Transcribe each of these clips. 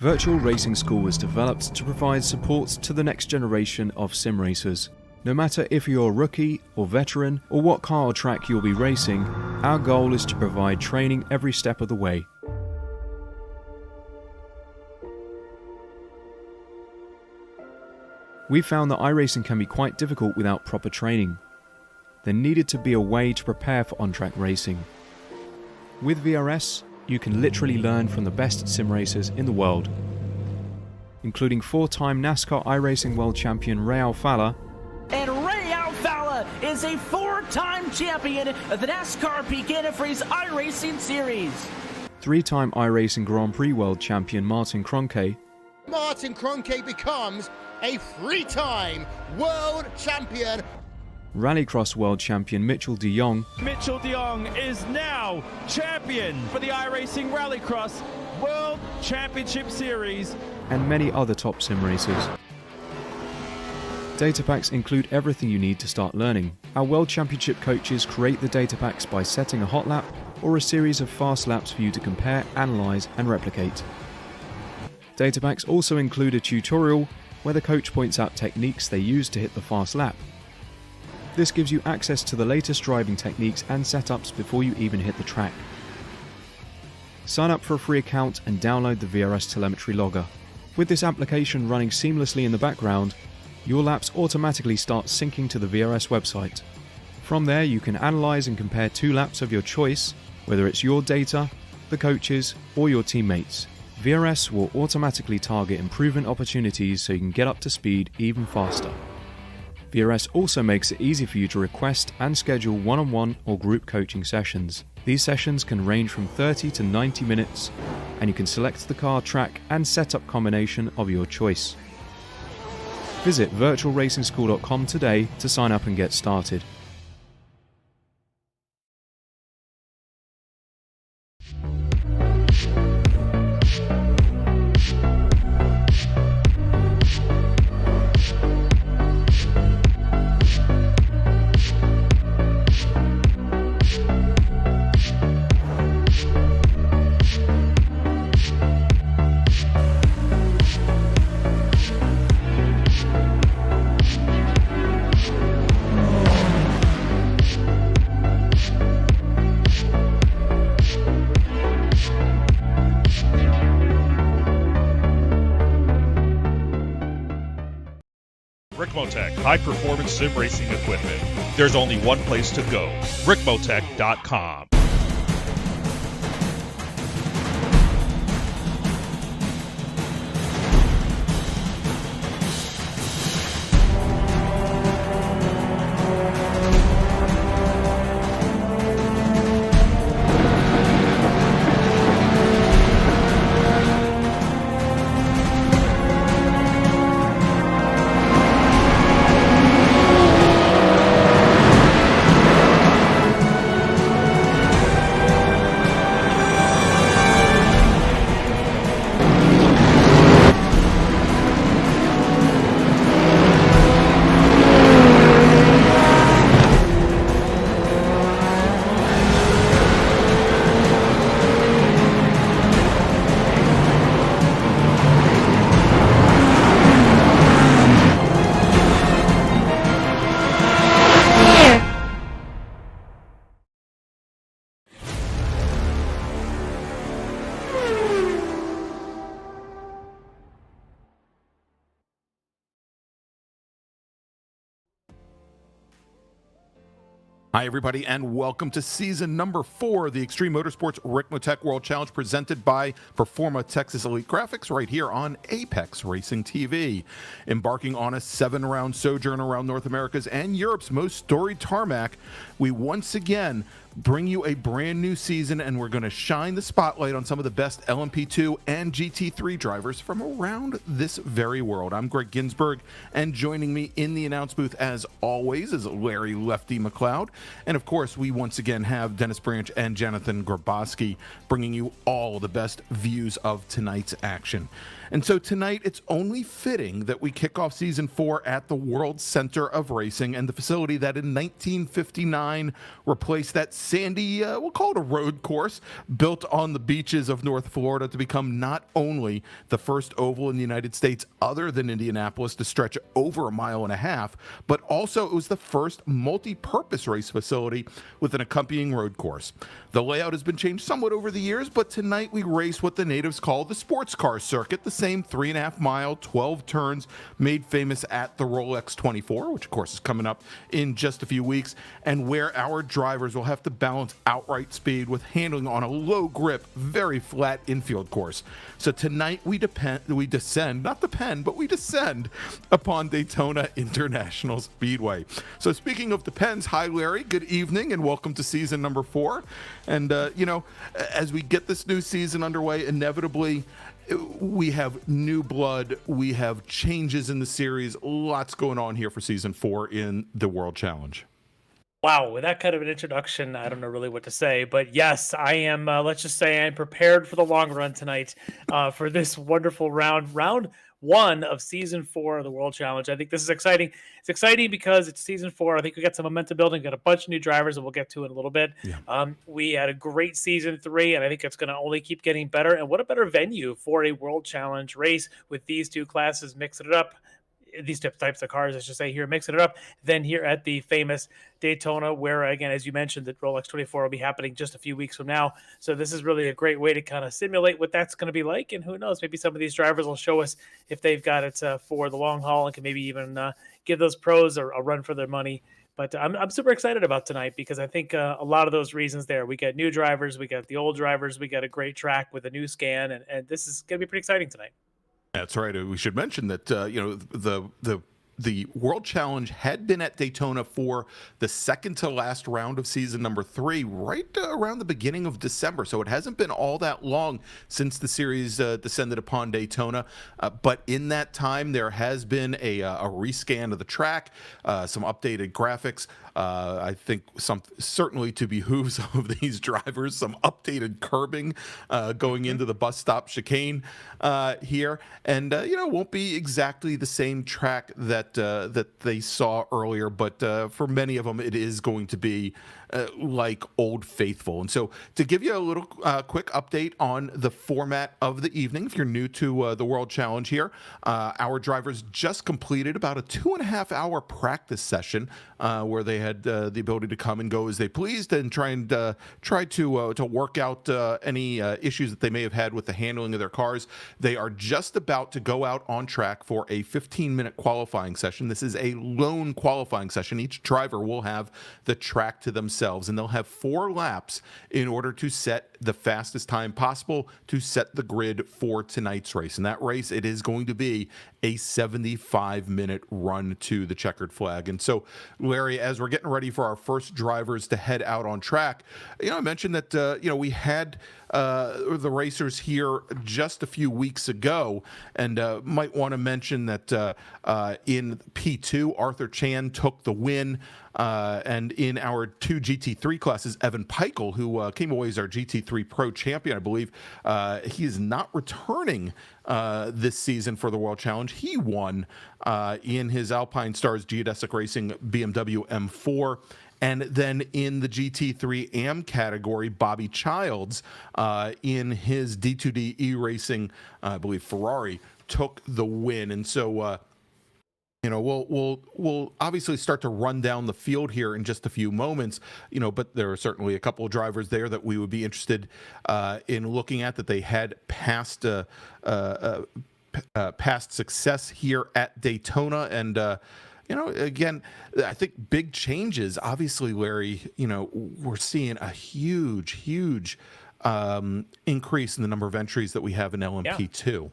Virtual Racing School was developed to provide support to the next generation of sim racers. No matter if you're a rookie or veteran or what car or track you'll be racing, our goal is to provide training every step of the way. We found that iRacing can be quite difficult without proper training. There needed to be a way to prepare for on-track racing. With VRS, you can literally learn from the best sim racers in the world, including four-time NASCAR iRacing World Champion Ray Alfalla. And Ray Alfalla is a four-time champion of the NASCAR Peak Antifreeze iRacing Series. Three-time iRacing Grand Prix World Champion Martin Kroenke. Martin Kroenke becomes a three-time world champion. Rallycross World Champion Mitchell de Jong. Mitchell de Jong is now champion for the iRacing Rallycross World Championship Series. And many other top sim racers. Data packs include everything you need to start learning. Our World Championship coaches create the data packs by setting a hot lap or a series of fast laps for you to compare, analyze, and replicate. Data packs also include a tutorial where the coach points out techniques they use to hit the fast lap. This gives you access to the latest driving techniques and setups before you even hit the track. Sign up for a free account and download the VRS telemetry logger. With this application running seamlessly in the background, your laps automatically start syncing to the VRS website. From there, you can analyze and compare two laps of your choice, whether it's your data, the coaches, or your teammates. VRS will automatically target improvement opportunities so you can get up to speed even faster. VRS also makes it easy for you to request and schedule one-on-one or group coaching sessions. These sessions can range from 30 to 90 minutes, and you can select the car, track, and setup combination of your choice. Visit virtualracingschool.com today to sign up and get started. Ricmotech, high-performance sim racing equipment. There's only one place to go, Ricmotech.com. Hi, everybody, and welcome to season number 4 of the Extreme Motorsports Ricmotech World Challenge presented by Performa Texas Elite Graphics right here on Apex Racing TV. Embarking on a 7-round sojourn around North America's and Europe's most storied tarmac, we once again bring you a brand new season, and we're going to shine the spotlight on some of the best LMP2 and GT3 drivers from around this very world. I'm Greg Ginsburg, and joining me in the announce booth, as always, is Larry Lefty McLeod. And of course, we once again have Dennis Branch and Jonathan Grabowski bringing you all the best views of tonight's action. And so tonight, it's only fitting that we kick off Season 4 at the World Center of Racing, and the facility that in 1959 replaced that sandy, we'll call it a road course, built on the beaches of North Florida to become not only the first oval in the United States other than Indianapolis to stretch over 1.5 miles, but also it was the first multi-purpose race facility with an accompanying road course. The layout has been changed somewhat over the years, but tonight we race what the natives call the sports car circuit, the same 3.5 mile, 12 turns made famous at the Rolex 24, which of course is coming up in just a few weeks, and where our drivers will have to balance outright speed with handling on a low grip, very flat infield course. So tonight we descend upon Daytona International Speedway. So speaking of depends, hi Larry, good evening and welcome to season number 4. And as we get this new season underway, inevitably we have new blood, we have changes in the series, lots going on here for season 4 in the World Challenge. Wow, with that kind of an introduction, I don't know really what to say, but yes, I am, let's just say I'm prepared for the long run tonight for this wonderful round 1 of season 4 of the World Challenge. I think this is exciting. It's exciting because it's season 4. I think we got some momentum building, got a bunch of new drivers that we'll get to in a little bit. Yeah. We had a great season 3, and I think it's going to only keep getting better. And what a better venue for a World Challenge race with these two classes, mixing it up. These types of cars, I should say, here, mixing it up, then here at the famous Daytona, where, again, as you mentioned, the Rolex 24 will be happening just a few weeks from now. So this is really a great way to kind of simulate what that's going to be like. And who knows, maybe some of these drivers will show us if they've got it for the long haul and can maybe even give those pros a run for their money. But I'm super excited about tonight because I think a lot of those reasons there. We got new drivers, we got the old drivers, we got a great track with a new scan, and this is going to be pretty exciting tonight. That's right. We should mention that the World Challenge had been at Daytona for the second to last round of season number 3, right around the beginning of December. So it hasn't been all that long since the series descended upon Daytona. But in that time, there has been a rescan of the track, some updated graphics. I think certainly to behoove some of these drivers, some updated curbing going into the bus stop chicane here, and won't be exactly the same track that they saw earlier, but for many of them it is going to be like Old Faithful. And so to give you a little quick update on the format of the evening, if you're new to the World Challenge here, our drivers just completed about a 2.5-hour practice session where they had the ability to come and go as they pleased and try to work out any issues that they may have had with the handling of their cars. They are just about to go out on track for a 15-minute qualifying session. This is a lone qualifying session. Each driver will have the track to themselves, and they'll have 4 laps in order to set the fastest time possible to set the grid for tonight's race. And that race, it is going to be a 75-minute run to the checkered flag. And so, Larry, as we're getting ready for our first drivers to head out on track, I mentioned that we had the racers here just a few weeks ago, and might want to mention that in P2, Arthur Chan took the win, and in our 2 GT3 classes, Evan Peichel, who came away as our GT3 Pro Champion, I believe, he is not returning this season for the World Challenge. He won in his Alpine Stars Geodesic Racing BMW M4. And then in the GT3 AM category, Bobby Childs, in his D2D E-Racing, I believe Ferrari, took the win. And so, we'll obviously start to run down the field here in just a few moments, but there are certainly a couple of drivers there that we would be interested in looking at that they had past success here at Daytona. And, again, I think big changes. Obviously, Larry, we're seeing a huge increase in the number of entries that we have in LMP2.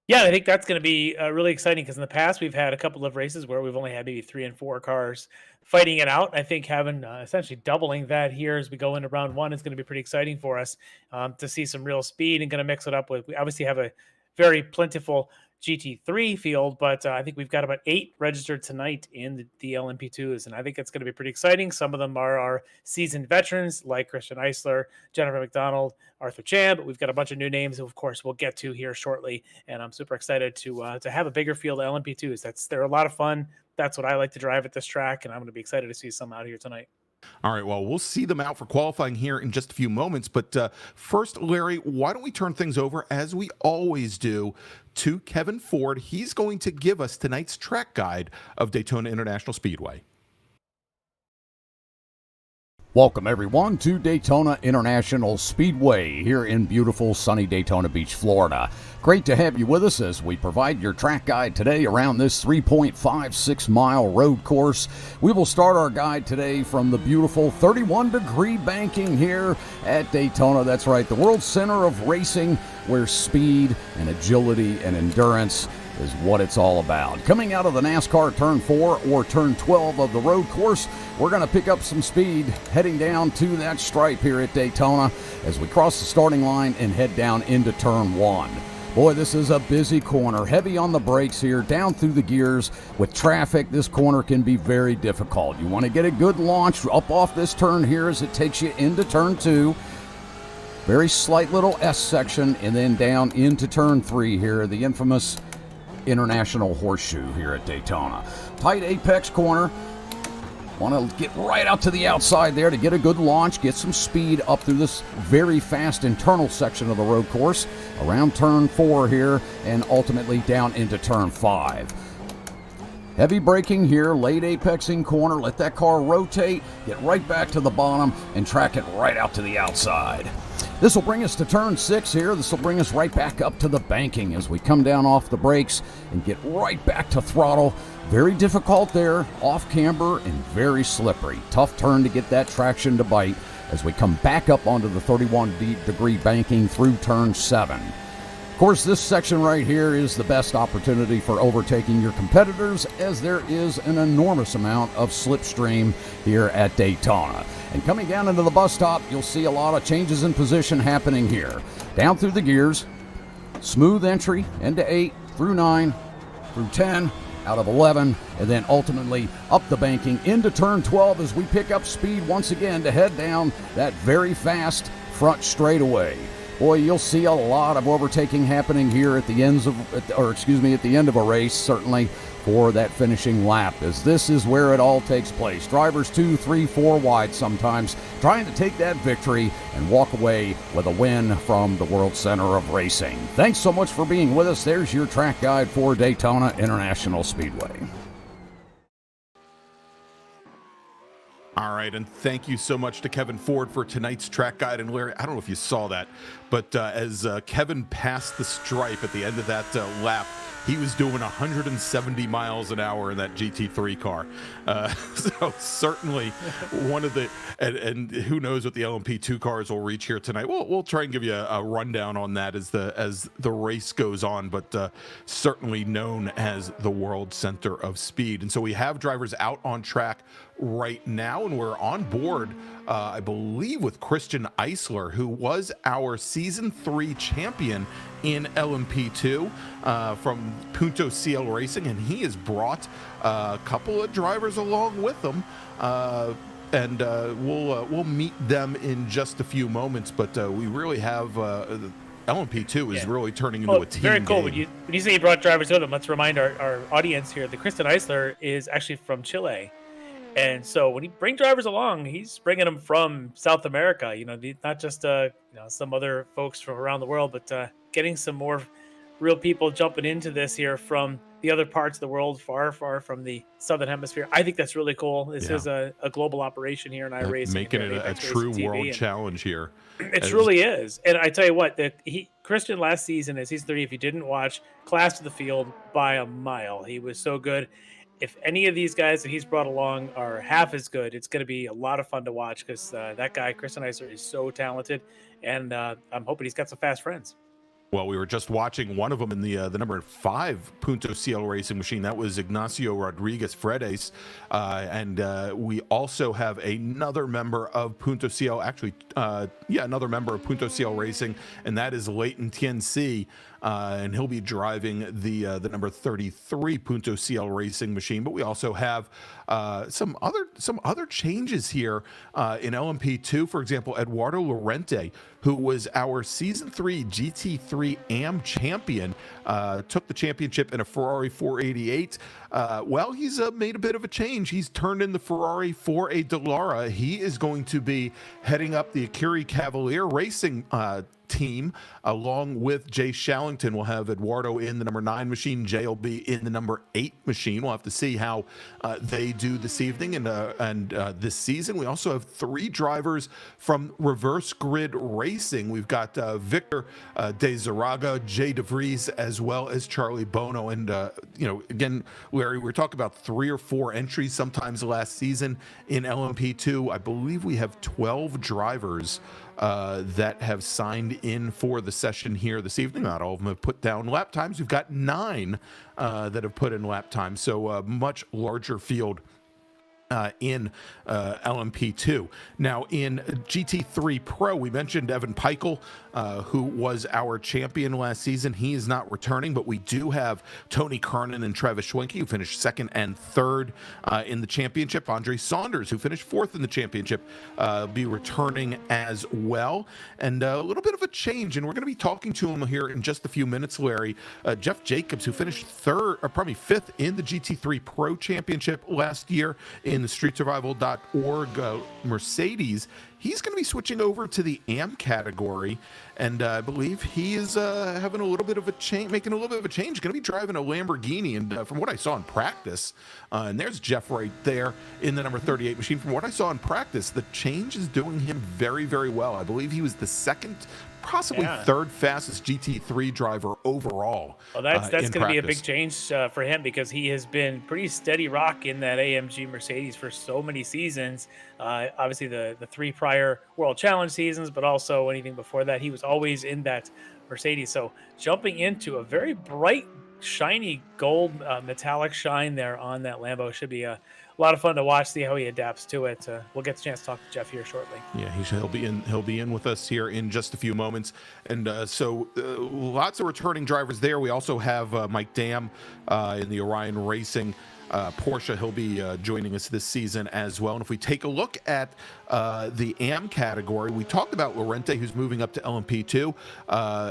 Yeah, I think that's going to be really exciting because in the past we've had a couple of races where we've only had maybe 3 and 4 cars fighting it out. I think having essentially doubling that here as we go into round 1 is going to be pretty exciting for us to see some real speed and going to mix it up with. We obviously have a very plentiful GT3 field, but I think we've got about 8 registered tonight in the LMP2s, and I think it's going to be pretty exciting. Some of them are our seasoned veterans like Christian Eisler, Jennifer McDonald, Arthur Chan, but we've got a bunch of new names who, of course, we'll get to here shortly, and I'm super excited to have a bigger field of LMP2s. They're a lot of fun. That's what I like to drive at this track, and I'm going to be excited to see some out here tonight. All right, well, we'll see them out for qualifying here in just a few moments. But first, Larry, why don't we turn things over, as we always do, to Kevin Ford. He's going to give us tonight's track guide of Daytona International Speedway. Welcome, everyone, to Daytona International Speedway here in beautiful, sunny Daytona Beach, Florida. Great to have you with us as we provide your track guide today around this 3.56-mile road course. We will start our guide today from the beautiful 31-degree banking here at Daytona. That's right, the world center of racing, where speed and agility and endurance is what it's all about. Coming out of the NASCAR Turn 4 or Turn 12 of the road course, we're going to pick up some speed heading down to that stripe here at Daytona as we cross the starting line and head down into Turn 1. Boy, this is a busy corner, heavy on the brakes here, down through the gears. With traffic, this corner can be very difficult. You want to get a good launch up off this turn here as it takes you into Turn 2. Very slight little S section, and then down into Turn 3 here, the infamous International Horseshoe here at Daytona. Tight apex corner. Want to get right out to the outside there to get a good launch, get some speed up through this very fast internal section of the road course, around Turn 4 here, and ultimately down into Turn 5. Heavy braking here, late apexing corner, let that car rotate, get right back to the bottom, and track it right out to the outside. This will bring us to Turn 6 here. This will bring us right back up to the banking as we come down off the brakes and get right back to throttle. Very difficult there, off camber and very slippery. Tough turn to get that traction to bite as we come back up onto the 31-degree banking through Turn 7. Of course, this section right here is the best opportunity for overtaking your competitors, as there is an enormous amount of slipstream here at Daytona. And coming down into the bus stop, you'll see a lot of changes in position happening here. Down through the gears, smooth entry into 8, through 9, through 10, out of 11, and then ultimately up the banking into Turn 12 as we pick up speed once again to head down that very fast front straightaway. Boy, you'll see a lot of overtaking happening here at the end of a race, certainly for that finishing lap, as this is where it all takes place. Drivers 2, 3, 4 wide sometimes, trying to take that victory and walk away with a win from the World Center of Racing. Thanks so much for being with us. There's your track guide for Daytona International Speedway. All right, and thank you so much to Kevin Ford for tonight's track guide. And Larry, I don't know if you saw that, but as Kevin passed the stripe at the end of that lap, he was doing 170 miles an hour in that GT3 car. So certainly one of the, and who knows what the LMP2 cars will reach here tonight. We'll try and give you a rundown on that as the race goes on, but certainly known as the World Center of Speed. And so we have drivers out on track right now, and we're on board, I believe, with Christian Eisler, who was our Season 3 champion in LMP2 from Punto CL Racing, and he has brought a couple of drivers along with him, and we'll meet them in just a few moments, but we really have LMP2 is really turning into a team very cool. game. When you say you brought drivers with him, let's remind our audience here that Christian Eisler is actually from Chile. And so when he brings drivers along, he's bringing them from South America, not just some other folks from around the world, but getting some more real people jumping into this here from the other parts of the world, far, far from the Southern Hemisphere. I think that's really cool. This is a global operation here in iRacing. Making it a true world challenge here. It truly is. And I tell you what, Christian last season, in Season 3, if you didn't watch, class to the field by a mile. He was so good. If any of these guys that he's brought along are half as good, it's going to be a lot of fun to watch, because that guy, Christian Eisler, is so talented, and I'm hoping he's got some fast friends. Well, we were just watching one of them in the number 5 Punto CL Racing machine. That was Ignacio Rodriguez Fredes. And we also have another member of Punto CL, another member of Punto CL Racing, and that is Leighton TNC. And he'll be driving the number 33 Punto CL Racing machine. But we also have some other changes here in LMP2. For example, Eduardo Lorente, who was our Season 3 GT3 GT3 AM champion, took the championship in a Ferrari 488. Well, he's made a bit of a change. He's turned in the Ferrari for a Dallara. He is going to be heading up the Akiri Cavalier Racing team along with Jay Shallington. We'll have Eduardo in the number 9 machine. Jay will be in the number 8 machine. We'll have to see how they do this evening and this season. We also have 3 drivers from Reverse Grid Racing. We've got Victor De Zaraga, Jay DeVries, as well as Charlie Bono. And again, Larry, we're talking about 3 or 4 entries sometimes last season in LMP2. I believe we have 12 drivers that have signed in for the session here this evening. Not all of them have put down lap times. We've got 9 that have put in lap times, so a much larger field in LMP2. Now in GT3 Pro, we mentioned Evan Peichel, who was our champion last season. He is not returning, but we do have Tony Kernan and Travis Schwenke, who finished 2nd and 3rd in the championship. Andre Saunders, who finished 4th in the championship, be returning as well. And a little bit of a change, and we're going to be talking to him here in just a few minutes, Larry. Jeff Jacobs, who finished 5th in the GT3 Pro Championship last year in the StreetSurvival.org Mercedes, he's going to be switching over to the AM category, and I believe he is having a little bit of a change, making a little bit of a change. Going to be driving a Lamborghini, and from what I saw in practice, and there's Jeff right there in the number 38 machine. From what I saw in practice, the change is doing him very, very well. I believe he was the 2nd, possibly 3rd fastest GT3 driver overall. Well, that's going to be a big change for him, because he has been pretty steady rock in that AMG Mercedes for so many seasons. Obviously the 3 prior World Challenge seasons, but also anything before that, he was always in that Mercedes. So jumping into a very bright, shiny gold metallic shine there on that Lambo should be a lot of fun to watch, see how he adapts to it. We'll get the chance to talk to Jeff here shortly. Yeah, he'll be in with us here in just a few moments. And so lots of returning drivers there. We also have Mike Dam in the Orion Racing Porsche. He'll be joining us this season as well. And if we take a look at the AM category, we talked about Lorente, who's moving up to LMP2.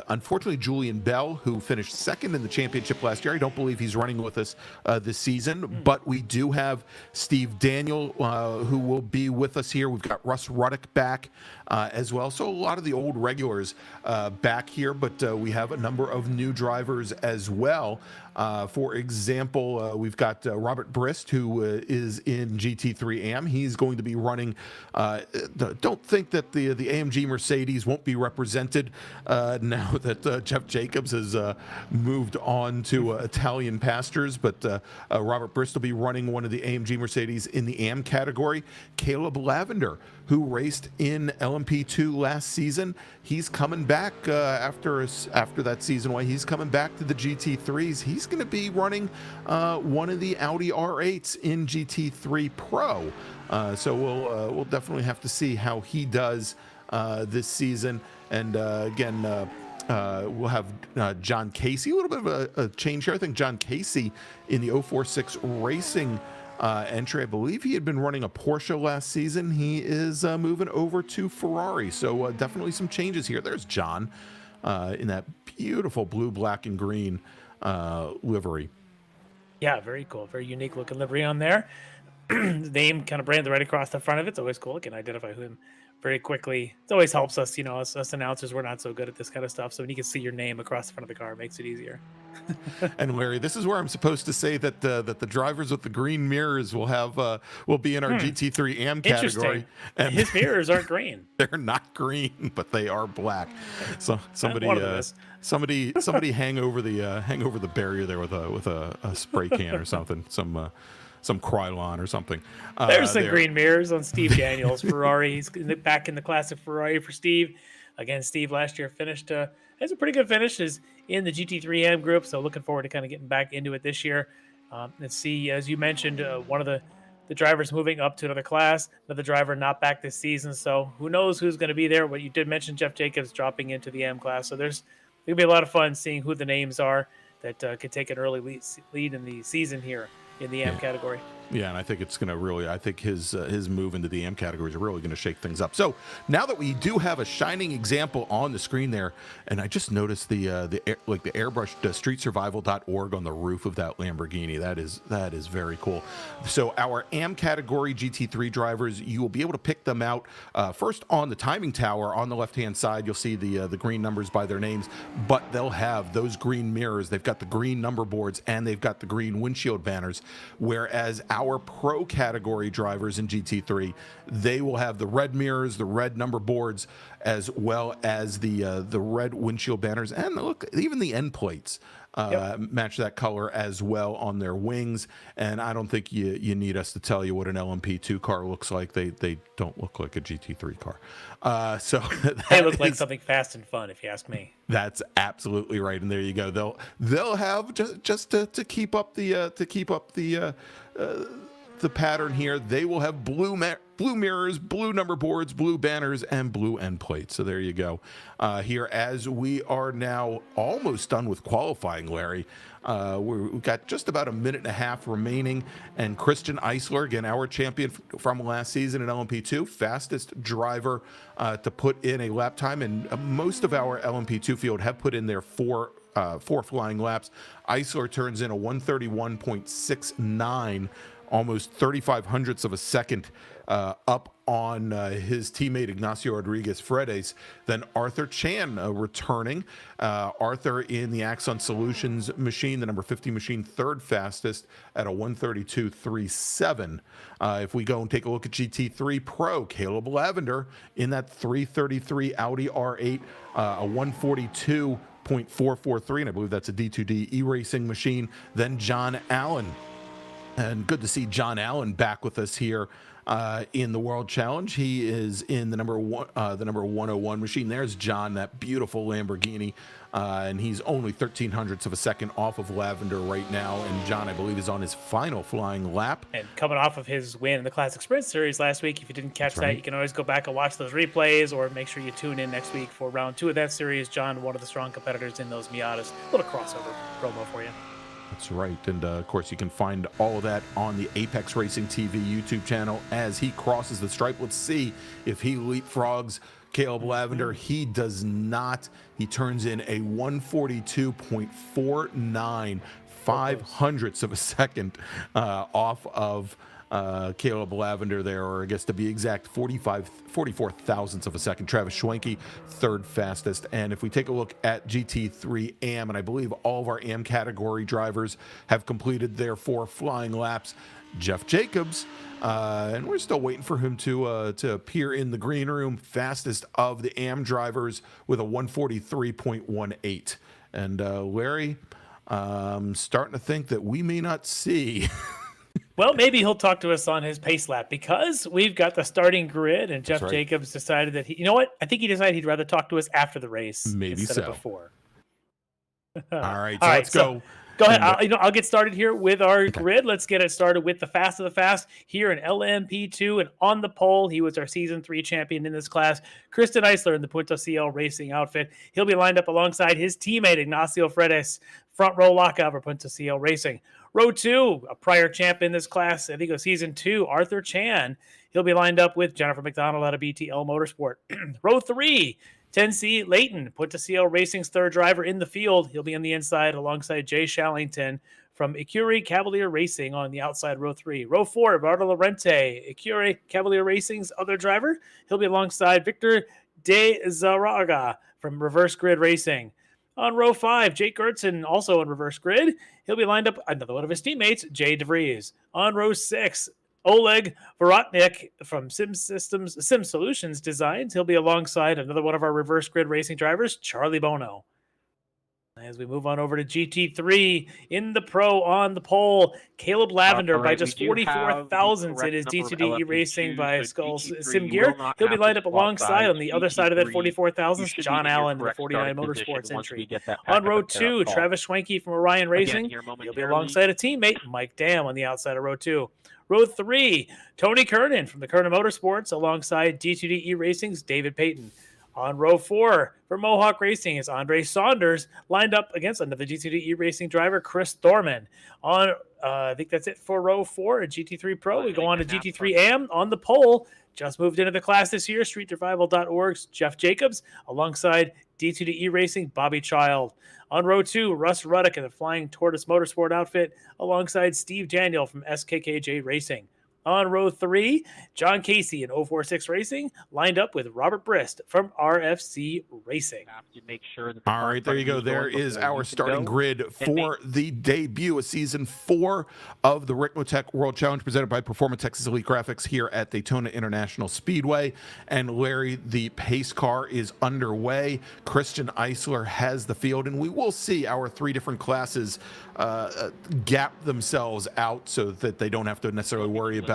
Unfortunately, Julian Bell, who finished 2nd in the championship last year, I don't believe he's running with us this season. But we do have Steve Daniel, who will be with us here. We've got Russ Ruddock back as well. So a lot of the old regulars back here, but we have a number of new drivers as well. For example, we've got Robert Brist, who is in GT3 AM. He's going to be running. Don't think that the AMG Mercedes won't be represented now that Jeff Jacobs has moved on to Italian pastures. But Robert Brist will be running one of the AMG Mercedes in the AM category. Caleb Lavender, who raced in LMP2 last season, he's coming back after that season. Why he's coming back to the GT3s. He's going to be running one of the Audi R8s in GT3 Pro. So we'll definitely have to see how he does this season. And again, we'll have John Casey. A little bit of a change here. I think John Casey in the 046 Racing entry. I believe he had been running a Porsche last season. He is moving over to Ferrari. So definitely some changes here. There's John in that beautiful blue, black, and green livery. Yeah, very cool. Very unique looking livery on there. Name kind of branded right across the front of it. It's always cool. You can identify him very quickly. It always helps us, us announcers, we're not so good at this kind of stuff. So when you can see your name across the front of the car, it makes it easier. And Larry, this is where I'm supposed to say that the drivers with the green mirrors will be in our GT3 AM category. And his mirrors aren't green. They're not green, but they are black. So somebody hang over the barrier there with a spray can or something. Some Krylon or something. There's some green mirrors on Steve Daniels' Ferrari. He's back in the classic Ferrari for Steve. Again, Steve last year finished has a pretty good finish is in the GT3M group. So looking forward to kind of getting back into it this year. Let's see, as you mentioned, one of the drivers moving up to another class, another driver not back this season. So who knows who's going to be there? But you did mention Jeff Jacobs dropping into the M class. So there's going to be a lot of fun seeing who the names are that could take an early lead in the season here in the AM category. Yeah, and I think it's going to really, I think his move into the AM categories are really going to shake things up. So now that we do have a shining example on the screen there, and I just noticed the airbrushed streetsurvival.org on the roof of that Lamborghini. That is very cool. So our AM category GT3 drivers, you will be able to pick them out first on the timing tower on the left-hand side. You'll see the green numbers by their names, but they'll have those green mirrors. They've got the green number boards and they've got the green windshield banners, whereas our pro category drivers in GT3, they will have the red mirrors, the red number boards, as well as the red windshield banners, and look, even the end plates match that color as well on their wings. And I don't think you need us to tell you what an LMP2 car looks like. They don't look like a GT3 car. So they look like something fast and fun, if you ask me. That's absolutely right. And there you go. They'll have just to keep up the pattern here. They will have blue mirrors, blue number boards, blue banners, and blue end plates. So there you go. Here, as we are now almost done with qualifying, Larry, we've got just about a minute and a half remaining, and Christian Eisler, again, our champion from last season in LMP2, fastest driver to put in a lap time, and most of our LMP2 field have put in their four flying laps. Eisler turns in a 131.69, almost 35 hundredths of a second up on his teammate Ignacio Rodriguez Fredes. Then Arthur Chan returning. Arthur in the Axon Solutions machine, the number 50 machine, third fastest at a 132.37. If we go and take a look at GT3 Pro, Caleb Lavender in that 333 Audi R8, a 142.443, and I believe that's a D2D e-racing machine. Then John Allen. And good to see John Allen back with us here in the World Challenge. He is in the number 101 machine. There's John, that beautiful Lamborghini, and he's only 13 hundredths of a second off of Lavender right now. And John, I believe, is on his final flying lap. And coming off of his win in the Classic Sprint Series last week, if you didn't catch that, you can always go back and watch those replays, or make sure you tune in next week for round 2 of that series. John, one of the strong competitors in those Miatas. A little crossover promo for you. That's right. And of course, you can find all of that on the Apex Racing TV YouTube channel as he crosses the stripe. Let's see if he leapfrogs Caleb Lavender. He does not. He turns in a 142.49, 5 hundredths of a second off of Caleb Lavender there, or I guess to be exact, 44 thousandths of a second. Travis Schwenke, third fastest. And if we take a look at GT3 AM, and I believe all of our AM category drivers have completed their 4 flying laps, Jeff Jacobs, and we're still waiting for him to appear in the green room, fastest of the AM drivers with a 143.18. And Larry, starting to think that we may not see Well, maybe he'll talk to us on his pace lap, because we've got the starting grid, and Jeff Jacobs decided that you know what? I think he decided he'd rather talk to us after the race instead of before. All right, so let's go. Go ahead. I'll get started here with our grid. Let's get it started with the fast of the fast here in LMP2, and on the pole, he was our season 3 champion in this class, Christian Eisler in the Punto CL Racing outfit. He'll be lined up alongside his teammate Ignacio Fredes, front row lockout for Punto CL Racing. Row 2, a prior champ in this class, I think it was season 2, Arthur Chan. He'll be lined up with Jennifer McDonald out of BTL Motorsport. Row 3, 10C Leighton, Punto CL Racing's third driver in the field. He'll be on the inside alongside Jay Shallington from Ecure Cavalier Racing on the outside, row 3. Row 4, Eduardo Lorente, Ecure Cavalier Racing's other driver. He'll be alongside Victor De Zaraga from Reverse Grid Racing. On row 5, Jake Gertzen, also on Reverse Grid. He'll be lined up another one of his teammates, Jay DeVries. On row 6, Oleg Vorotnik from Sim Solutions Designs. He'll be alongside another one of our Reverse Grid Racing drivers, Charlie Bono. As we move on over to GT3, in the pro on the pole, Caleb Lavender by just 44 thousandths in his D2D racing by Skull Sim Gear. He'll be lined up alongside on the other side of that 44 thousandths, John Allen in the 49 Motorsports entry. On row 2, Travis Schwenke from Orion Racing. He'll be alongside a teammate, Mike Dam, on the outside of row 2. Row 3, Tony Kernan from the Kernan Motorsports alongside D2D E-Racing's David Payton. On row 4, for Mohawk Racing, is Andre Saunders lined up against another GT2 E-Racing driver, Chris Thorman. On I think that's it for row 4 at GT3 Pro. We go on to GT3 AM on the pole. Just moved into the class this year, StreetSurvival.org's Jeff Jacobs, alongside D2D Racing, Bobby Child. On row 2, Russ Ruddock in the Flying Tortoise Motorsport outfit, alongside Steve Daniel from SKKJ Racing. On row 3, John Casey in 046 Racing, lined up with Robert Brist from RFC Racing. All right, there you go. There is our starting grid for the debut of Season 4 of the Ricmotech World Challenge presented by Performa Texas Elite Graphics here at Daytona International Speedway. And Larry, the pace car is underway. Christian Eisler has the field, and we will see our 3 different classes gap themselves out so that they don't have to necessarily worry about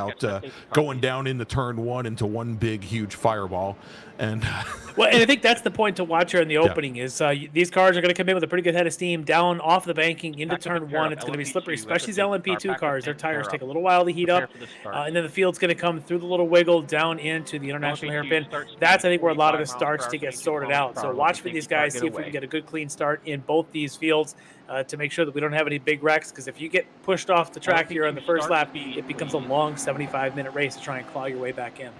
going down into turn 1 into one big huge fireball. And well, and I think that's the point to watch here in the opening is these cars are going to come in with a pretty good head of steam down off the banking into turn 1. It's going to be slippery, especially these LMP2 cars. Their tires take a little while to heat up, and then the field's going to come through the little wiggle down into the international hairpin. That's, I think, where a lot of it starts to get sorted out. So watch for these guys, see if we can get a good clean start in both these fields to make sure that we don't have any big wrecks, because if you get pushed off the track here on the first lap, it becomes a long 75-minute race to try and claw your way back in.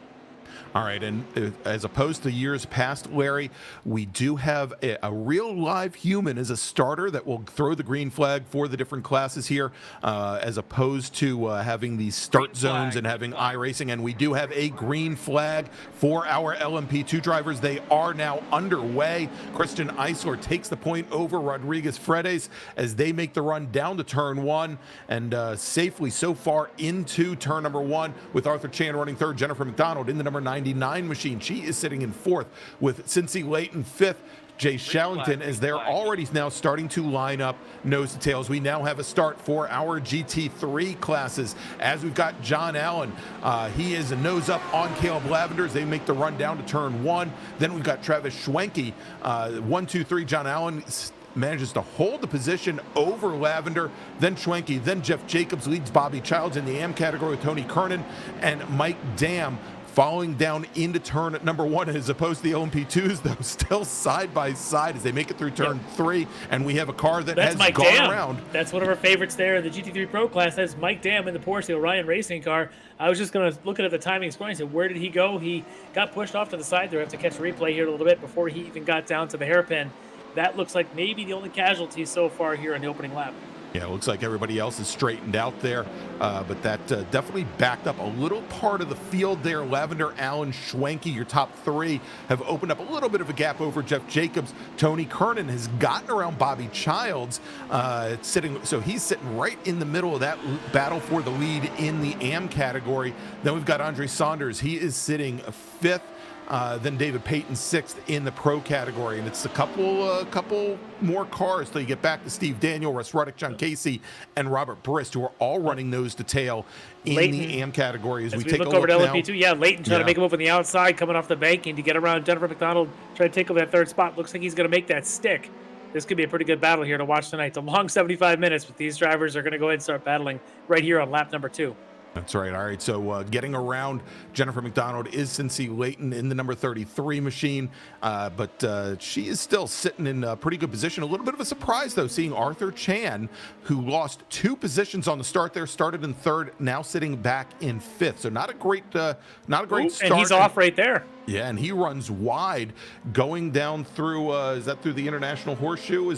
All right, and as opposed to years past, Larry, we do have a real live human as a starter that will throw the green flag for the different classes here, as opposed to having these start zones and having iRacing. And we do have a green flag for our LMP2 drivers. They are now underway. Christian Eisler takes the point over Rodriguez Fredes as they make the run down to turn 1 and safely so far into turn number 1 with Arthur Chan running third, Jennifer McDonald in the number 99 machine. She is sitting in 4th with Cincy Layton 5th. Jay Shallington, as they're already now starting to line up nose to tails. We now have a start for our GT3 classes as we've got John Allen. He is a nose up on Caleb Lavender as they make the run down to turn 1. Then we've got Travis Schwenke. 1, 2, 3. John Allen manages to hold the position over Lavender, then Schwenke, then Jeff Jacobs leads Bobby Childs in the AM category with Tony Kernan and Mike Dam falling down into turn number 1, as opposed to the LMP2s, though, still side by side as they make it through turn 3, and we have a car that has Mike gone Dam. around. That's one of our favorites there in the GT3 Pro class. That's Mike Dam in the Porsche Orion racing car. I was just going to look at the timing scoring and say, where did he go? He got pushed off to the side there. I have to catch a replay here a little bit before he even got down to the hairpin. That looks like maybe the only casualty so far here in the opening lap. Yeah, it looks like everybody else is straightened out there, but that definitely backed up a little part of the field there. Lavender, Allen, Schwenke, your top 3, have opened up a little bit of a gap over Jeff Jacobs. Tony Kernan has gotten around Bobby Childs, so he's sitting right in the middle of that battle for the lead in the AM category. Then we've got Andre Saunders. He is sitting 5th. Then David Payton 6th in the pro category, and it's a couple more cars till you get back to Steve Daniel, Russ Ruddock, John Casey, and Robert Brist, who are all running nose to tail in Layton, the AM category. As we take look a over look to now. LMP2, Layton trying to make a move on the outside, coming off the banking to get around Jennifer McDonald, trying to take over that 3rd spot. Looks like he's going to make that stick. This could be a pretty good battle here to watch tonight. It's a long 75 minutes, but these drivers are going to go ahead and start battling right here on lap number 2. That's right. All right. So getting around Jennifer McDonald is Cincy Layton in the number 33 machine, but she is still sitting in a pretty good position. A little bit of a surprise, though, seeing Arthur Chan, who lost 2 positions on the start there, started in 3rd, now sitting back in 5th. So not a great start. And he's off right there. Yeah, and he runs wide, going down through. Is that through the International Horseshoe?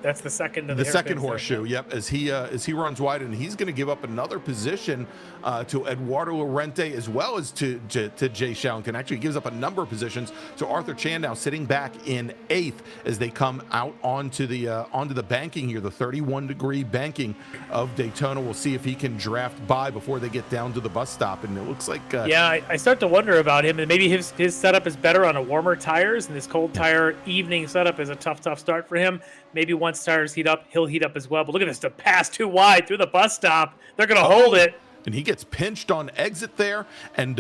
That's the second. The second horseshoe. Yep. As he runs wide, and he's going to give up another position to Eduardo Lorente as well as to Jay Shallington. Actually, he gives up a number of positions. So Arthur Chan now sitting back in 8th as they come out onto the banking here, the 31-degree banking of Daytona. We'll see if he can draft by before they get down to the bus stop. And it looks like I start to wonder about him, and maybe his setup is better on a warmer tires, and this cold tire evening setup is a tough start for him. Maybe once tires heat up, he'll heat up as well. But look at this, to pass too wide through the bus stop. They're going to hold it. And he gets pinched on exit there, and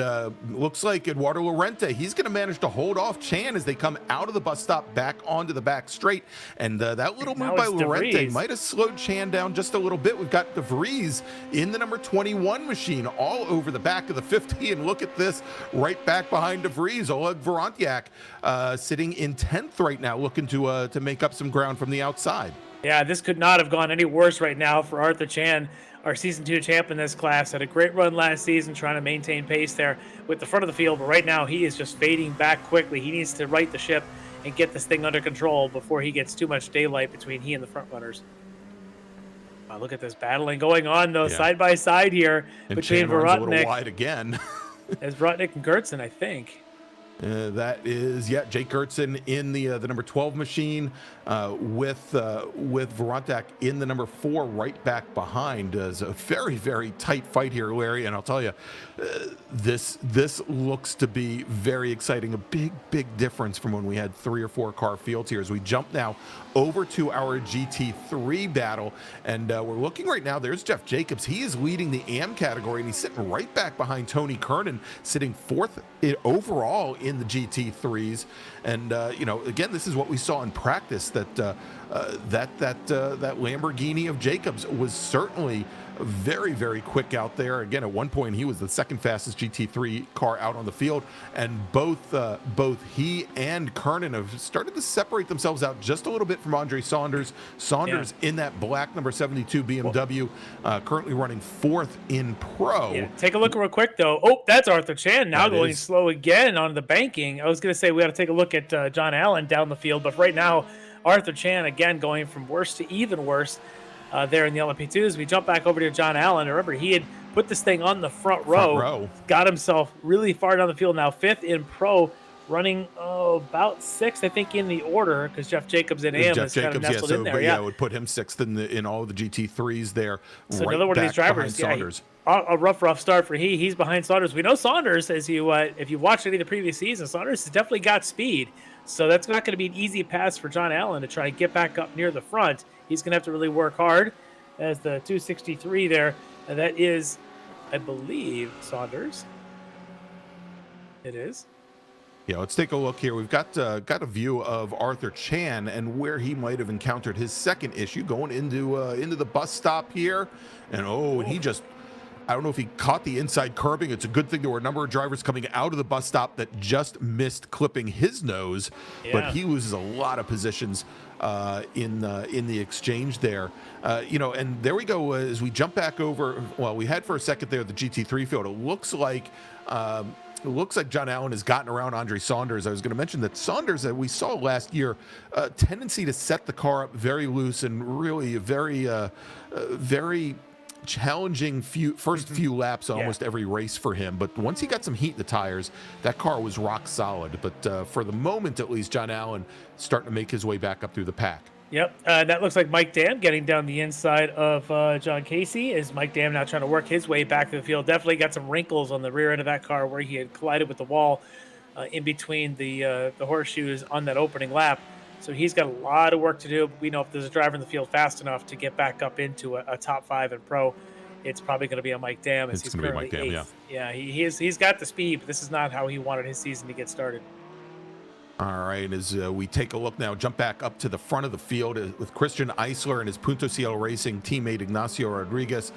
looks like Eduardo Lorente, he's going to manage to hold off Chan as they come out of the bus stop back onto the back straight. And that little move by Lorente might have slowed Chan down just a little bit. We've got DeVries in the number 21 machine all over the back of the 50, and look at this, right back behind DeVries, Oleg Vorontiak sitting in 10th right now, looking to make up some ground from the outside. Yeah, this could not have gone any worse right now for Arthur Chan, our Season 2 champ in this class. Had a great run last season trying to maintain pace there with the front of the field, but right now he is just fading back quickly. He needs to right the ship and get this thing under control before he gets too much daylight between he and the front runners. Wow, look at this battling going on, though, side by side here and between Chan runs a little Vorotnik wide again. as Vorotnik and Gertzen, I think. That is, Jake Gertzen in the number 12 machine with Vorotnik in the number 4 right back behind. It's a very, very tight fight here, Larry, and I'll tell you, this looks to be very exciting. A big difference from when we had 3 or 4 car fields here as we jump now over to our GT3 battle, and we're looking right now, there's Jeff Jacobs. He is leading the AM category, and he's sitting right back behind Tony Kernan, sitting 4th overall in the GT3s. And again, this is what we saw in practice, that Lamborghini of Jacobs was certainly very, very quick out there. Again, at one point he was the second fastest GT3 car out on the field, and both he and Kernan have started to separate themselves out just a little bit from Andre Saunders. In that black number 72 BMW, currently running 4th in Pro. Yeah. Take a look real quick, though. Oh, that's Arthur Chan now going slow again on the banking. I was going to say we got to take a look at John Allen down the field, but right now Arthur Chan again going from worse to even worse. There in the LMP2s. We jump back over to John Allen. Remember, he had put this thing on the front row. Got himself really far down the field. Now 5th in Pro, running about 6th, I think, in the order, because Jeff Jacobs in AM is kind of nestled in there. It would put him 6th in all of the GT3s there. So another one of these drivers, a rough start for he's behind Saunders. We know Saunders, as you if you watched any of the previous seasons, Saunders has definitely got speed. So that's not going to be an easy pass for John Allen to try to get back up near the front. He's going to have to really work hard as the 263 there. And that is, I believe, Saunders. It is. Yeah, let's take a look here. We've got a view of Arthur Chan and where he might have encountered his second issue going into the bus stop here. And he just, I don't know if he caught the inside curbing. It's a good thing there were a number of drivers coming out of the bus stop that just missed clipping his nose, but he loses a lot of positions in the exchange there. And there we go as we jump back over. Well, we had for a second there the GT3 field. It looks like John Allen has gotten around Andre Saunders. I was going to mention that Saunders, that we saw last year, a tendency to set the car up very loose and really very challenging first few laps almost every race for him. But once he got some heat in the tires, that car was rock solid. But for the moment, at least, John Allen starting to make his way back up through the pack. Yep, that looks like Mike Dam getting down the inside of John Casey. Is Mike Dam now trying to work his way back to the field? Definitely got some wrinkles on the rear end of that car where he had collided with the wall in between the horseshoes on that opening lap. So he's got a lot of work to do. We know if there's a driver in the field fast enough to get back up into a top 5 in Pro, it's probably going to be a Mike Dam. It's going to be Mike Dam, yeah. He's got the speed, but this is not how he wanted his season to get started. All right, as we take a look now, jump back up to the front of the field with Christian Eisler and his Punto Cielo Racing teammate Ignacio Rodriguez.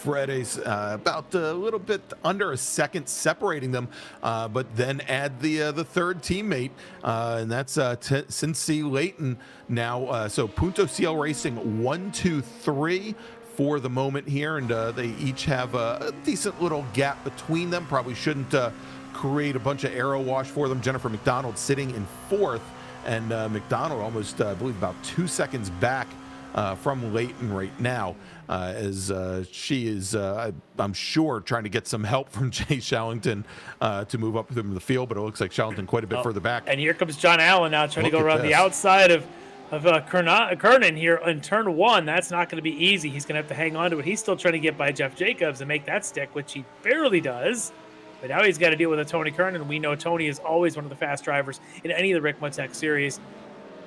Fredes about a little bit under a second separating them, but then add the third teammate, and that's Cincy Layton now. So Punto Cielo Racing 1, 2, 3 for the moment here, and they each have a decent little gap between them. Probably shouldn't create a bunch of aero wash for them. Jennifer McDonald sitting in 4th, and McDonald almost, I believe, about 2 seconds back from Layton right now, as she is, I'm sure, trying to get some help from Jay Shallington to move up from the field, but it looks like Shallington quite a bit further back. And here comes John Allen now trying to go around the outside of Kernan here in turn 1. That's not going to be easy. He's going to have to hang on to it. He's still trying to get by Jeff Jacobs and make that stick, which he barely does. But now he's got to deal with a Tony Kernan. We know Tony is always one of the fast drivers in any of the Ricmotech series.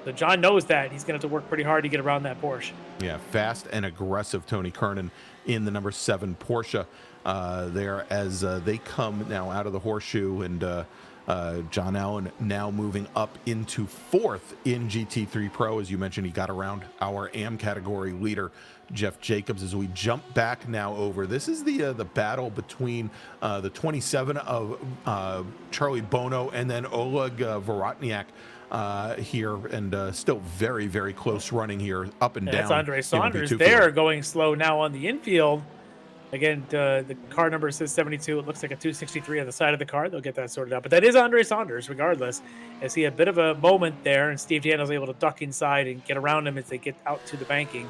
So John knows that. He's going to have to work pretty hard to get around that Porsche. Yeah, fast and aggressive Tony Kernan in the number 7 Porsche there as they come now out of the horseshoe, and John Allen now moving up into 4th in GT3 Pro. As you mentioned, he got around our AM category leader, Jeff Jacobs. As we jump back now over, this is the battle between the 27 of Charlie Bono and then Oleg Vorotniak. here, and still very, very close running here, up and down. That's Andre Saunders LMP2 there field. going slow now on the infield. Again, the car number says 72. It looks like a 263 on the side of the car. They'll get that sorted out. But that is Andre Saunders, regardless, as he had a bit of a moment there, and Steve Daniels able to duck inside and get around him as they get out to the banking.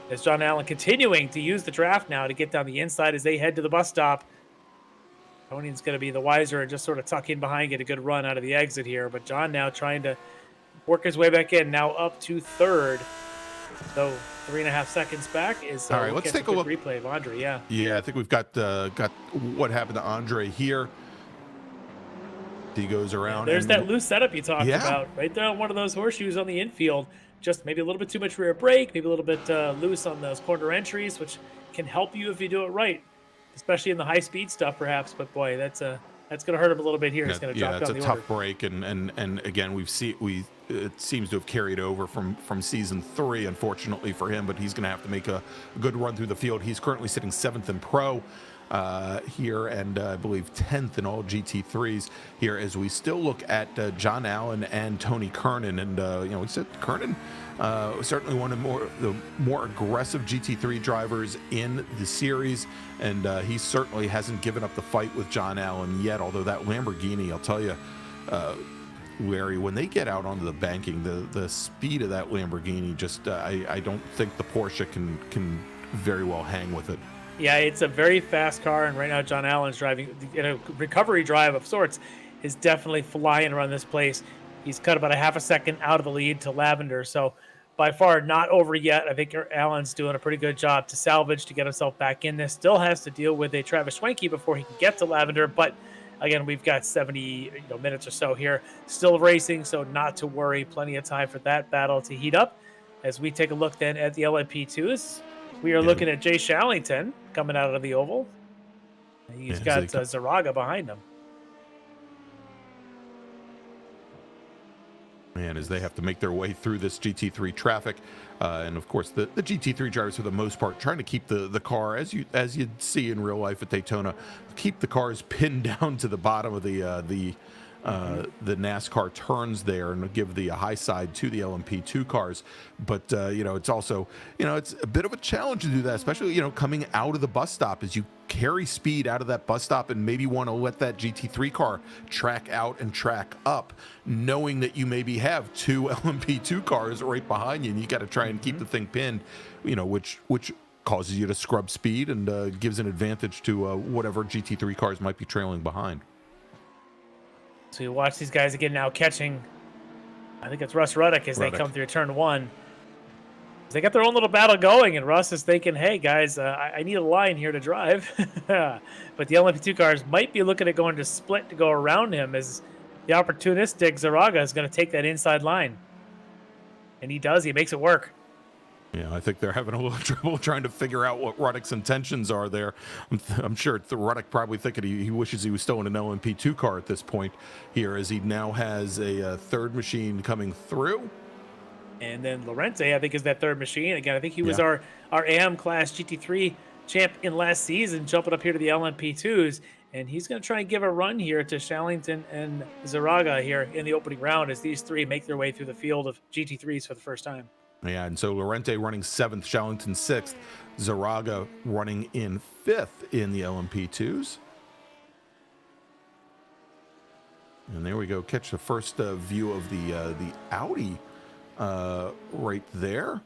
As John Allen continuing to use the draft now to get down the inside as they head to the bus stop. Tony's going to be the wiser and just sort of tuck in behind, get a good run out of the exit here. But John now trying to work his way back in, now up to third. So 3.5 seconds back is all right. Let's take a look. Replay of Andre. Yeah, I think we've got what happened to Andre here. He goes around. There's that loose setup you talked about right there on one of those horseshoes on the infield. Just maybe a little bit too much rear brake, maybe a little bit loose on those corner entries, which can help you if you do it right, especially in the high speed stuff, perhaps. But boy, that's going to hurt him a little bit here. He's going to drop down the order. It's a tough break, and again it seems to have carried over from season 3, unfortunately for him. But he's going to have to make a good run through the field. He's currently sitting 7th in pro here, and I believe 10th in all GT3s here, as we still look at John Allen and Tony Kernan. And we said Kernan certainly one of the more aggressive GT3 drivers in the series, and he certainly hasn't given up the fight with John Allen yet. Although that Lamborghini, I'll tell you, Larry, when they get out onto the banking, the speed of that Lamborghini, just I don't think the Porsche can very well hang with it. Yeah, it's a very fast car, and right now John Allen's driving in a recovery drive of sorts, is definitely flying around this place. He's cut about a half a second out of the lead to Lavender, so by far not over yet. I think Allen's doing a pretty good job to salvage, to get himself back in this. Still has to deal with a Travis Schwenke before he can get to Lavender, but again, we've got 70 minutes or so here. Still racing, so not to worry. Plenty of time for that battle to heat up. As we take a look then at the LMP2s, we are looking at Jay Shallington coming out of the oval. He's got Zaraga behind him. And as they have to make their way through this GT3 traffic, and of course the GT3 drivers for the most part trying to keep the car, as you'd see in real life at Daytona, keep the cars pinned down to the bottom of the NASCAR turns there, and give the high side to the LMP2 cars. But it's also it's a bit of a challenge to do that, especially coming out of the bus stop, as you carry speed out of that bus stop and maybe want to let that GT3 car track out and track up, knowing that you maybe have 2 LMP2 cars right behind you, and you got to try and keep the thing pinned, which causes you to scrub speed and gives an advantage to whatever GT3 cars might be trailing behind. So you watch these guys again now catching, I think it's Russ Ruddock as they come through turn 1. They got their own little battle going, and Russ is thinking, hey, guys, I need a line here to drive. But the LMP2 cars might be looking at going to split to go around him, as the opportunistic Zaraga is going to take that inside line. And he does. He makes it work. Yeah, I think they're having a little trouble trying to figure out what Ruddock's intentions are there. I'm sure Ruddock probably thinking he wishes he was still in an LMP2 car at this point here, as he now has a third machine coming through. And then Lorente, I think, is that third machine. Again, I think he was our AM class GT3 champ in last season, jumping up here to the LMP2s. And he's going to try and give a run here to Shallington and Zaraga here in the opening round, as these three make their way through the field of GT3s for the first time. Yeah, and so Lorente running 7th, Shallington 6th, Zaraga running in 5th in the LMP2s. And there we go. Catch the first view of the Audi right there.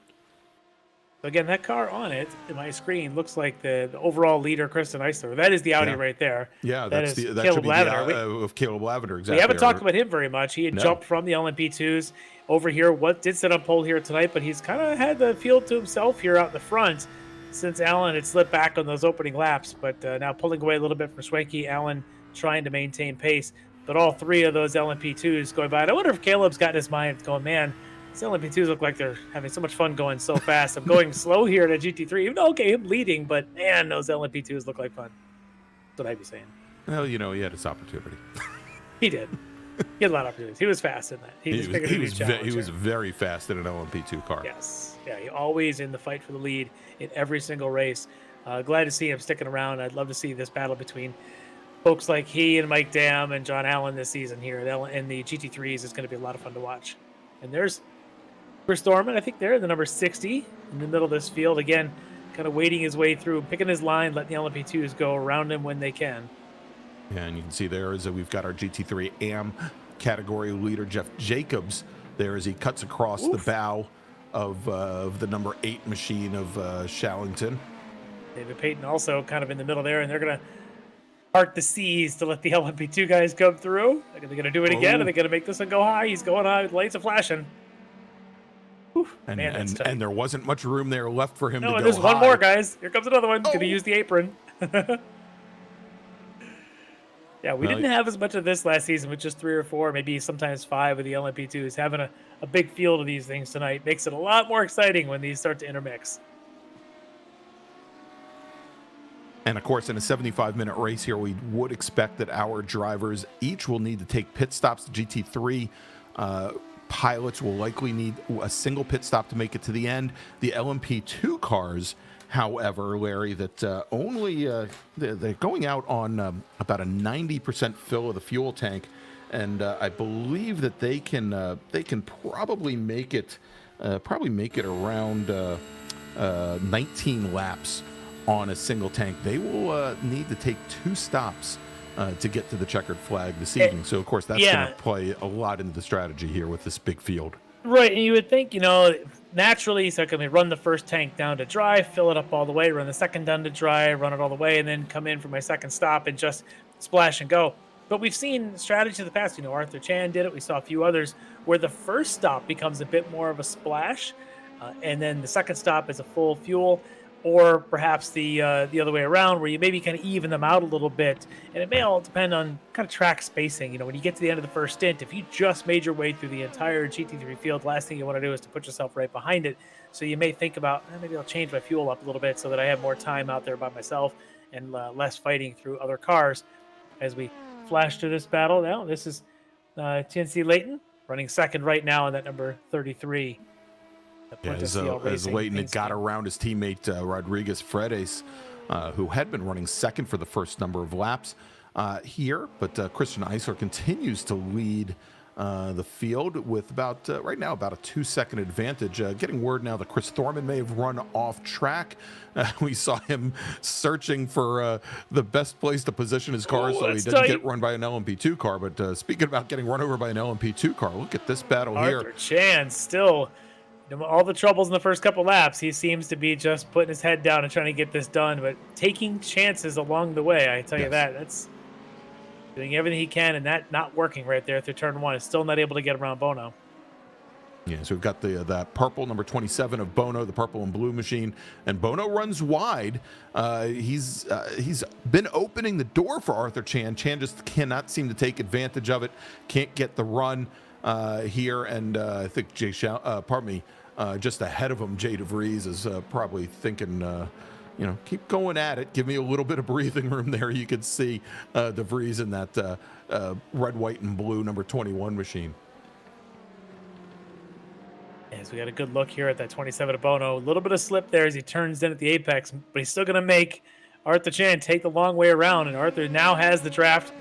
So again, that car on it, in my screen, looks like the overall leader, Kristen Eisler. That is the Audi right there. Yeah, that should be Caleb Lavender. of Caleb Lavender, exactly. We haven't talked about him very much. He had jumped from the LMP2s over here. What did sit on pole here tonight, but he's kind of had the field to himself here out in the front since Allen had slipped back on those opening laps. But now pulling away a little bit from Schwenke, Allen trying to maintain pace. But all three of those LMP2s going by. And I wonder if Caleb's got in his mind going, man, these LMP2s look like they're having so much fun going so fast. I'm going slow here at a GT3. Even though, okay, I'm leading, but man, those LMP2s look like fun. That's what I'd be saying. Well, he had his opportunity. He did. He had a lot of opportunities. He was fast in that. He was very fast in an LMP2 car. Yes. Yeah, he always in the fight for the lead in every single race. Glad to see him sticking around. I'd love to see this battle between folks like he and Mike Dam and John Allen this season here. And the GT3s is going to be a lot of fun to watch. And there's Chris Thorman. I think they're the number 60 in the middle of this field. Again, kind of wading his way through, picking his line, letting the LMP2s go around him when they can. Yeah, and you can see there is that we've got our GT3 AM category leader, Jeff Jacobs, there as he cuts across the bow of the number 8 machine of Shallington. David Payton also kind of in the middle there, and they're going to part the seas to let the LMP2 guys come through. Are they going to do it again? Are they going to make this one go high? He's going high. Lights are flashing. Whew, and, man, and there wasn't much room there left for him to go there's high. one more, guys. Here comes another one. Going to use the apron. Yeah, we didn't have as much of this last season with just 3 or 4, maybe sometimes 5 of the LMP2s. Having a big field of these things tonight makes it a lot more exciting when these start to intermix. And of course, in a 75-minute race here, we would expect that our drivers each will need to take pit stops. The GT3 pilots will likely need a single pit stop to make it to the end. The LMP2 cars, however, Larry, that they're going out on about a 90% fill of the fuel tank, and I believe that they can probably make it around 19 laps on a single tank. They will need to take 2 stops to get to the checkered flag this evening. So of course that's going to play a lot into the strategy here with this big field. Right, and you would think, naturally, so can we run the first tank down to dry, fill it up all the way, run the second down to dry, run it all the way, and then come in for my second stop and just splash and go. But we've seen strategies in the past. Arthur Chan did it. We saw a few others where the first stop becomes a bit more of a splash, and then the second stop is a full fuel, or perhaps the other way around, where you maybe kind of even them out a little bit. And it may all depend on kind of track spacing. When you get to the end of the first stint, if you just made your way through the entire GT3 field, last thing you want to do is to put yourself right behind it. So you may think about, maybe I'll change my fuel up a little bit so that I have more time out there by myself and less fighting through other cars. As we flash through this battle now, this is TNC Layton running second right now in that number 33. As Layton had got around his teammate Rodriguez Fredes, who had been running second for the first number of laps here, but Christian Eisler continues to lead the field with right now about a 2-second advantage. Getting word now that Chris Thorman may have run off track. We saw him searching for the best place to position his car so he didn't get run by an LMP2 car. But speaking about getting run over by an LMP2 car, look at this battle here. Arthur Chan still, all the troubles in the first couple laps, he seems to be just putting his head down and trying to get this done, but taking chances along the way. I tell you that's doing everything he can, and that not working right there through turn 1. Is still not able to get around Bono. Yeah, so we've got that purple number 27 of Bono, the purple and blue machine, and Bono runs wide. He's been opening the door for Arthur Chan. Chan just cannot seem to take advantage of it. Can't get the run here, and I think just ahead of him, Jay DeVries is probably thinking, keep going at it. Give me a little bit of breathing room there. You could see DeVries in that red, white, and blue number 21 machine. Yes, we got a good look here at that 27 of Bono. A little bit of slip there as he turns in at the apex, but he's still going to make Arthur Chan take the long way around, and Arthur now has the draft.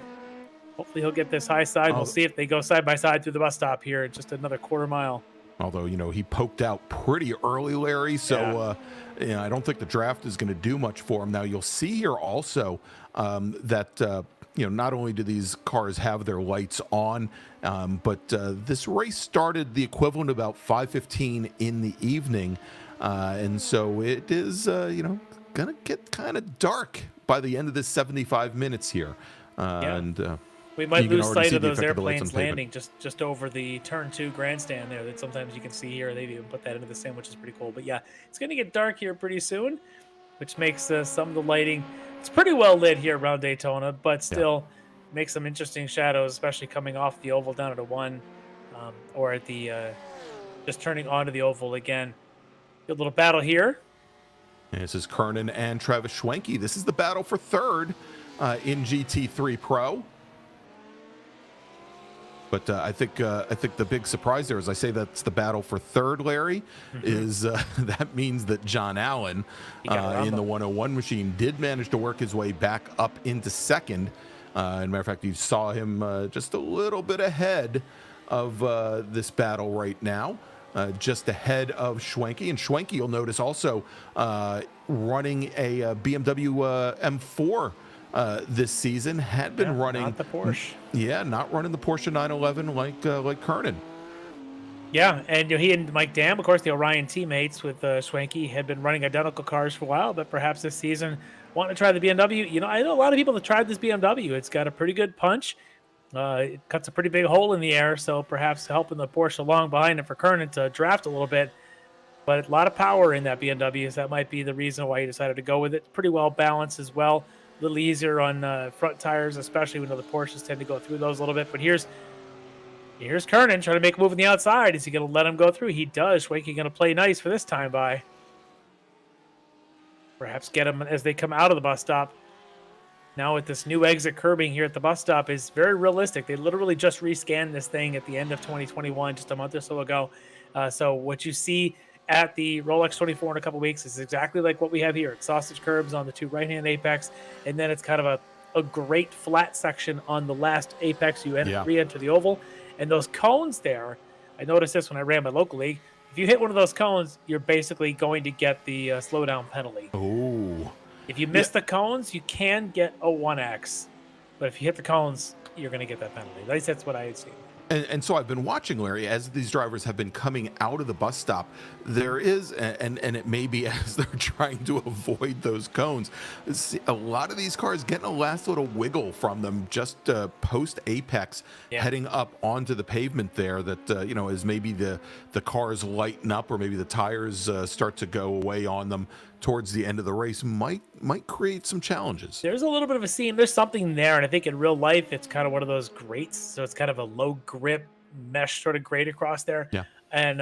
Hopefully he'll get this high side. We'll see if they go side by side through the bus stop here in just another quarter mile. Although, he poked out pretty early, Larry, so I don't think the draft is going to do much for him. Now, you'll see here also that, not only do these cars have their lights on, but this race started the equivalent of about 5:15 in the evening. And so it is, going to get kind of dark by the end of this 75 minutes here. And we might lose sight of those airplanes landing just over the turn 2 grandstand there that sometimes you can see here. They've even put that into the sim, which is pretty cool. But yeah, it's going to get dark here pretty soon, which makes some of the lighting, it's pretty well lit here around Daytona, but still makes some interesting shadows, especially coming off the oval down at a 1 or at the just turning onto the oval again. Good little battle here. And this is Kernan and Travis Schwenke. This is the battle for third in GT3 Pro. But I think the big surprise there, as I say, that's the battle for third, Larry, is that means that John Allen in the 101 machine did manage to work his way back up into second. As a matter of fact, you saw him just a little bit ahead of this battle right now, just ahead of Schwenke. And Schwenke, you'll notice, also running a BMW M4 this season. Had been running not the Porsche. Not running the Porsche 911 like Kernan. Yeah, and he and Mike Dam, of course, the Orion teammates with Schwenke, had been running identical cars for a while, but perhaps this season want to try the BMW. I know a lot of people that tried this BMW. It's got a pretty good punch. It cuts a pretty big hole in the air, so perhaps helping the Porsche along behind it for Kernan to draft a little bit. But a lot of power in that BMW, so that might be the reason why he decided to go with it. Pretty well balanced as well. A little easier on front tires, especially when the Porsches tend to go through those a little bit. But here's Kernan trying to make a move on the outside. Is he going to let him go through? He does. Schwenke going to play nice for this time by. Perhaps get him as they come out of the bus stop. Now with this new exit curbing here at the bus stop is very realistic. They literally just rescanned this thing at the end of 2021, just a month or so ago. So what you see at the Rolex 24 in a couple weeks is exactly like what we have here. It's sausage curbs on the two right-hand apex, and then it's kind of a great flat section on the last apex you re-enter the oval. And those cones there, I noticed this when I ran my local league. If you hit one of those cones, you're basically going to get the slowdown penalty. Oh. If you miss the cones, you can get a 1x. But if you hit the cones, you're going to get that penalty. At least that's what I had seen. And so I've been watching, Larry, as these drivers have been coming out of the bus stop. There is, and it may be as they're trying to avoid those cones, a lot of these cars getting a last little wiggle from them just post apex, heading up onto the pavement there. That as maybe the cars lighten up, or maybe the tires start to go away on them towards the end of the race, might create some challenges. There's a little bit of a seam. There's something there, and I think in real life it's kind of one of those grates. So it's kind of a low grip mesh sort of grate across there. Yeah. And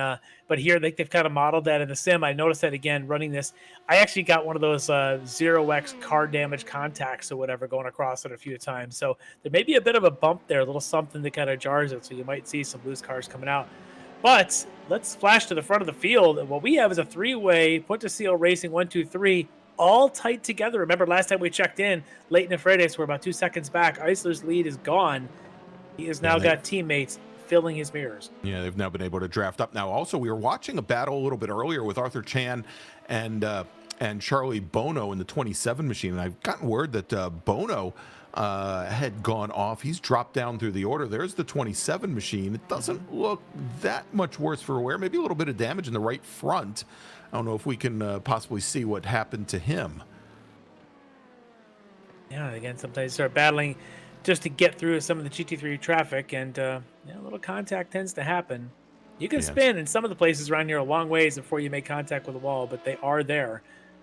but here they've kind of modeled that in the sim. I noticed that again running this. I actually got one of those 0x car damage contacts or whatever going across it a few times. So there may be a bit of a bump there, a little something that kind of jars it. So you might see some loose cars coming out. But let's flash to the front of the field. And what we have is a three-way Puente Racing 1, 2, 3, all tight together. Remember last time we checked in, Leighton and Fredes were about 2 seconds back. Eisler's lead is gone. He has now got teammates filling his mirrors. Yeah, they've now been able to draft up. Now, also, we were watching a battle a little bit earlier with Arthur Chan and Charlie Bono in the 27 machine. And I've gotten word that Bono had gone off. He's dropped down through the order. There's the 27 machine. It doesn't look that much worse for wear. Maybe a little bit of damage in the right front. I don't know if we can possibly see what happened to him. Yeah, again, sometimes you start battling just to get through some of the GT3 traffic, and a little contact tends to happen. You can spin in some of the places around here a long ways before you make contact with the wall, but they are there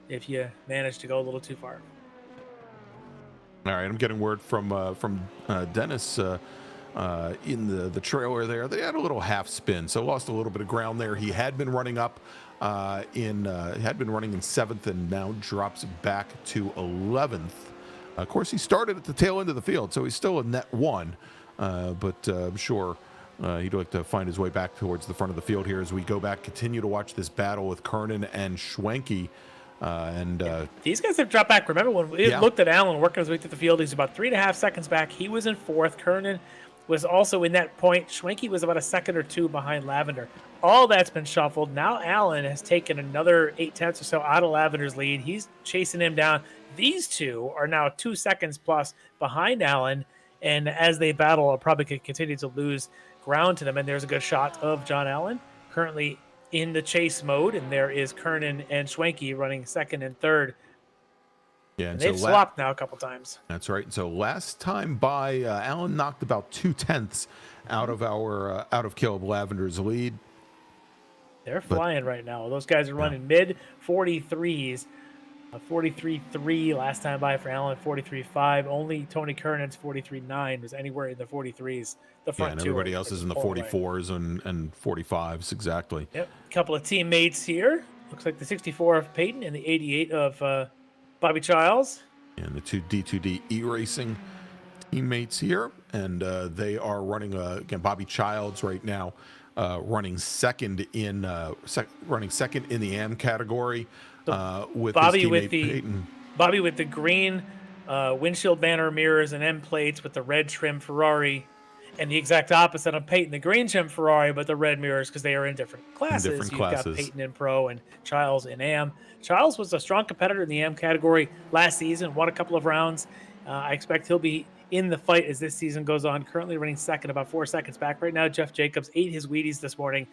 if you manage to go a little too far. All right, I'm getting word from Dennis in the trailer there. They had a little half spin, so lost a little bit of ground there. He had been running up in 7th, and now drops back to 11th. Of course, he started at the tail end of the field, so he's still a net 1. But I'm sure he'd like to find his way back towards the front of the field here as we go back, continue to watch this battle with Kernan and Schwenke. These guys have dropped back. Remember when we looked at Allen working his way through the field, he's about 3.5 seconds back. He was in 4th. Kernan was also in that point. Schwenke was about a second or two behind Lavender. All that's been shuffled. Now Allen has taken another 8/10 or so out of Lavender's lead. He's chasing him down. These two are now 2 seconds plus behind Allen, and as they battle, I'll probably continue to lose ground to them. And there's a good shot of John Allen currently in the chase mode, and there is Kernan and Schwenke running 2nd and 3rd. Yeah, and they've swapped now a couple times. That's right. So last time by, Allen knocked about 2/10 out of Caleb Lavender's lead. They're flying right now. Those guys are running mid 43s. 43.3 last time by for Allen, 43.5. Only Tony Kernan's 43.9 was anywhere in the 43s. The front and everybody else is in the 44s and 45s, exactly. Yep. A couple of teammates here. Looks like the 64 of Peyton and the 88 of Bobby Childs. And the two D2D iRacing teammates here. And they are running, again, Bobby Childs right now running second in the AM category. With Bobby his with the Peyton. Bobby with the green windshield banner mirrors and end plates with the red trim Ferrari, and the exact opposite on Peyton, the green trim Ferrari, but the red mirrors because they are in different classes. You've got Peyton in Pro and Charles in AM. Charles was a strong competitor in the AM category last season, won a couple of rounds. I expect he'll be in the fight as this season goes on. Currently running second, about 4 seconds back right now. Jeff Jacobs ate his Wheaties this morning.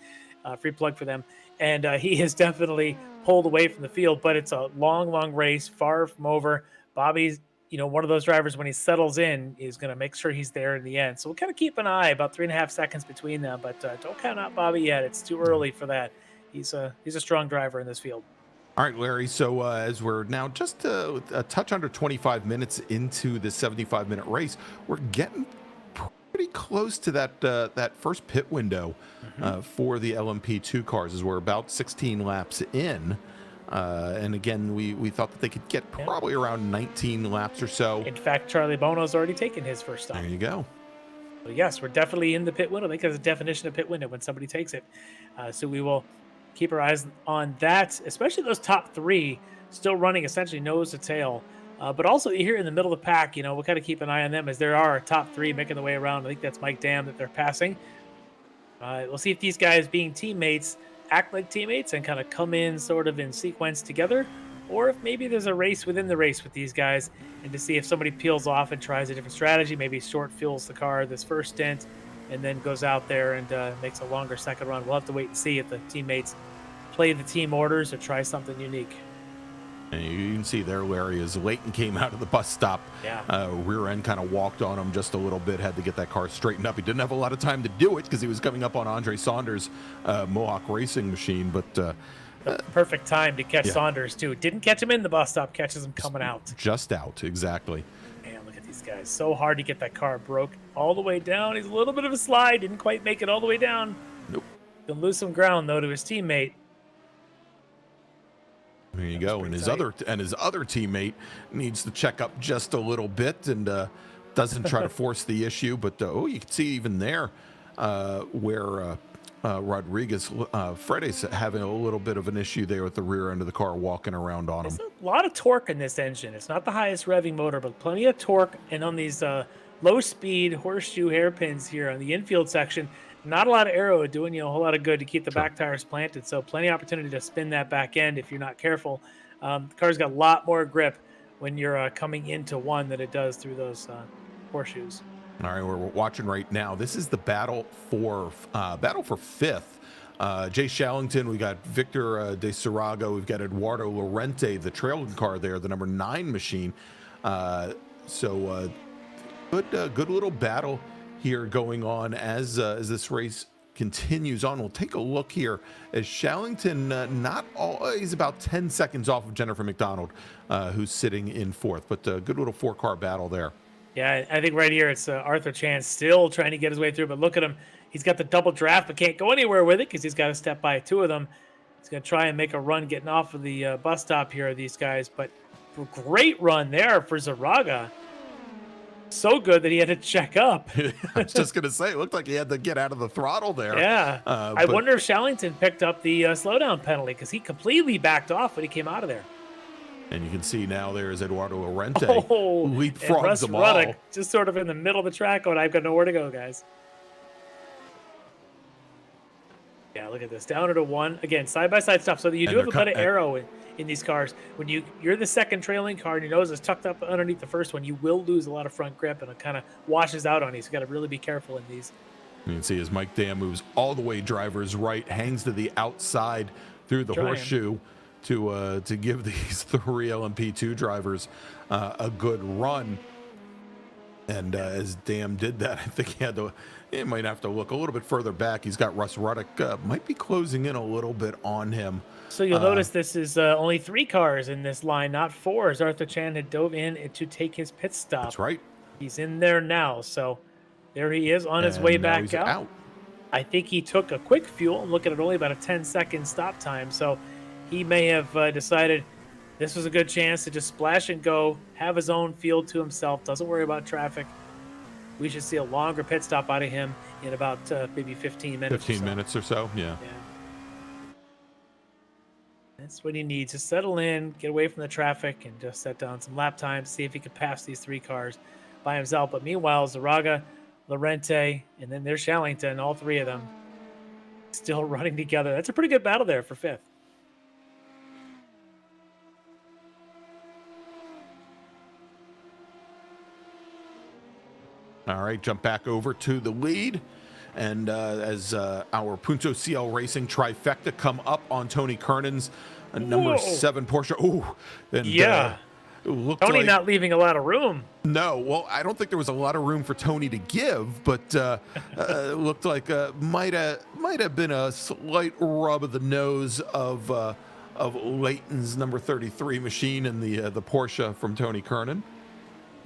Free plug for them. And he has definitely pulled away from the field, but it's a long, long race, far from over. Bobby's, one of those drivers, when he settles in, is going to make sure he's there in the end. So we'll kind of keep an eye, about 3.5 seconds between them, but don't count out Bobby yet. It's too early for that. He's a strong driver in this field. All right, Larry. So as we're now just a touch under 25 minutes into the 75-minute race, we're getting pretty close to that first pit window for the LMP2 cars, as we're about 16 laps in. And again, we thought that they could get probably around 19 laps or so. In fact, Charlie Bono's already taken his first stop. There you go. So yes, we're definitely in the pit window. I think there's a definition of pit window when somebody takes it. So we will keep our eyes on that, especially those top three still running essentially nose to tail. But also here in the middle of the pack, we'll kind of keep an eye on them as there are top three making the way around. I think that's Mike Dam that they're passing. We'll see if these guys, being teammates, act like teammates and kind of come in sort of in sequence together, or if maybe there's a race within the race with these guys, and to see if somebody peels off and tries a different strategy, maybe short fuels the car this first stint and then goes out there and makes a longer second run. We'll have to wait and see if the teammates play the team orders or try something unique. And you can see there, Larry, as Leighton came out of the bus stop, rear end kind of walked on him just a little bit, had to get that car straightened up. He didn't have a lot of time to do it because he was coming up on Andre Saunders' Mohawk racing machine, but the perfect time to catch Saunders too. Didn't catch him in the bus stop, catches him coming out. Just out, exactly. Man, look at these guys. So hard to get that car broke all the way down. He's a little bit of a slide, didn't quite make it all the way down. Nope. Gonna lose some ground though to his teammate. There you go. And his other teammate needs to check up just a little bit and doesn't try to force the issue. But you can see even there where Rodriguez, Frede's having a little bit of an issue there with the rear end of the car walking around on him. There's a lot of torque in this engine. It's not the highest revving motor, but plenty of torque. And on these low speed horseshoe hairpins here on the infield section, not a lot of aero doing a whole lot of good to keep the back tires planted. So plenty of opportunity to spin that back end if you're not careful. The car's got a lot more grip when you're coming into one than it does through those horseshoes. All right, we're watching right now. This is the battle for fifth. Jay Shallington, we got Victor De Sarago, we've got Eduardo Lorente, the trailing car there, the number 9 machine. Good little battle here going on as this race continues on. We'll take a look here as Shallington he's about 10 seconds off of Jennifer McDonald, who's sitting in fourth, but a good little 4-car battle there. Yeah, I think right here it's Arthur Chan still trying to get his way through, but look at him. He's got the double draft, but can't go anywhere with it because he's got to step by 2 of them. He's going to try and make a run getting off of the bus stop here, these guys, but great run there for Zaraga. So good that he had to check up. I was just going to say, it looked like he had to get out of the throttle there. Yeah. I wonder if Shallington picked up the slowdown penalty because he completely backed off when he came out of there. And you can see now there's Eduardo Lorente leapfrogs them all. Ruddock just sort of in the middle of the track going, I've got nowhere to go, guys. Yeah, look at this. Down to 1. Again, side-by-side stuff. So that you do have a bit of aero in these cars. When you're the second trailing car and your nose is tucked up underneath the first one, you will lose a lot of front grip and it kind of washes out on you. So you got to really be careful in these. You can see as Mike Dam moves all the way driver's right, hangs to the outside through the horseshoe to give these 3 LMP2 drivers a good run. And as Dam did that, I think he might have to look a little bit further back. He's got Russ Ruddock, might be closing in a little bit on him. So you'll notice this is only 3 cars in this line, not 4, as Arthur Chan had dove in to take his pit stop. That's right. He's in there now, so there he is on his way back out. I think he took a quick fuel. I'm looking at only about a 10-second stop time, so he may have decided this was a good chance to just splash and go, have his own field to himself, doesn't worry about traffic. We should see a longer pit stop out of him in about maybe 15 minutes. 15 minutes or so, yeah. That's what he needs to settle in, get away from the traffic, and just set down some lap times, see if he can pass these 3 cars by himself. But meanwhile, Zaraga, Lorente, and then there's Shallington, all 3 of them still running together. That's a pretty good battle there for 5th. All right, jump back over to the lead. And as our Punto CL Racing trifecta come up on Tony Kernan's number 7 Porsche. Ooh, and yeah. Looked Tony like, not leaving a lot of room. No, well, I don't think there was a lot of room for Tony to give, but looked like might have been a slight rub of the nose of Leighton's number 33 machine and the Porsche from Tony Kernan.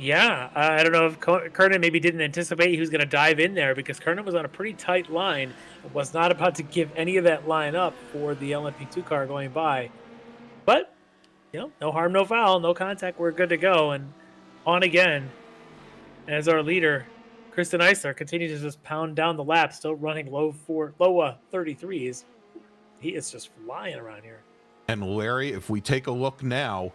Yeah, I don't know if Kernan maybe didn't anticipate he was going to dive in there, because Kernan was on a pretty tight line and was not about to give any of that line up for the LMP2 car going by. But, no harm, no foul, no contact, we're good to go. And on again, as our leader, Kristen Eisler, continues to just pound down the lap, still running low 33s. He is just flying around here. And Larry, if we take a look now,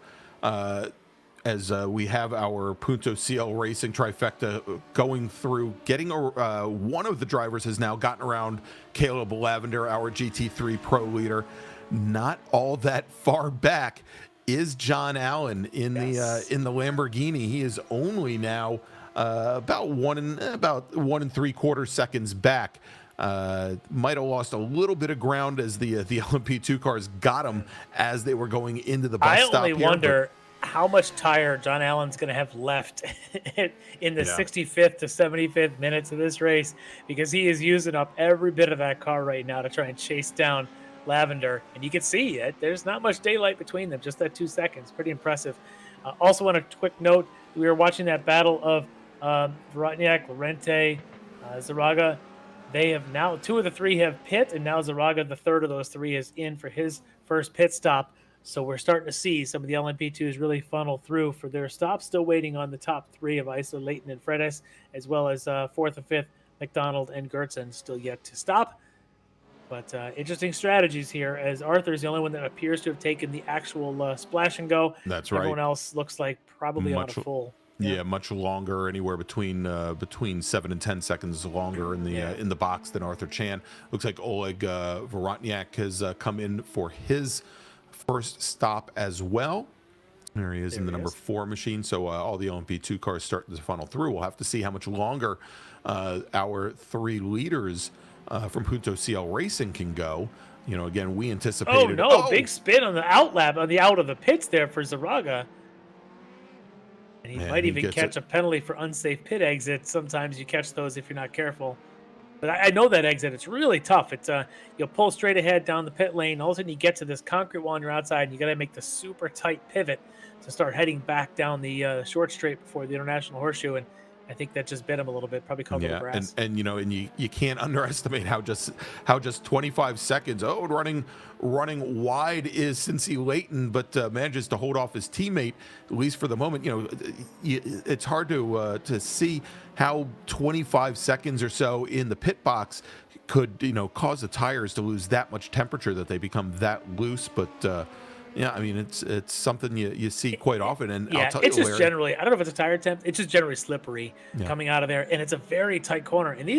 as we have our Punto CL Racing trifecta going through, getting one of the drivers has now gotten around Caleb Lavender, our GT3 Pro leader. Not all that far back is John Allen in the Lamborghini. He is only now about 1 3/4 seconds back. Might have lost a little bit of ground as the LMP2 cars got him as they were going into the bus stop. I only wonder how much tire John Allen's going to have left in the 65th to 75th minutes of this race, because he is using up every bit of that car right now to try and chase down Lavender. And you can see it. There's not much daylight between them, just that 2 seconds. Pretty impressive. Also, on a quick note, we were watching that battle of Vorotniak, Lorente, Zaraga. They have now, 2 of the 3 have pit, and now Zaraga, the 3rd of those 3, is in for his first pit stop. So we're starting to see some of the LMP2s really funnel through for their stops. Still waiting on the top 3 of Eisler, Leighton, and Fredes, as well as 4th and 5th, McDonald and Gertzen, still yet to stop. But interesting strategies here, as Arthur's the only one that appears to have taken the actual splash and go. That's right. Everyone else looks like probably on a full. Yeah, much longer, anywhere between 7 and 10 seconds longer in the box than Arthur Chan. Looks like Oleg Vorotniak has come in for his first stop as well. There he is in the number 4 machine. So all the LMP2 cars starting to funnel through. We'll have to see how much longer our 3 leaders from Punto CL Racing can go. Again, we anticipated. Big spin on the outlap, on the out of the pits there for Zaraga. And he might even catch a penalty for unsafe pit exit. Sometimes you catch those if you're not careful. But I know that exit. It's really tough. It's you'll pull straight ahead down the pit lane. All of a sudden you get to this concrete wall on your outside, and you got to make the super tight pivot to start heading back down the short straight before the International Horseshoe. And I think that just bit him a little bit. Probably covered the grass. And you can't underestimate how just 25 seconds. Running wide is Cincy Leighton, but manages to hold off his teammate, at least for the moment. It's hard to see how 25 seconds or so in the pit box could cause the tires to lose that much temperature that they become that loose. But it's something you see quite often. And I'll tell it's you, just Larry, generally, I don't know if it's a tire temp, it's just generally slippery coming out of there, and it's a very tight corner. And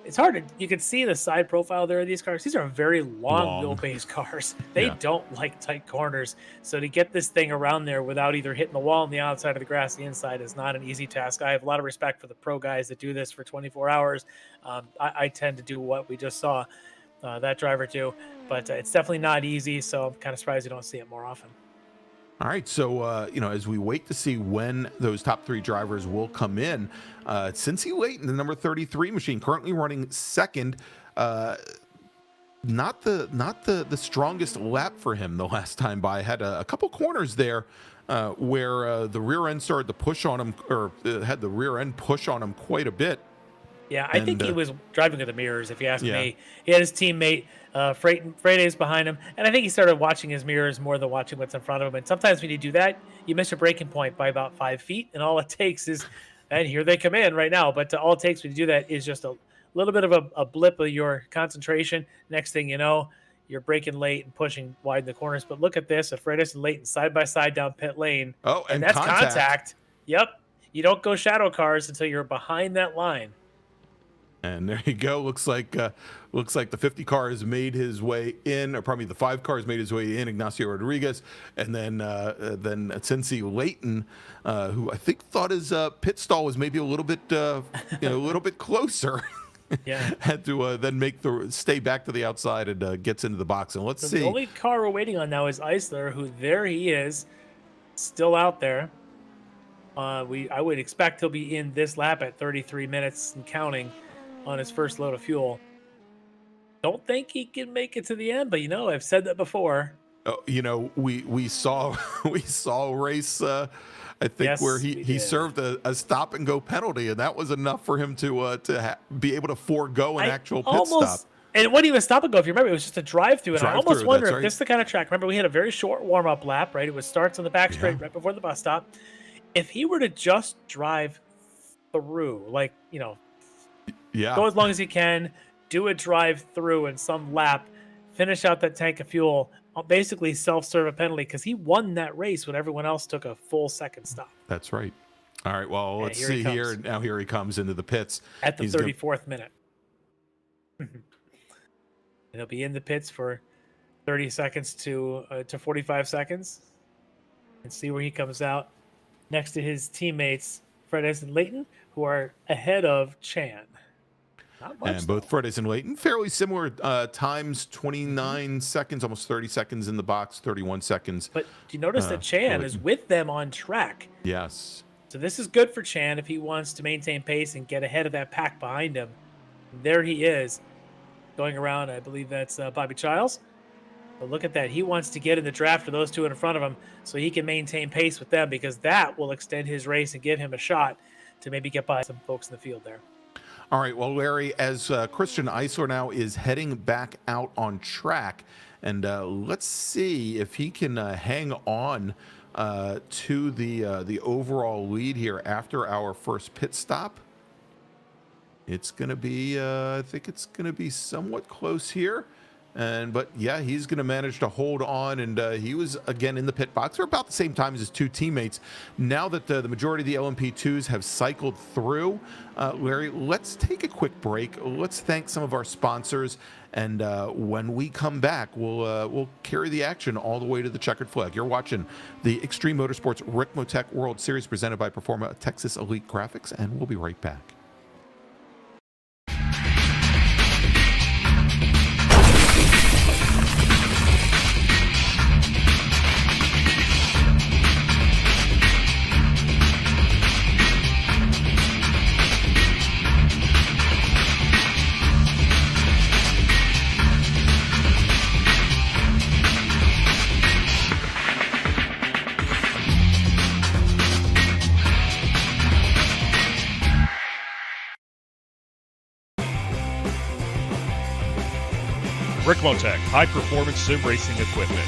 it's hard to, you can see the side profile there of these cars. These are very long wheelbase cars. They don't like tight corners. So to get this thing around there without either hitting the wall on the outside or the grass the inside is not an easy task. I have a lot of respect for the pro guys that do this for 24 hours. I tend to do what we just saw that driver do, but it's definitely not easy. So I'm kind of surprised you don't see it more often. All right, so as we wait to see when those top 3 drivers will come in, Cincy Leighton, the number 33 machine, currently running second. Not the strongest lap for him the last time by. Had a couple corners there where the rear end started to push on him, or had the rear end push on him quite a bit. Yeah, I think he was driving with the mirrors, if you ask me. He had his teammate, Fredes, behind him, and I think he started watching his mirrors more than watching what's in front of him. And sometimes when you do that, you miss your braking point by about 5 feet, and all it takes is, and here they come in right now, but all it takes when you do that is just a little bit of a blip of your concentration. Next thing you know, you're braking late and pushing wide in the corners. But look at this, Freitas and Leighton side by side down pit lane. Oh, and that's contact. Yep. You don't go shadow cars until you're behind that line. And there you go. Looks like the 50 car has made his way in, or probably the 5 car has made his way in. Ignacio Rodriguez, and then Cincy Leighton, who I think thought his pit stall was maybe a little bit a little bit closer. Yeah, had to then stay back to the outside and gets into the box. And let's see. The only car we're waiting on now is Eisler, who there he is, still out there. I would expect he'll be in this lap at 33 minutes and counting on his first load of fuel. Don't think he can make it to the end, but I've said that before. We saw a race I think where he served a stop and go penalty, and that was enough for him to be able to forego an actual pit stop. And it wasn't even a stop and go. If you remember, it was just a drive-through. And I almost wonder if this is the kind of track. Remember, we had a very short warm-up lap, right? It starts on the back straight right before the bus stop. If he were to just drive through, go as long as he can, do a drive-through in some lap, finish out that tank of fuel, basically self-serve a penalty, because he won that race when everyone else took a full second stop. That's right. All right, well, let's see here. Now here he comes into the pits. At the 34th minute. And he'll be in the pits for 30 seconds to 45 seconds. And see where he comes out next to his teammates, Freitas and Leighton, who are ahead of Chan. And both Freitas and Leighton, fairly similar times, 29 seconds, almost 30 seconds in the box, 31 seconds. But do you notice that Chan is with them on track? Yes. So this is good for Chan if he wants to maintain pace and get ahead of that pack behind him. And there he is, going around. I believe that's Bobby Childs. But look at that. He wants to get in the draft of those two in front of him so he can maintain pace with them, because that will extend his race and give him a shot to maybe get by some folks in the field there. All right, well, Larry, as Christian Eisler now is heading back out on track, and let's see if he can hang on to the overall lead here after our first pit stop. It's going to be, I think it's going to be somewhat close here. But yeah, he's going to manage to hold on, and he was again in the pit box for about the same time as his two teammates. Now that the majority of the LMP2s have cycled through, Larry, let's take a quick break. Let's thank some of our sponsors, and when we come back, we'll carry the action all the way to the checkered flag. You're watching the Extreme Motorsports Ricmotech World Series presented by Performa Texas Elite Graphics, and we'll be right back. Ricmotech, high-performance sim racing equipment.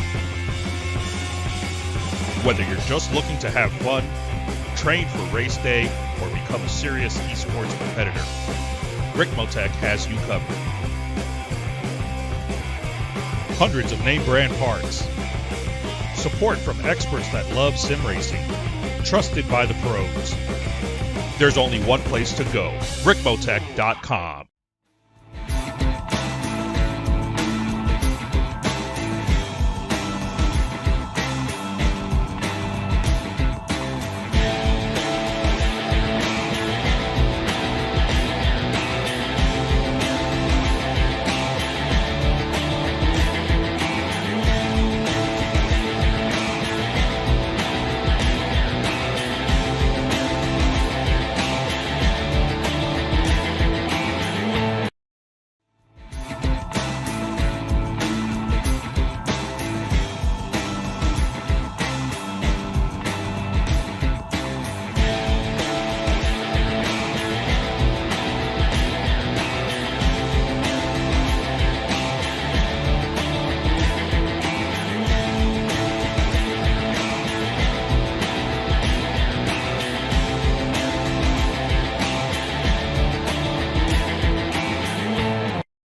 Whether you're just looking to have fun, train for race day, or become a serious esports competitor, Ricmotech has you covered. Hundreds of name-brand parts. Support from experts that love sim racing. Trusted by the pros. There's only one place to go, Ricmotech.com.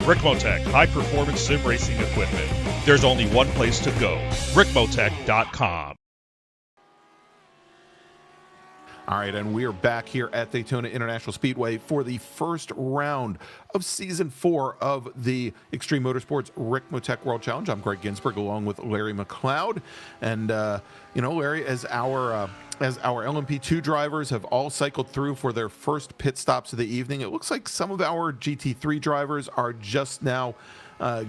Ricmotech, high-performance sim racing equipment. There's only one place to go, ricmotech.com. All right, and we are back here at Daytona International Speedway for the first round of Season 4 of the Extreme Motorsports Ricmotech World Challenge. I'm Greg Ginsburg along with Larry McLeod. And, Larry, as our LMP2 drivers have all cycled through for their first pit stops of the evening, it looks like some of our GT3 drivers are just now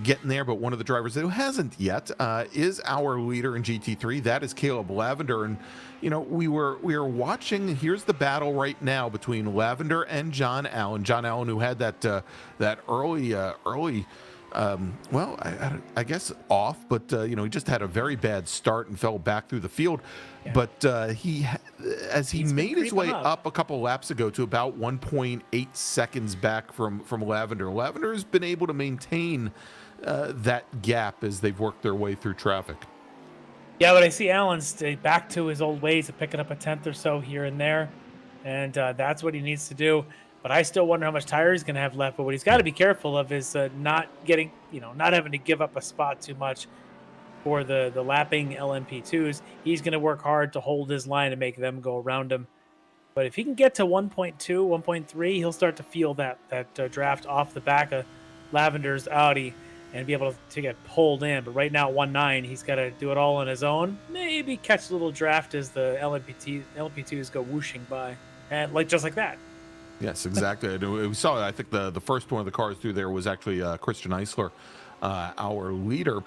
getting there, but one of the drivers who hasn't yet is our leader in GT3. That is Caleb Lavender. And we were watching. Here's the battle right now between Lavender and John Allen. John Allen, who had that early. I guess off, but he just had a very bad start and fell back through the field. Yeah. But he's made his way up a couple laps ago to about 1.8 seconds back from Lavender. Lavender has been able to maintain that gap as they've worked their way through traffic. Yeah, but I see Allen's back to his old ways of picking up a 10th or so here and there, and that's what he needs to do. But I still wonder how much tire he's going to have left. But what he's got to be careful of is not having to give up a spot too much for the lapping LMP2s. He's going to work hard to hold his line and make them go around him. But if he can get to 1.2, 1.3, he'll start to feel that draft off the back of Lavender's Audi and be able to get pulled in. But right now at 1.9, he's got to do it all on his own. Maybe catch a little draft as the LMP2s go whooshing by, and just like that. Yes, exactly. We saw it. I think the first one of the cars through there was actually Christian Eisler, our leader.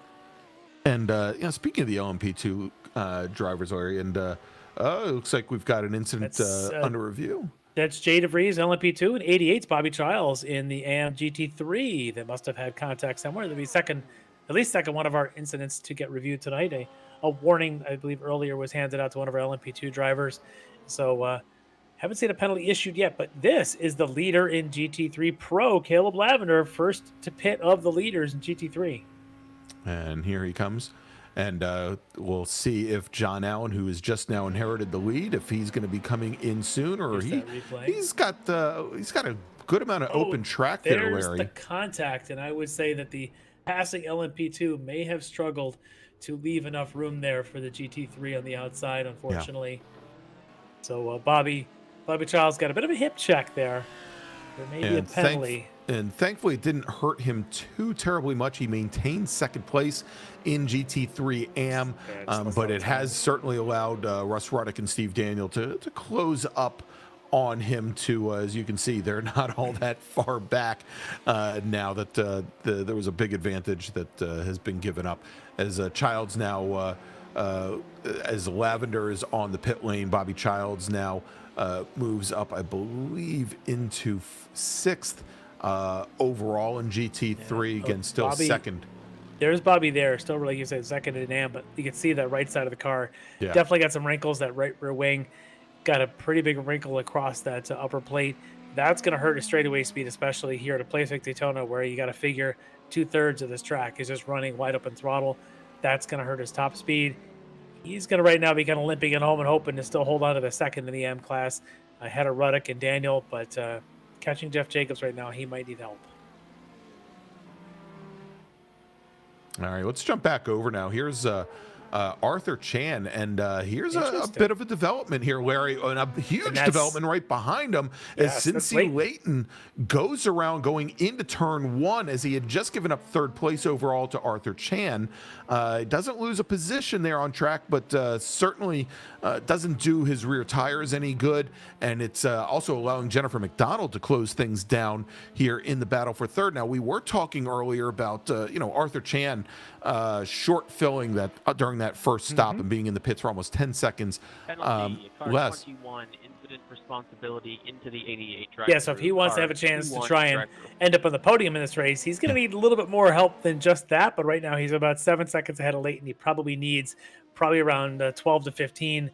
And speaking of the LMP2 drivers, Larry, and it looks like we've got an incident under review. That's Jay DeVries, LMP2, and 88's Bobby Childs in the AM GT3 that must have had contact somewhere. That'll be at least second one of our incidents to get reviewed tonight. A warning, I believe, earlier was handed out to one of our LMP2 drivers. So, haven't seen a penalty issued yet, but this is the leader in GT3 Pro, Caleb Lavender, first to pit of the leaders in GT3. And here he comes. And we'll see if John Allen, who has just now inherited the lead, if he's going to be coming in soon, or he's got a good amount of open track there, Larry. There's the contact, and I would say that the passing LMP2 may have struggled to leave enough room there for the GT3 on the outside, unfortunately. Yeah. So Bobby Childs got a bit of a hip check there. There may be a penalty. And thankfully, it didn't hurt him too terribly much. He maintained second place in GT3 AM, but it has certainly allowed Russ Ruddick and Steve Daniel to close up on him to, as you can see, they're not all that far back now that there was a big advantage that has been given up. As Childs now, as Lavender is on the pit lane, Bobby Childs now moves up, I believe, into sixth. Overall in GT3, again, still Bobby, second. There's Bobby there, still, like you said, second in AM, but you can see that right side of the car. Yeah. Definitely got some wrinkles. That right rear wing got a pretty big wrinkle across that upper plate. That's going to hurt his straightaway speed, especially here at a place like Daytona, where you got to figure 2/3 of this track is just running wide open throttle. That's going to hurt his top speed. He's going to right now be kind of limping at home and hoping to still hold on to the second in the AM class ahead of Ruddick and Daniel, but catching Jeff Jacobs right now, he might need help. All right, let's jump back over now. Here's Arthur Chan, and here's a bit of a development here, Larry, and a huge development right behind him as Cincy Layton goes around going into turn one as he had just given up third place overall to Arthur Chan. Doesn't lose a position there on track, but certainly doesn't do his rear tires any good, and it's also allowing Jennifer McDonald to close things down here in the battle for third. Now, we were talking earlier about Arthur Chan short filling that during that first stop and being in the pits for almost 10 seconds less. 21 incident responsibility into the 88 drive. Yeah, so if he wants to have a chance to try and end up on the podium in this race, he's going to need a little bit more help than just that. But right now he's about 7 seconds ahead of Layton. He probably needs around 12 to 15,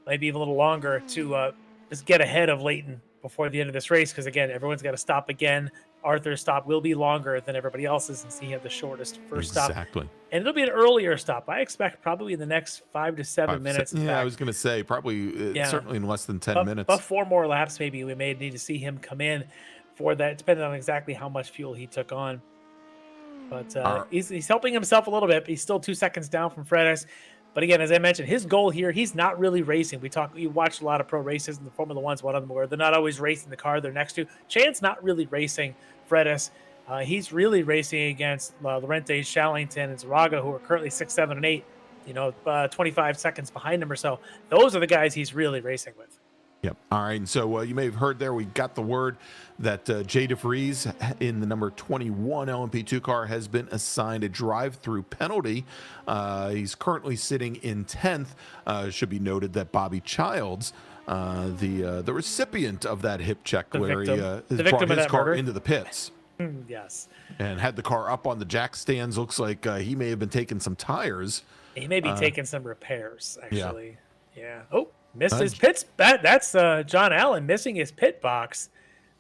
maybe even a little longer to just get ahead of Layton before the end of this race. Because again, everyone's got to stop again. Arthur's stop will be longer than everybody else's since he had the shortest first stop. Exactly. And it'll be an earlier stop. I expect probably in the next 5 to 7 minutes. I was going to say probably certainly in less than 10 minutes. But 4 more laps maybe. We may need to see him come in for that, depending on exactly how much fuel he took on. But he's helping himself a little bit. He's still 2 seconds down from Fredis. But again, as I mentioned, his goal here, he's not really racing. You watch a lot of pro races in the Formula One's one of them where they're not always racing the car they're next to. Chan's not really racing Fredis. He's really racing against Lorente, Shallington, and Zaraga, who are currently 6, 7, and 8, 25 seconds behind him or so. Those are the guys he's really racing with. Yep. All right. And so you may have heard there, we got the word that Jay DeVries in the number 21 LMP2 car has been assigned a drive-through penalty. He's currently sitting in 10th. Should be noted that Bobby Childs, the recipient of that hip check, where he brought his car into the pits. Yes. And had the car up on the jack stands. Looks like he may have been taking some tires. He may be taking some repairs, actually. Yeah. Oh. Missed his pits. That's John Allen missing his pit box.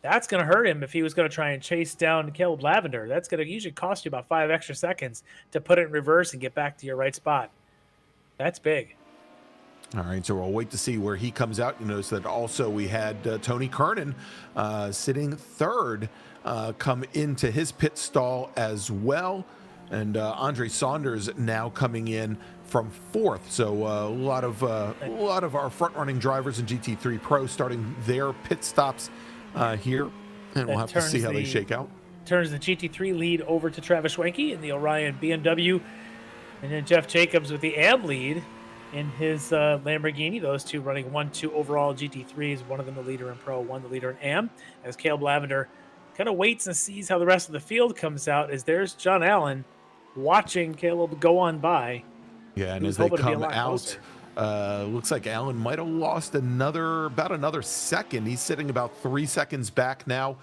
That's going to hurt him if he was going to try and chase down Caleb Lavender. That's going to usually cost you about 5 extra seconds to put it in reverse and get back to your right spot. That's big. All right, so we'll wait to see where he comes out. You notice that also we had Tony Kernan sitting third come into his pit stall as well. And Andre Saunders now coming in from fourth. So a lot of our front-running drivers in GT3 Pro starting their pit stops here, and we'll have to see how they shake out. Turns the GT3 lead over to Travis Schwenke in the Orion BMW, and then Jeff Jacobs with the AM lead in his Lamborghini. Those two running 1-2 overall GT3s. One of them the leader in Pro, one the leader in AM. As Caleb Lavender kind of waits and sees how the rest of the field comes out, as there's John Allen watching Caleb go on by. Yeah, and as they come out, looks like Allen might have lost about another second. He's sitting about 3 seconds back now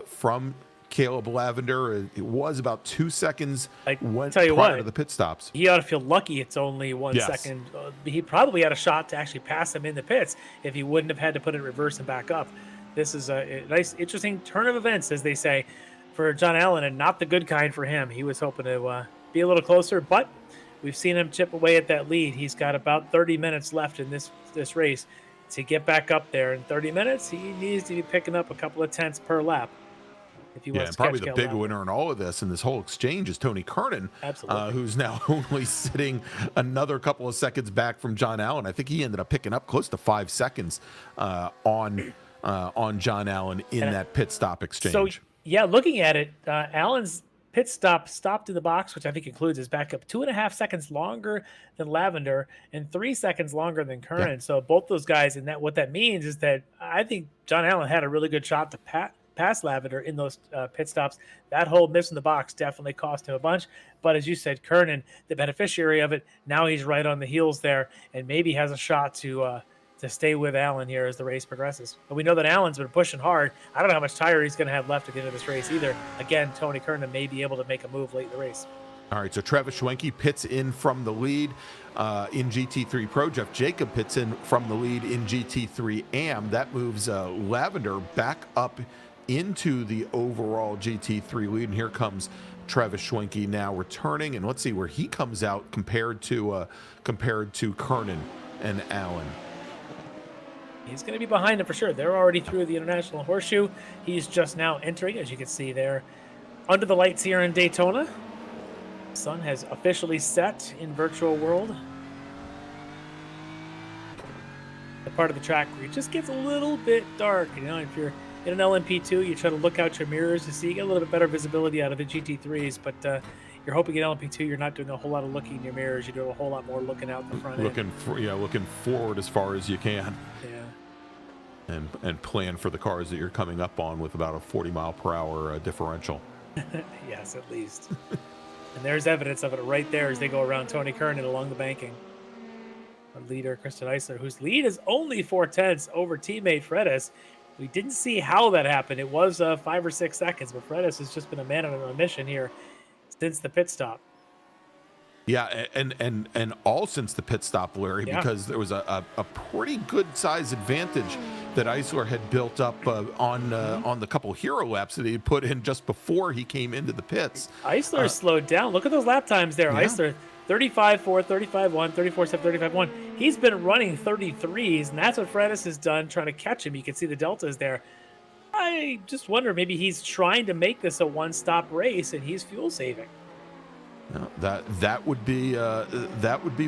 from Caleb Lavender. It was about 2 seconds prior to the pit stops. He ought to feel lucky it's only 1 second. He probably had a shot to actually pass him in the pits if he wouldn't have had to put it in reverse and back up. This is a nice, interesting turn of events, as they say, for John Allen, and not the good kind for him. He was hoping to be a little closer, but we've seen him chip away at that lead. He's got about 30 minutes left in this race to get back up there. In 30 minutes, he needs to be picking up a couple of tenths per lap. If he wants to probably catch the big winner in all of this and this whole exchange is Tony Kernan, who's now only sitting another couple of seconds back from John Allen. I think he ended up picking up close to 5 seconds on John Allen in that pit stop exchange. So, yeah, looking at it, Allen's pit stopped in the box, which I think includes his backup, 2.5 seconds longer than Lavender and 3 seconds longer than Kernan. Yeah. So both those guys, and what that means is that I think John Allen had a really good shot to pass Lavender in those pit stops. That whole miss in the box definitely cost him a bunch. But as you said, Kernan, the beneficiary of it, now he's right on the heels there and maybe has a shot to stay with Allen here as the race progresses. But we know that Allen's been pushing hard. I don't know how much tire he's going to have left at the end of this race either. Again, Tony Kernan may be able to make a move late in the race. All right, so Travis Schwenke pits in from the lead in GT3 Pro. Jeff Jacob pits in from the lead in GT3 AM. That moves Lavender back up into the overall GT3 lead. And here comes Travis Schwenke now returning. And let's see where he comes out compared to Kernan and Allen. He's going to be behind him for sure. They're already through the International Horseshoe. He's just now entering, as you can see there, under the lights here in Daytona. Sun has officially set in virtual world. The part of the track where it just gets a little bit dark. You know, if you're in an LMP2, you try to look out your mirrors to see, you get a little bit better visibility out of the GT3s, but you're hoping in LMP2 you're not doing a whole lot of looking in your mirrors. You're doing a whole lot more looking out the front end. Looking forward as far as you can. Yeah. And plan for the cars that you're coming up on with about a 40-mile-per-hour differential. Yes, at least. And there's evidence of it right there as they go around Tony Kernan along the banking. Our leader, Kristen Eisler, whose lead is only 4/10 over teammate Fredis. We didn't see how that happened. It was 5 or 6 seconds, but Fredis has just been a man on a mission here since the pit stop. Yeah, and all since the pit stop, Larry, because there was a pretty good size advantage that Eisler had built up on the couple hero laps that he had put in just before he came into the pits. Eisler slowed down. Look at those lap times there. Yeah. Eisler 35.4, 35.1, 34.7, 35.1. He's been running 33s, and that's what Fredis has done trying to catch him. You can see the deltas there. I just wonder, maybe he's trying to make this a one-stop race, and he's fuel saving. No, that would be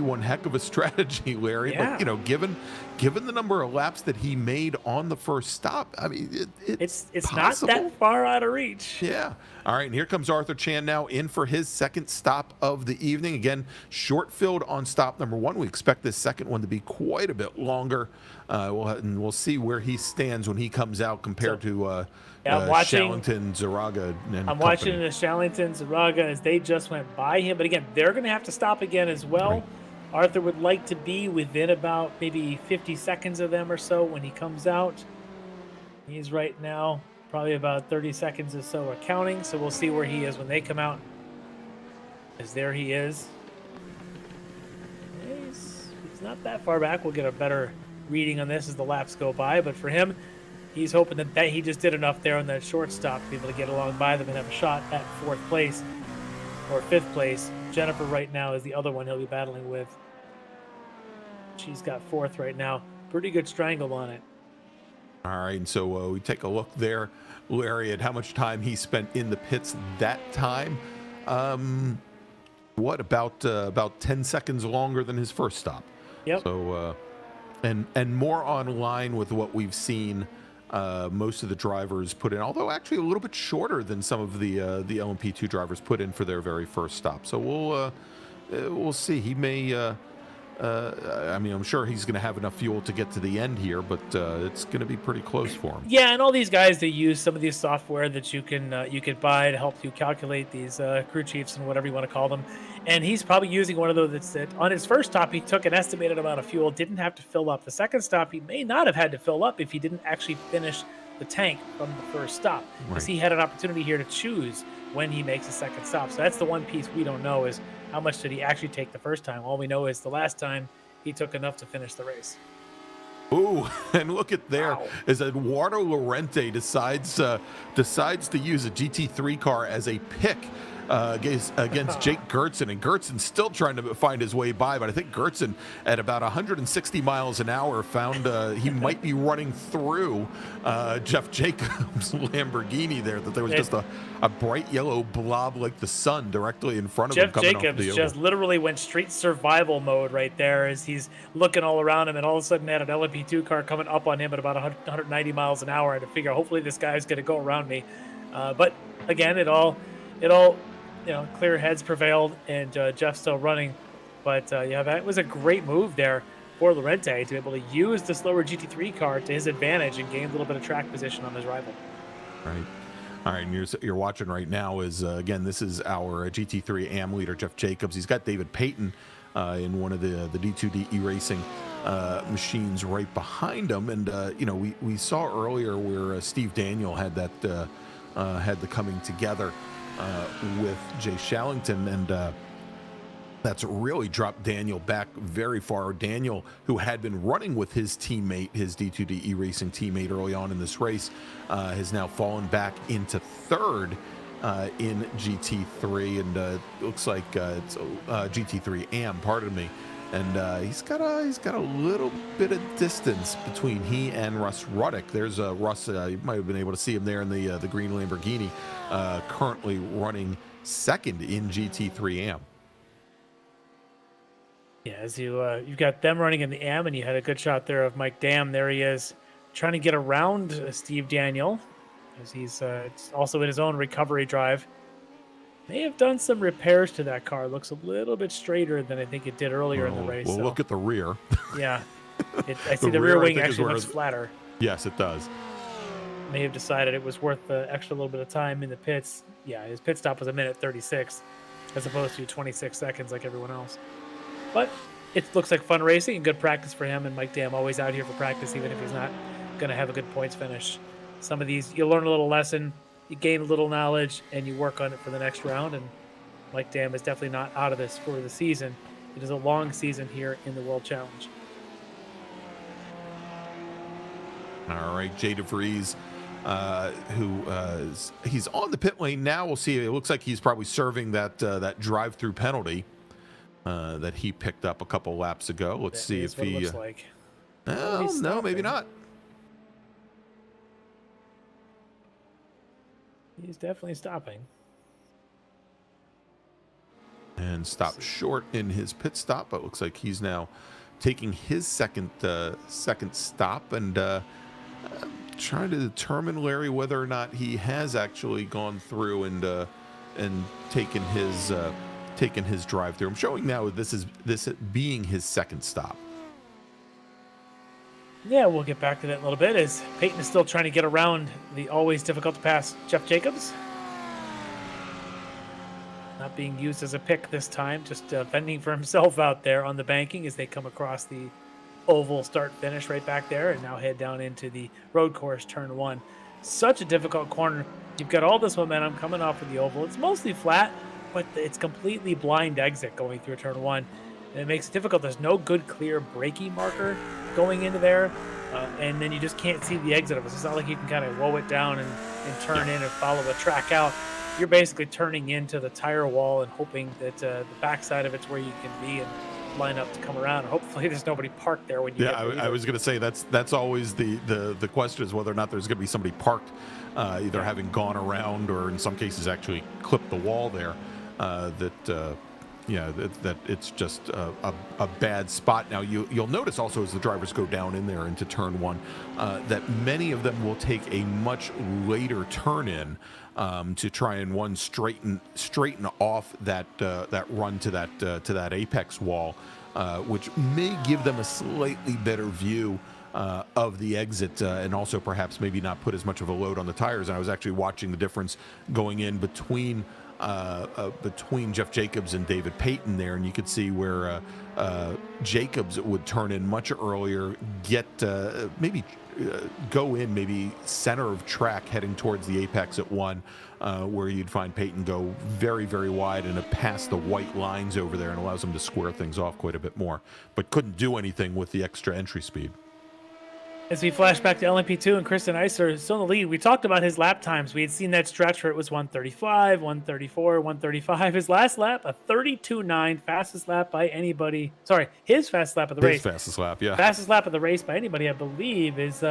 one heck of a strategy, Larry. Yeah. But you know, given the number of laps that he made on the first stop, I mean, it's not that far out of reach. Yeah. All right, and here comes Arthur Chan now in for his second stop of the evening. Again, short filled on stop number 1. We expect this second one to be quite a bit longer. We'll see where he stands when he comes out compared to I'm watching Shallington, Zaraga, and I'm watching the Shallington, Zaraga as they just went by him. But again, they're going to have to stop again as well. Right. Arthur would like to be within about maybe 50 seconds of them or so when he comes out. He's right now probably about 30 seconds or so accounting. So we'll see where he is when they come out. As there he is. He's not that far back. We'll get a better reading on this as the laps go by. But for him, he's hoping that he just did enough there on that short stop to be able to get along by them and have a shot at 4th place or 5th place. Jennifer right now is the other one he'll be battling with. She's got 4th right now. Pretty good strangle on it. All right, and so we take a look there, Larry, at how much time he spent in the pits that time. About 10 seconds longer than his first stop. Yep. So, and more on line with what we've seen most of the drivers put in, although actually a little bit shorter than some of the LMP2 drivers put in for their very first stop. So we'll see. He may. I mean, I'm sure he's going to have enough fuel to get to the end here, but it's going to be pretty close for him. Yeah, and all these guys, they use some of these software that you can buy to help you calculate these crew chiefs and whatever you want to call them. And he's probably using one of those that on his first stop, he took an estimated amount of fuel, didn't have to fill up. The second stop, he may not have had to fill up if he didn't actually finish the tank from the first stop. Because he had an opportunity here to choose when he makes a second stop. So that's the one piece we don't know is how much did he actually take the first time. All we know is the last time he took enough to finish the race. Ooh, and look at there as Eduardo Lorente decides to use a GT3 car as a pick against Jake Gertzen, and Gertzen's still trying to find his way by, but I think Gertzen at about 160 miles an hour found he might be running through Jeff Jacobs' Lamborghini there, that there was just a bright yellow blob like the sun directly in front of him. Jeff Jacobs just literally went street survival mode right there as he's looking all around him, and all of a sudden had an LMP2 car coming up on him at about 190 miles an hour, and to figure hopefully this guy's going to go around me. But again, it all clear heads prevailed, and Jeff's still running. But yeah, that was a great move there for Lorente to be able to use the slower GT3 car to his advantage and gain a little bit of track position on his rival. Right. All right, and you're watching right now is, again, this is our GT3 AM leader, Jeff Jacobs. He's got David Payton in one of the D2D iRacing machines right behind him. And, we saw earlier where Steve Daniel had that had the coming together with Jay Shallington, and that's really dropped Daniel back very far. Daniel, who had been running with his teammate, his D2D iRacing teammate early on in this race, has now fallen back into third in GT3, and it looks like it's GT3 AM, pardon me. And he's got a little bit of distance between he and Russ Ruddick. There's Russ. You might have been able to see him there in the green Lamborghini, currently running second in GT3 AM. Yeah, as you've got them running in the AM, and you had a good shot there of Mike Dam. There he is, trying to get around Steve Daniel, as he's also in his own recovery drive. May have done some repairs to that car. Looks a little bit straighter than I think it did earlier in the race. Well, look at the rear. Yeah, I see the rear wing actually looks flatter. Yes, it does. May have decided it was worth the extra little bit of time in the pits. Yeah, his pit stop was a minute 36, as opposed to 26 seconds like everyone else. But it looks like fun racing and good practice for him. And Mike Dam always out here for practice, even if he's not going to have a good points finish. Some of these, you learn a little lesson, you gain a little knowledge, and you work on it for the next round. And Mike Dam is definitely not out of this for the season. It is a long season here in the World Challenge. All right, Jay DeVries, he's on the pit lane now. We'll see. It looks like he's probably serving that drive-through penalty that he picked up a couple laps ago. Let's see if he. Looks like. No, maybe not. He's definitely stopping. and stopped short in his pit stop, but looks like he's now taking his second stop and trying to determine, Larry, whether or not he has actually gone through and taken his drive through. I'm showing now this being his second stop. Yeah, we'll get back to that in a little bit as Peyton is still trying to get around the always difficult to pass Jeff Jacobs. Not being used as a pick this time, just fending for himself out there on the banking as they come across the oval start finish right back there and now head down into the road course turn 1. Such a difficult corner. You've got all this momentum coming off of the oval. It's mostly flat, but it's completely blind exit going through turn 1. And it makes it difficult. There's no good clear braking marker going into there. And then you just can't see the exit of it. It's not like you can kind of woe it down and turn in and follow the track out. You're basically turning into the tire wall and hoping that the backside of it's where you can be and line up to come around. Hopefully there's nobody parked there when you get there. I was going to say that's always the question, is whether or not there's going to be somebody parked, either having gone around or in some cases actually clipped the wall there. That it's just a bad spot. Now you'll notice also as the drivers go down in there into turn 1 that many of them will take a much later turn in to try and straighten off that run to that apex wall, which may give them a slightly better view of the exit, and also perhaps maybe not put as much of a load on the tires. And I was actually watching the difference going in between Jeff Jacobs and David Payton there, and you could see where Jacobs would turn in much earlier, get go in maybe center of track heading towards the apex at 1, where you'd find Payton go very, very wide and past the white lines over there, and allows him to square things off quite a bit more, but couldn't do anything with the extra entry speed. As we flash back to LMP2 and Kristen Iser still in the lead, we talked about his lap times. We had seen that stretch where it was 135, 134, 135. His last lap, a 32.9, fastest lap by anybody. Sorry, his fastest lap of the race. His fastest lap, yeah. Fastest lap of the race by anybody, I believe, is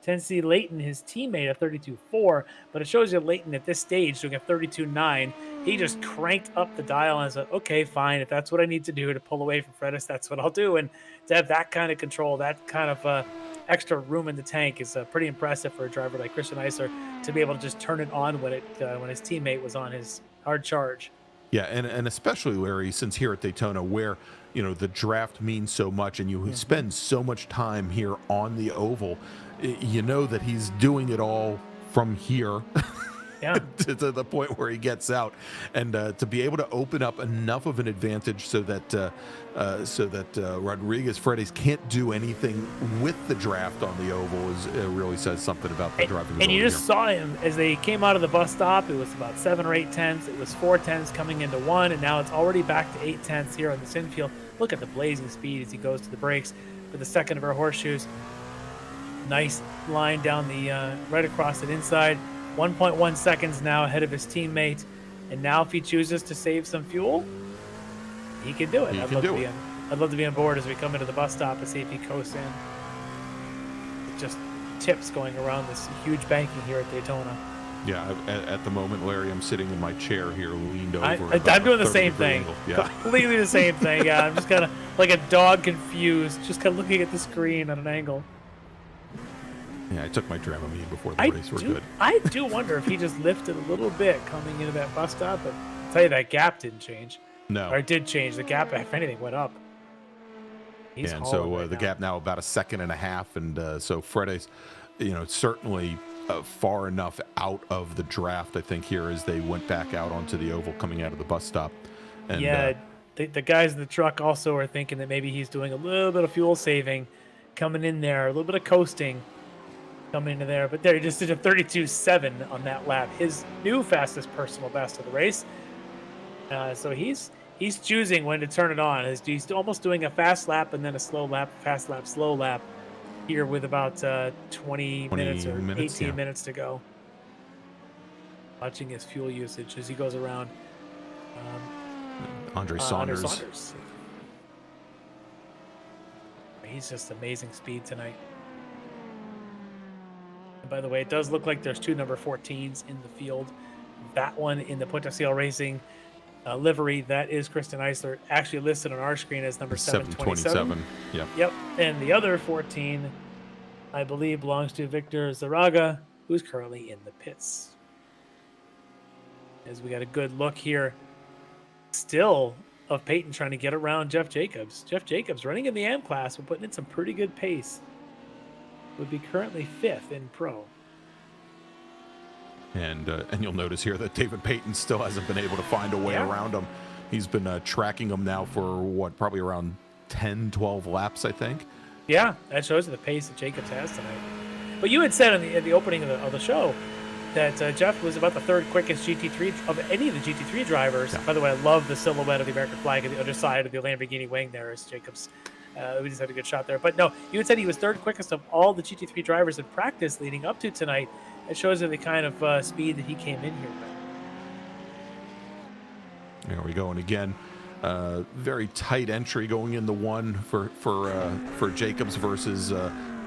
Tennessee Layton, his teammate, at 32.4. But it shows you Layton at this stage doing a 32.9. He just cranked up the dial and said, okay, fine. If that's what I need to do to pull away from Fredis, that's what I'll do. And to have that kind of control, that kind of extra room in the tank is pretty impressive for a driver like Christian Iser to be able to just turn it on when his teammate was on his hard charge. Yeah, and especially, Larry, since here at Daytona, where the draft means so much, and you spend so much time here on the oval, you know that he's doing it all from here. Yeah. to the point where he gets out, and to be able to open up enough of an advantage so that Rodriguez Fredes can't do anything with the draft on the oval really says something about the driving. And you just saw him as they came out of the bus stop. It was about 7 or 8 tenths. It was 4 tenths coming into 1, and now it's already back to 8 tenths here on this infield. Look at the blazing speed as he goes to the brakes for the second of our horseshoes. Nice line down the right across it inside. 1.1 seconds now ahead of his teammate, and now if he chooses to save some fuel, he can do it. I'd love to be on board as we come into the bus stop and see if he coasts in. It just tips going around this huge banking here at Daytona. Yeah, at the moment, Larry, I'm sitting in my chair here, leaned over. I'm doing the same thing. Yeah. Completely the same thing. Yeah, I'm just kind of like a dog confused, just kind of looking at the screen at an angle. Yeah, I took my Dramamine before the race. We're good. I do wonder if he just lifted a little bit coming into that bus stop, but I'll tell you that gap didn't change. No. Or it did change. The gap, if anything, went up. And so the gap now about 1.5 seconds, and so Fredes, certainly far enough out of the draft, I think, here as they went back out onto the oval coming out of the bus stop. And, yeah, the guys in the truck also are thinking that maybe he's doing a little bit of fuel saving coming in there, a little bit of coasting coming into there. But there, he just did a 32.7 on that lap, his new fastest personal best of the race. So he's choosing when to turn it on. He's almost doing a fast lap and then a slow lap, fast lap, slow lap here with about 20 minutes or 18 minutes to go. Watching his fuel usage as he goes around. Andre Saunders. He's just amazing speed tonight. And by the way, it does look like there's 2 number 14s in the field. That one in the Potencial Racing livery. That is Kristen Eisler, actually listed on our screen as number 727. Yep. And the other 14, I believe, belongs to Victor Zaraga, who's currently in the pits. As we got a good look here, still, of Peyton trying to get around Jeff Jacobs. Jeff Jacobs running in the AM class, but putting in some pretty good pace. Would be currently 5th in pro. And you'll notice here that David Payton still hasn't been able to find a way around him. He's been tracking him now for, probably around 10, 12 laps, I think. Yeah, that shows you the pace that Jacobs has tonight. But you had said at the opening of the show that Jeff was about the 3rd quickest GT3 of any of the GT3 drivers. Yeah. By the way, I love the silhouette of the American flag on the other side of the Lamborghini wing there as Jacobs. We just had a good shot there. But no, you had said he was 3rd quickest of all the GT3 drivers in practice leading up to tonight. It shows you the kind of speed that he came in here with. There we go. And again, very tight entry going in the one for Jacobs versus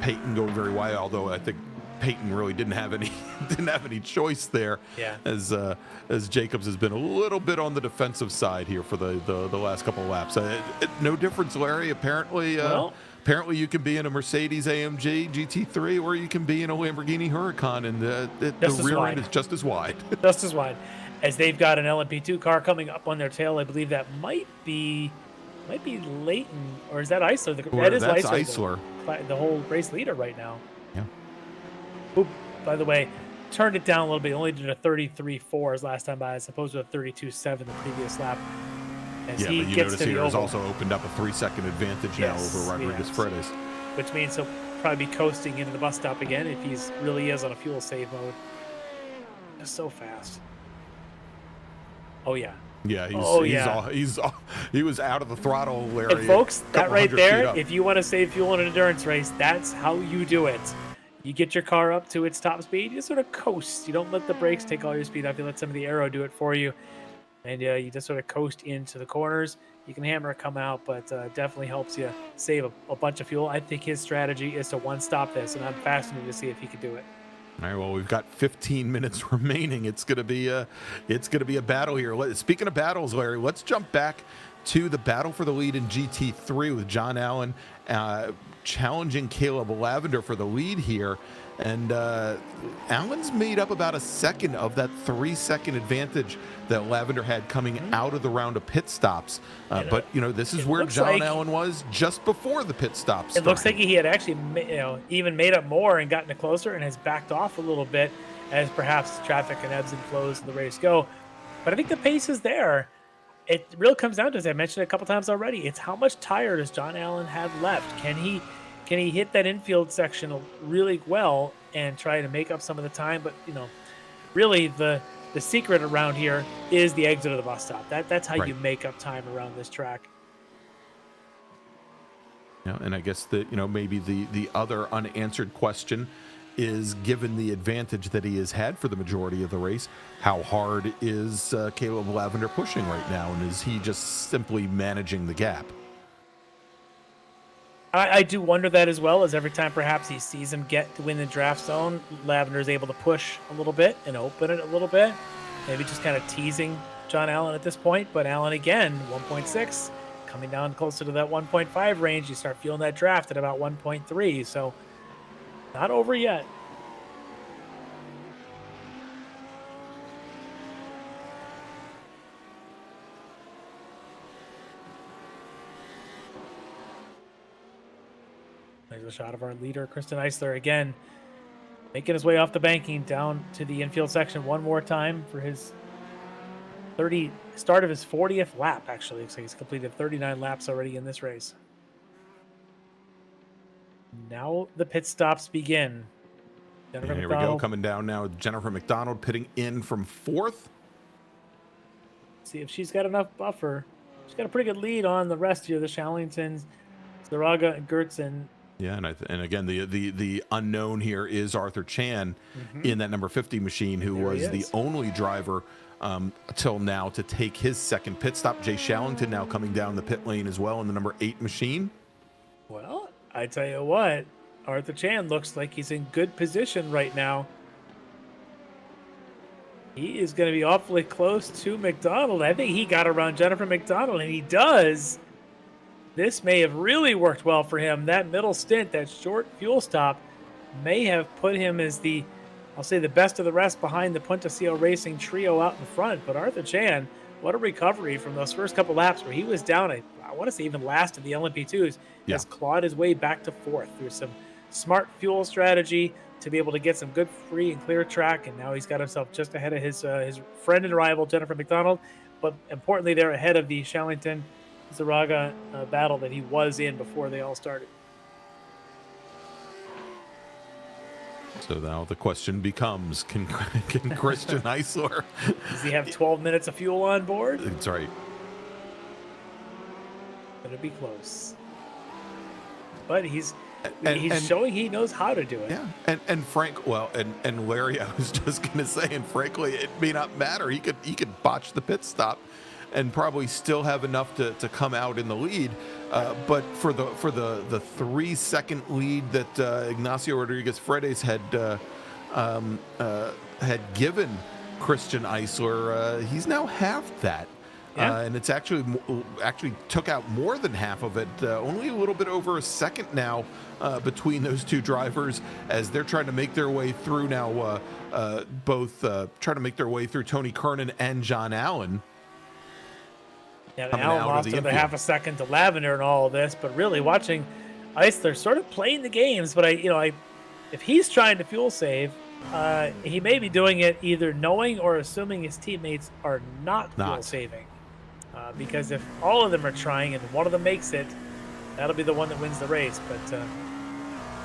Peyton going very wide. Although I think Peyton really didn't have any choice there. Yeah. As Jacobs has been a little bit on the defensive side here for the last couple of laps. No difference, Larry. Apparently. Apparently, you can be in a Mercedes AMG GT3, or you can be in a Lamborghini Huracan, and the rear end is just as wide. Just as wide. As they've got an LMP2 car coming up on their tail, I believe that might be Leighton, or is that Eisler? That's Eisler. The whole race leader right now. Yeah. Oop, by the way, turned it down a little bit. Only did a 33.4 as last time by, as opposed to a 32.7 the previous lap. As yeah, he but you gets notice to here the has oval. also opened up a 3-second advantage now over Rodriguez Fredes. Which means he'll probably be coasting into the bus stop again if he's really is on a fuel save mode. Just so fast. Oh yeah. Yeah, he was out of the throttle, Larry. And folks, that right there, if you want to save fuel in an endurance race, that's how you do it. You get your car up to its top speed, you sort of coast. You don't let the brakes take all your speed off. You let some of the aero do it for you. And you just sort of coast into the corners. You can hammer it come out, but definitely helps you save a bunch of fuel. I think his strategy is to one-stop this, and I'm fascinated to see if he can do it. All right, well, we've got 15 minutes remaining. It's gonna be a battle here. Speaking of battles, Larry, let's jump back to the battle for the lead in GT3 with John Allen challenging Caleb Lavender for the lead here. And Allen's made up about a second of that 3-second advantage that Lavender had coming out of the round of pit stops. But, this is where John Allen was just before the pit stops. It looks like he had actually, even made up more and gotten it closer and has backed off a little bit as perhaps traffic and ebbs and flows in the race go. But I think the pace is there. It really comes down to, as I mentioned a couple times already, it's how much tire does John Allen have left? Can he hit that infield section really well and try to make up some of the time? But, really the secret around here is the exit of the bus stop. That's how you make up time around this track. Yeah, and I guess that, maybe the other unanswered question is, given the advantage that he has had for the majority of the race, how hard is Caleb Lavender pushing right now? And is he just simply managing the gap? I do wonder that as well, as every time perhaps he sees him get to win the draft zone, Lavender is able to push a little bit and open it a little bit. Maybe just kind of teasing John Allen at this point. But Allen, again, 1.6, coming down closer to that 1.5 range. You start feeling that draft at about 1.3. So not over yet. There's a shot of our leader, Kristen Eisler, again, making his way off the banking down to the infield section one more time for his start of his 40th lap, actually. So he's completed 39 laps already in this race. Now the pit stops begin. Here we go, coming down now. Jennifer McDonald pitting in from 4th. See if she's got enough buffer. She's got a pretty good lead on the rest here, the Shallingtons, Zaraga, and Gertzen. Yeah, and again, the unknown here is Arthur Chan in that number 50 machine, who was the only driver till now to take his second pit stop. Jay Shallington now coming down the pit lane as well in the number 8 machine. Well, I tell you what, Arthur Chan looks like he's in good position right now. He is going to be awfully close to McDonald. I think he got around Jennifer McDonald, and he does. This may have really worked well for him. That middle stint, that short fuel stop, may have put him as the, I'll say, the best of the rest behind the Punta Cielo Racing trio out in front. But Arthur Chan, what a recovery from those first couple laps where he was down, I want to say even last in the LMP2s, has clawed his way back to fourth through some smart fuel strategy to be able to get some good free and clear track. And now he's got himself just ahead of his friend and rival, Jennifer McDonald. But importantly, they're ahead of the Shallington Zaraga battle that he was in before they all started. So now the question becomes, can Christian Eisler... Does he have 12 minutes of fuel on board? That's right. It'll be close. But he's showing he knows how to do it. Yeah, and Frank, well, and Larry, I was just going to say, and frankly, it may not matter. He could botch the pit stop and probably still have enough to come out in the lead. But for the 3-second lead that Ignacio Rodriguez Fredes had given Christian Eisler, he's now half that. Yeah. And it's actually took out more than half of it. Only a little bit over a second now between those two drivers as they're trying to make their way through now. Both trying to make their way through Tony Kernan and John Allen. Yeah, and Allen lost another half a second to Lavender in all of this, but really watching Eisler sort of playing the games. But if he's trying to fuel save, he may be doing it either knowing or assuming his teammates are not fuel saving. Because if all of them are trying and one of them makes it, that'll be the one that wins the race. But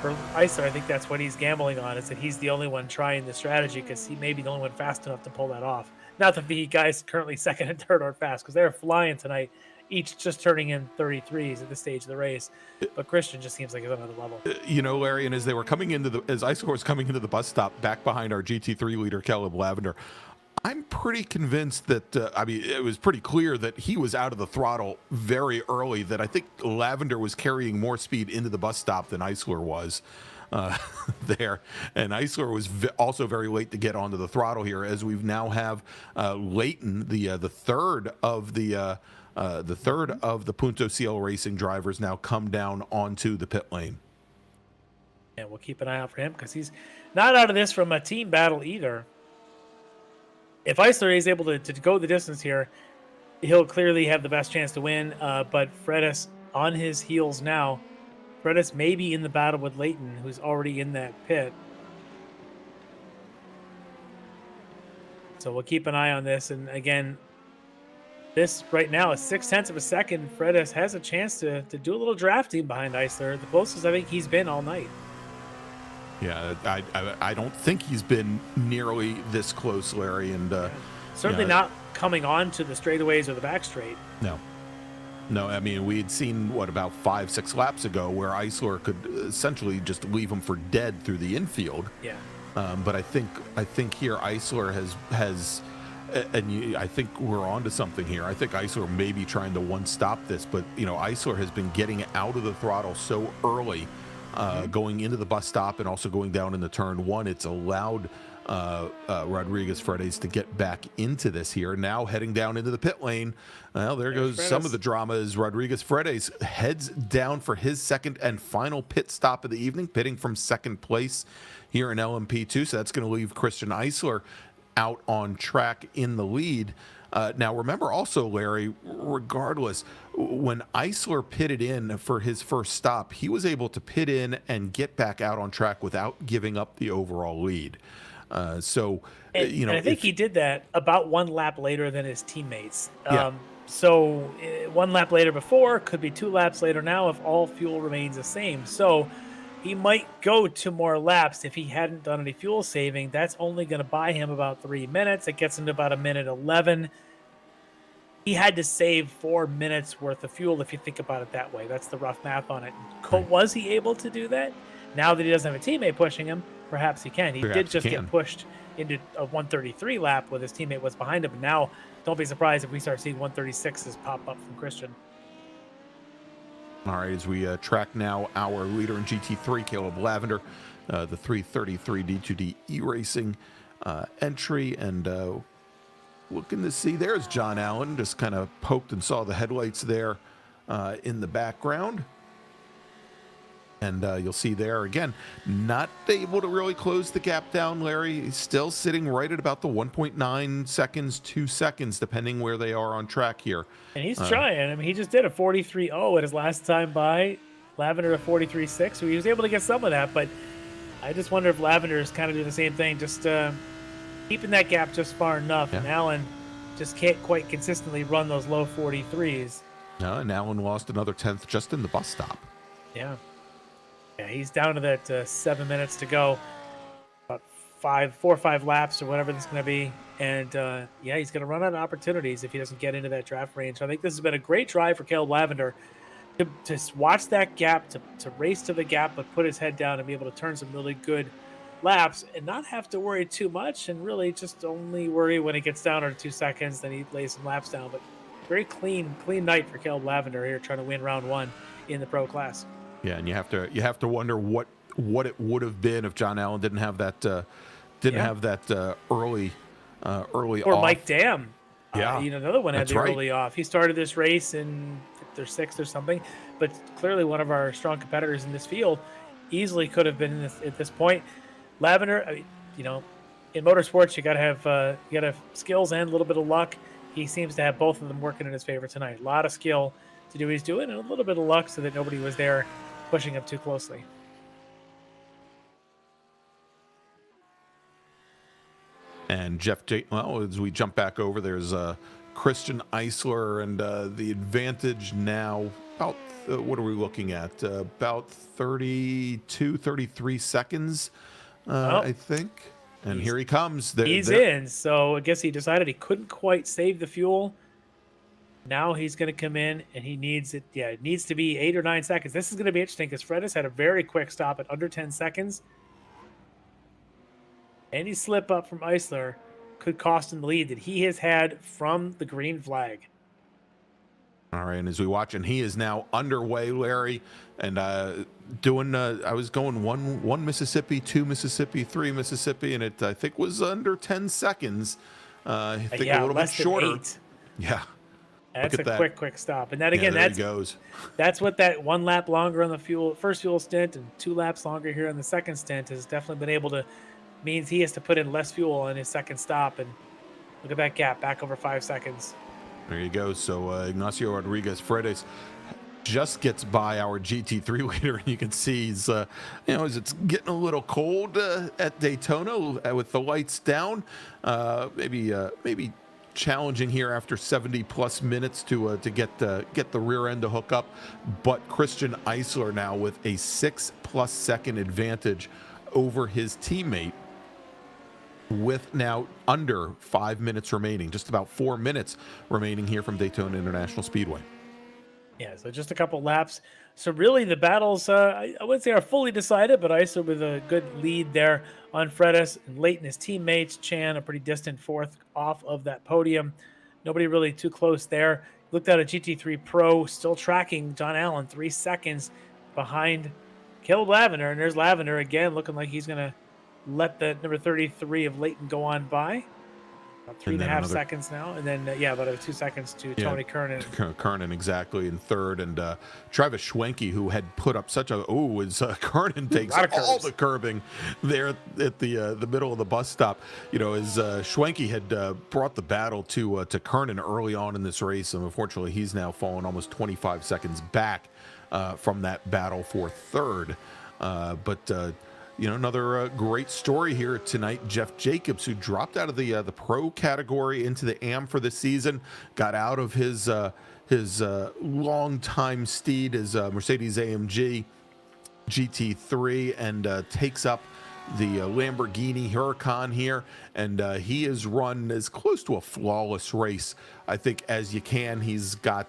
for Eisler, I think that's what he's gambling on, is that he's the only one trying the strategy because he may be the only one fast enough to pull that off. Not that the guys currently second and third are fast, because they're flying tonight, each just turning in 33s at this stage of the race. But Christian just seems like he's on another level. Larry, and as they were coming into as Eisler was coming into the bus stop back behind our GT3 leader, Caleb Lavender, I'm pretty convinced that, it was pretty clear that he was out of the throttle very early, that I think Lavender was carrying more speed into the bus stop than Eisler was there. And Eisler was also very late to get onto the throttle here, as we now have Leighton, the third of the Punta Cielo Racing drivers, now come down onto the pit lane. And we'll keep an eye out for him because he's not out of this from a team battle either. If Eisler is able to go the distance here, he'll clearly have the best chance to win. But Fredes on his heels now. Fredes may be in the battle with Leighton, who's already in that pit. So we'll keep an eye on this. And again, this right now is 0.6 of a second. Fredes has a chance to do a little drafting behind Eisler. The closest I think he's been all night. Yeah, I don't think he's been nearly this close, Larry, and certainly not coming on to the straightaways or the back straight. No, I mean, we had seen about 5-6 laps ago where Eisler could essentially just leave him for dead through the infield. Yeah. But I think here Eisler has and I think we're onto something here. I think Eisler may be trying to one-stop this, but Eisler has been getting out of the throttle so early. Going into the bus stop and also going down into turn one, it's allowed Rodriguez Fredes to get back into this here. Now heading down into the pit lane. Well, there goes Fredes. Some of the drama as Rodriguez Fredes heads down for his second and final pit stop of the evening, pitting from second place here in LMP2. So that's going to leave Christian Eisler out on track in the lead. Now, remember also, Larry, regardless, when Eisler pitted in for his first stop, he was able to pit in and get back out on track without giving up the overall lead. And I think he did that about 1 lap later than his teammates. Yeah. So 1 lap later before, could be 2 laps later now if all fuel remains the same. So he might go 2 more laps if he hadn't done any fuel saving. That's only going to buy him about 3 minutes. It gets him to about 1:11. He had to save 4 minutes worth of fuel if you think about it that way. That's the rough math on it. Was he able to do that? Now that he doesn't have a teammate pushing him, perhaps he can. He did just get pushed into a 133 lap with his teammate was behind him. And now don't be surprised if we start seeing 136s pop up from Christian. All right, as we track now our leader in GT3, Caleb Lavender, the 333 D2D E-Racing entry, and looking to see, there's John Allen, just kind of poked and saw the headlights there in the background. And you'll see there, again, not able to really close the gap down, Larry. He's still sitting right at about the 1.9 seconds, 2 seconds, depending where they are on track here. And he's trying. I mean, he just did a 43.0 at his last time by. Lavender a 43.6, so he was able to get some of that. But I just wonder if Lavender is kind of doing the same thing, just keeping that gap just far enough. Yeah. And Allen just can't quite consistently run those low 43s. No, and Allen lost another 10th just in the bus stop. Yeah. Yeah, he's down to that 7 minutes to go. About 4 or 5 laps or whatever this is going to be. And, yeah, he's going to run out of opportunities if he doesn't get into that draft range. So I think this has been a great drive for Caleb Lavender to watch that gap, to race to the gap, but put his head down and be able to turn some really good laps and not have to worry too much, and really just only worry when it gets down to 2 seconds, then he lays some laps down. But very clean night for Caleb Lavender here, trying to win round 1 in the pro class. Yeah, and you have to wonder what it would have been if John Allen didn't have that early or off. Mike Dam. Yeah, another one had the early off. He started this race in their 6th or something, but clearly one of our strong competitors in this field, easily could have been at this point. Lavender, I mean, in motorsports, you got to have skills and a little bit of luck. He seems to have both of them working in his favor tonight. A lot of skill to do what he's doing, and a little bit of luck so that nobody was there pushing him too closely. And as we jump back over, there's Christian Eisler, and the advantage now about, what are we looking at? About 32, 33 seconds, I think. And here he comes. He's in, so I guess he decided he couldn't quite save the fuel. Now he's going to come in, and he needs it. Yeah, it needs to be 8 or 9 seconds. This is going to be interesting because Fredis had a very quick stop at under 10 seconds. Any slip up from Eisler could cost him the lead that he has had from the green flag. All right, and as we watch, and he is now underway, Larry, and doing. I was going one Mississippi, 2 Mississippi, 3 Mississippi, and it I think was under 10 seconds. I think a little bit shorter. 8. Yeah. That's a quick stop. And that again, that's what that 1 lap longer on the first fuel stint and 2 laps longer here on the second stint has definitely been able to, means he has to put in less fuel on his second stop. And look at that gap, back over 5 seconds. There you go. So Ignacio Rodriguez Fredes just gets by our GT3 leader, and you can see he's, as it's getting a little cold at Daytona with the lights down, maybe challenging here after 70 plus minutes to get the rear end to hook up. But Christian Eisler now with a 6+ second advantage over his teammate, with now under 5 minutes remaining, just about 4 minutes remaining here from Daytona International Speedway. Yeah, so just a couple laps. So really the battles, I wouldn't say are fully decided, but Eisler with a good lead there on Fredis, and Leighton, his teammates, Chan, a pretty distant 4th off of that podium. Nobody really too close there. Looked at a GT3 Pro, still tracking John Allen 3 seconds behind Caleb Lavender, and there's Lavender again, looking like he's going to let the number 33 of Leighton go on by. About 3.5 seconds now, and then about 2 seconds to Tony Kernan. Kernan exactly in 3rd, and Travis Schwenke, who had put up such a Kernan takes all the curbing there at the middle of the bus stop. As Schwenke had brought the battle to Kernan early on in this race, and unfortunately he's now fallen almost 25 seconds back from that battle for 3rd. Another great story here tonight. Jeff Jacobs, who dropped out of the pro category into the AM for the season, got out of his long-time steed, his Mercedes-AMG GT3, and takes up the Lamborghini Huracan here. And he has run as close to a flawless race, I think, as you can. He's got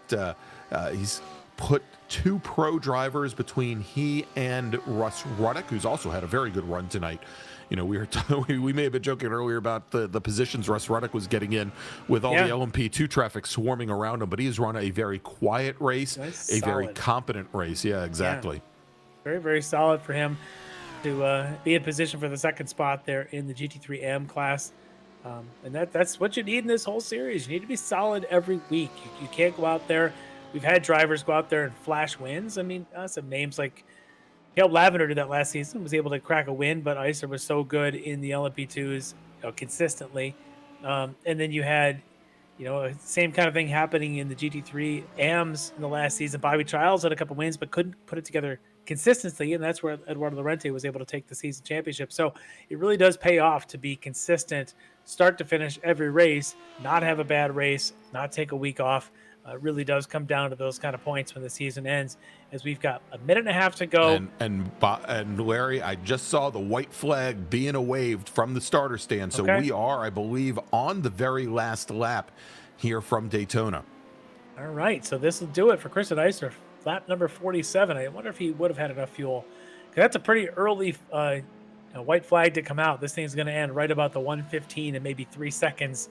he's put 2 pro drivers between he and Russ Ruddock, who's also had a very good run tonight. We may have been joking earlier about the positions Russ Ruddock was getting in with all the LMP2 traffic swarming around him, but he's run a very quiet race, very competent race. Yeah, exactly. Yeah. Very, very solid for him. to be in position for the second spot there in the GT3M class. And that's what you need in this whole series. You need to be solid every week. You can't go out there. We've had drivers go out there and flash wins. I mean, some names like Caleb Lavender did that last season, was able to crack a win, but Eisler was so good in the LMP2s consistently. And then you had, same kind of thing happening in the GT3 AMs in the last season. Bobby Childs had a couple wins, but couldn't put it together consistently, and that's where Eduardo Lorente was able to take the season championship. So it really does pay off to be consistent, start to finish every race, not have a bad race, not take a week off. It really does come down to those kind of points when the season ends, as we've got a minute and a half to go. And Larry, I just saw the white flag being waved from the starter stand. So we are, I believe, on the very last lap here from Daytona. All right, so this will do it for Christian Eisler, lap number 47. I wonder if he would have had enough fuel. That's a pretty early white flag to come out. This thing's going to end right about the 1:15 and maybe 3 seconds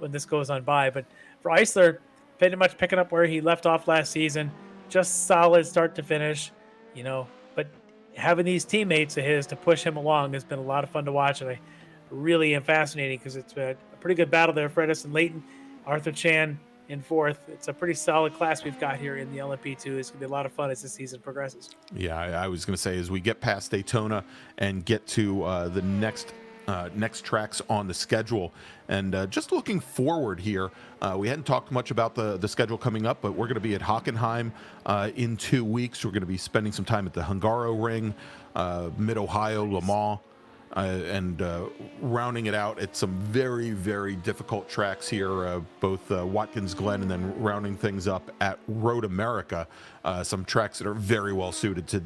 when this goes on by. But for Eisler, pretty much picking up where he left off last season, just solid start to finish, but having these teammates of his to push him along has been a lot of fun to watch, and I really am fascinating because it's a pretty good battle there for Edison Layton, Arthur Chan in fourth. It's a pretty solid class we've got here in the LMP2. It's going to be a lot of fun as the season progresses. Yeah, I was going to say, as we get past Daytona and get to the next tracks on the schedule, and just looking forward here, we hadn't talked much about the schedule coming up, but we're going to be at Hockenheim in 2 weeks. We're going to be spending some time at the Hungaroring, Mid-Ohio, Le Mans, and rounding it out at some very, very difficult tracks here, both Watkins Glen, and then rounding things up at Road America, some tracks that are very well suited to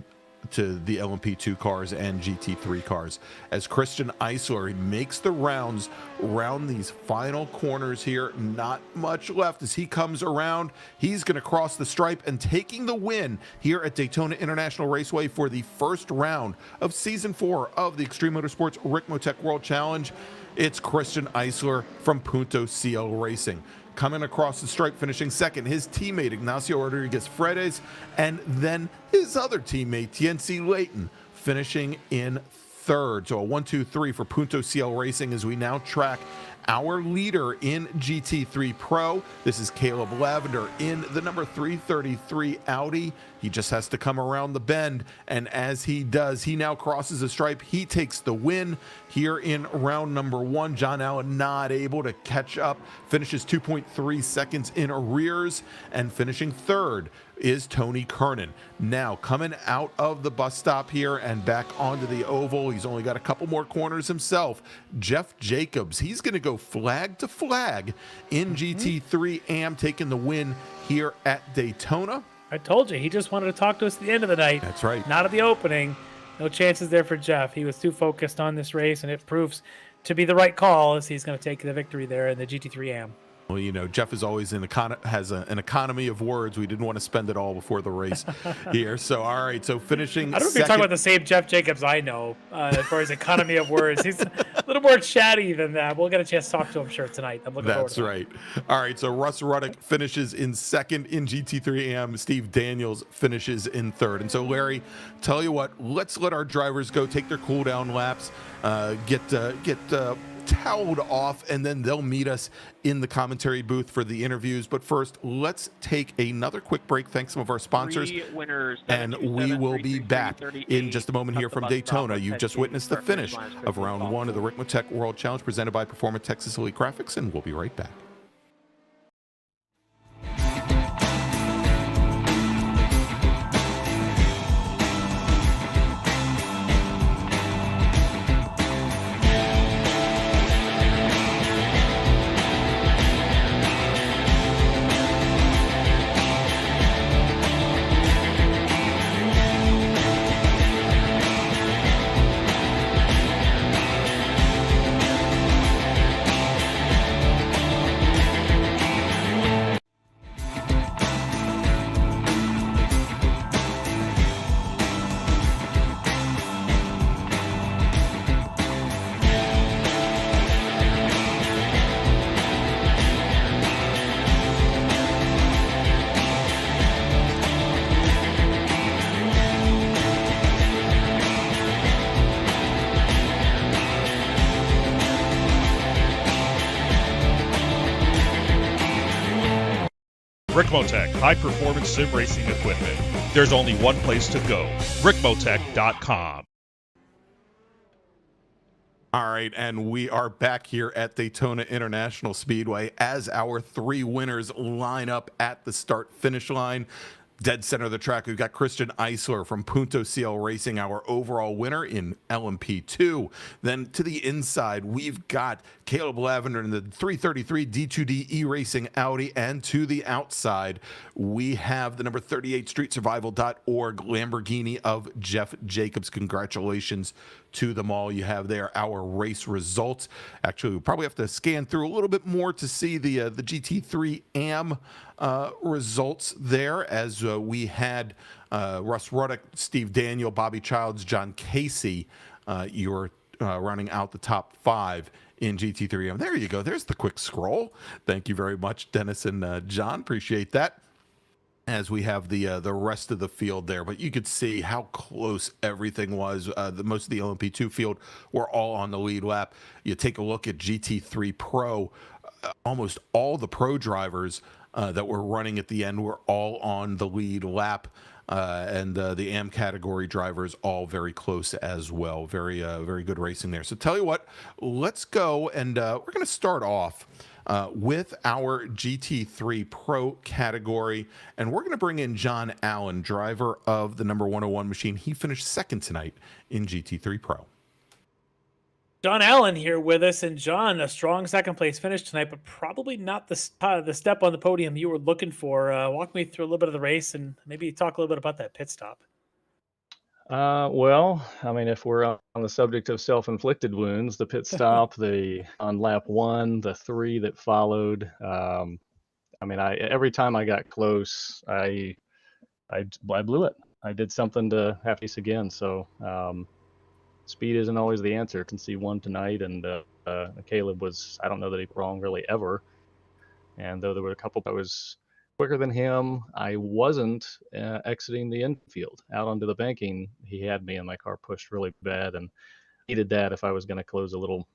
the LMP2 cars and GT3 cars. As Christian Eisler makes the rounds around these final corners here, not much left as he comes around. He's going to cross the stripe and taking the win here at Daytona International Raceway for the first round of Season 4 of the Extreme Motorsports Ricmotech World Challenge. It's Christian Eisler from Punto CL Racing. Coming across the stripe, finishing second, his teammate Ignacio Rodriguez Fredes, and then his other teammate Tienzi Layton finishing in third. So a 1-2-3 for Punto CL Racing as we now track our leader in GT3 Pro. This is Caleb Lavender in the number 333 Audi. He just has to come around the bend, and as he does, he now crosses the stripe. He takes the win here in round number 1. John Allen not able to catch up, finishes 2.3 seconds in arrears, and finishing third is Tony Kernan. Now coming out of the bus stop here and back onto the oval, he's only got a couple more corners himself. Jeff Jacobs, he's going to go flag to flag in GT3 AM, taking the win here at Daytona. I told you, he just wanted to talk to us at the end of the night. That's right. Not at the opening. No chances there for Jeff. He was too focused on this race, and it proves to be the right call as he's going to take the victory there in the GT3 AM. Well, Jeff is always has an economy of words. We didn't want to spend it all before the race here. So, all right. So finishing I don't know if you're talking about the same Jeff Jacobs I know as far as economy of words. He's a little more chatty than that. We'll get a chance to talk to him, sure, tonight. I'm looking forward to that. That's right. All right. So Russ Ruddock finishes in second in GT3 AM. Steve Daniels finishes in third. And so, Larry, tell you what, let's let our drivers go take their cool down laps, get toweled off, and then they'll meet us in the commentary booth for the interviews. But first, let's take another quick break. Thanks some of our sponsors. Winners, and we will be back in just a moment here from Daytona. You've just witnessed the finish of round 1 of the Ricmotech World Challenge presented by Performance Texas Elite Graphics, and we'll be right back. Ricmotech high-performance sim racing equipment. There's only one place to go, ricmotech.com. All right, and we are back here at Daytona International Speedway as our 3 winners line up at the start-finish line. Dead center of the track, we've got Christian Eisler from Punto CL Racing, our overall winner in LMP2. Then to the inside, we've got Caleb Lavender in the 333 D2D E-Racing Audi. And to the outside, we have the number 38 StreetSurvival.org Lamborghini of Jeff Jacobs. Congratulations to them all. You have there our race results. Actually, we probably have to scan through a little bit more to see the GT3 AM results there, as we had Russ Ruddock, Steve Daniel, Bobby Childs, John Casey. You're running out the top 5 in GT3 AM. There you go. There's the quick scroll. Thank you very much, Dennis and John. Appreciate that. As we have the rest of the field there, but you could see how close everything was. Most of the LMP2 field were all on the lead lap. You take a look at GT3 Pro, almost all the pro drivers that were running at the end were all on the lead lap, and the AM category drivers all very close as well. Very good racing there. So tell you what, let's go, and we're going to start off with our GT3 Pro category, and we're going to bring in John Allen, driver of the number 101 machine. He finished second tonight in GT3 Pro. John Allen here with us, and John, a strong second place finish tonight, but probably not the step on the podium you were looking for. Walk me through a little bit of the race and maybe talk a little bit about that pit stop. Well, I mean, if we're on the subject of self-inflicted wounds, the pit stop, on lap 1, the 3 that followed. I mean, every time I got close, I blew it. I did something to have peace again. So speed isn't always the answer. I can see one tonight, and Caleb was, I don't know that he was wrong really ever. And though there were a couple that was quicker than him, I wasn't exiting the infield out onto the banking. He had me, and my car pushed really bad, and needed that if I was going to close a little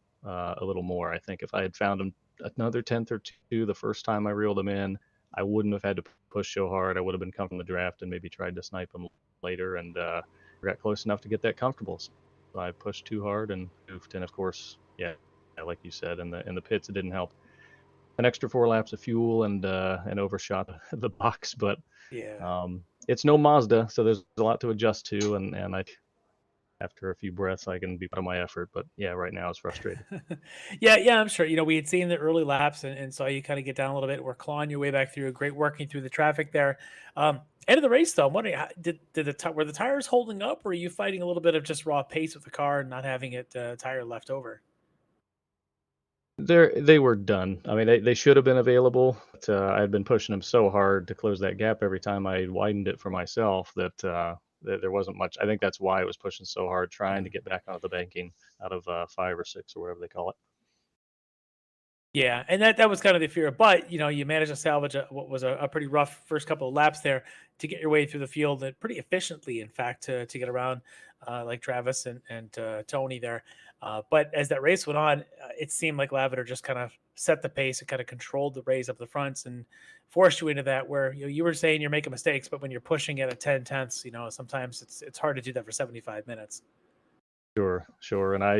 more. I think if I had found him another tenth or two the first time I reeled him in, I wouldn't have had to push so hard. I would have been coming from the draft and maybe tried to snipe him later, and got close enough to get that comfortable. So I pushed too hard and goofed, and of course, yeah, like you said, in the pits it didn't help. An extra 4 laps of fuel and overshot the box, but yeah, it's no Mazda, so there's a lot to adjust to, and I, after a few breaths, I can be proud of my effort. But yeah, right now it's frustrating. yeah, I'm sure. We had seen the early laps and saw you kind of get down a little bit. We're clawing your way back through. Great working through the traffic there. End of the race, though, I'm wondering, were the tires holding up, or are you fighting a little bit of just raw pace with the car and not having it tire left over? They were done. I mean, they should have been available. But, I had been pushing them so hard to close that gap every time I widened it for myself that there wasn't much. I think that's why I was pushing so hard, trying to get back out of the banking out of 5 or 6 or whatever they call it. Yeah, and that was kind of the fear. But, you managed to salvage what was a pretty rough first couple of laps there to get your way through the field, and pretty efficiently, in fact, to get around like Travis and Tony there. But as that race went on, it seemed like Lavender just kind of set the pace and kind of controlled the race up the fronts and forced you into that where you were saying you're making mistakes, but when you're pushing at a 10 tenths, sometimes it's hard to do that for 75 minutes. Sure. And I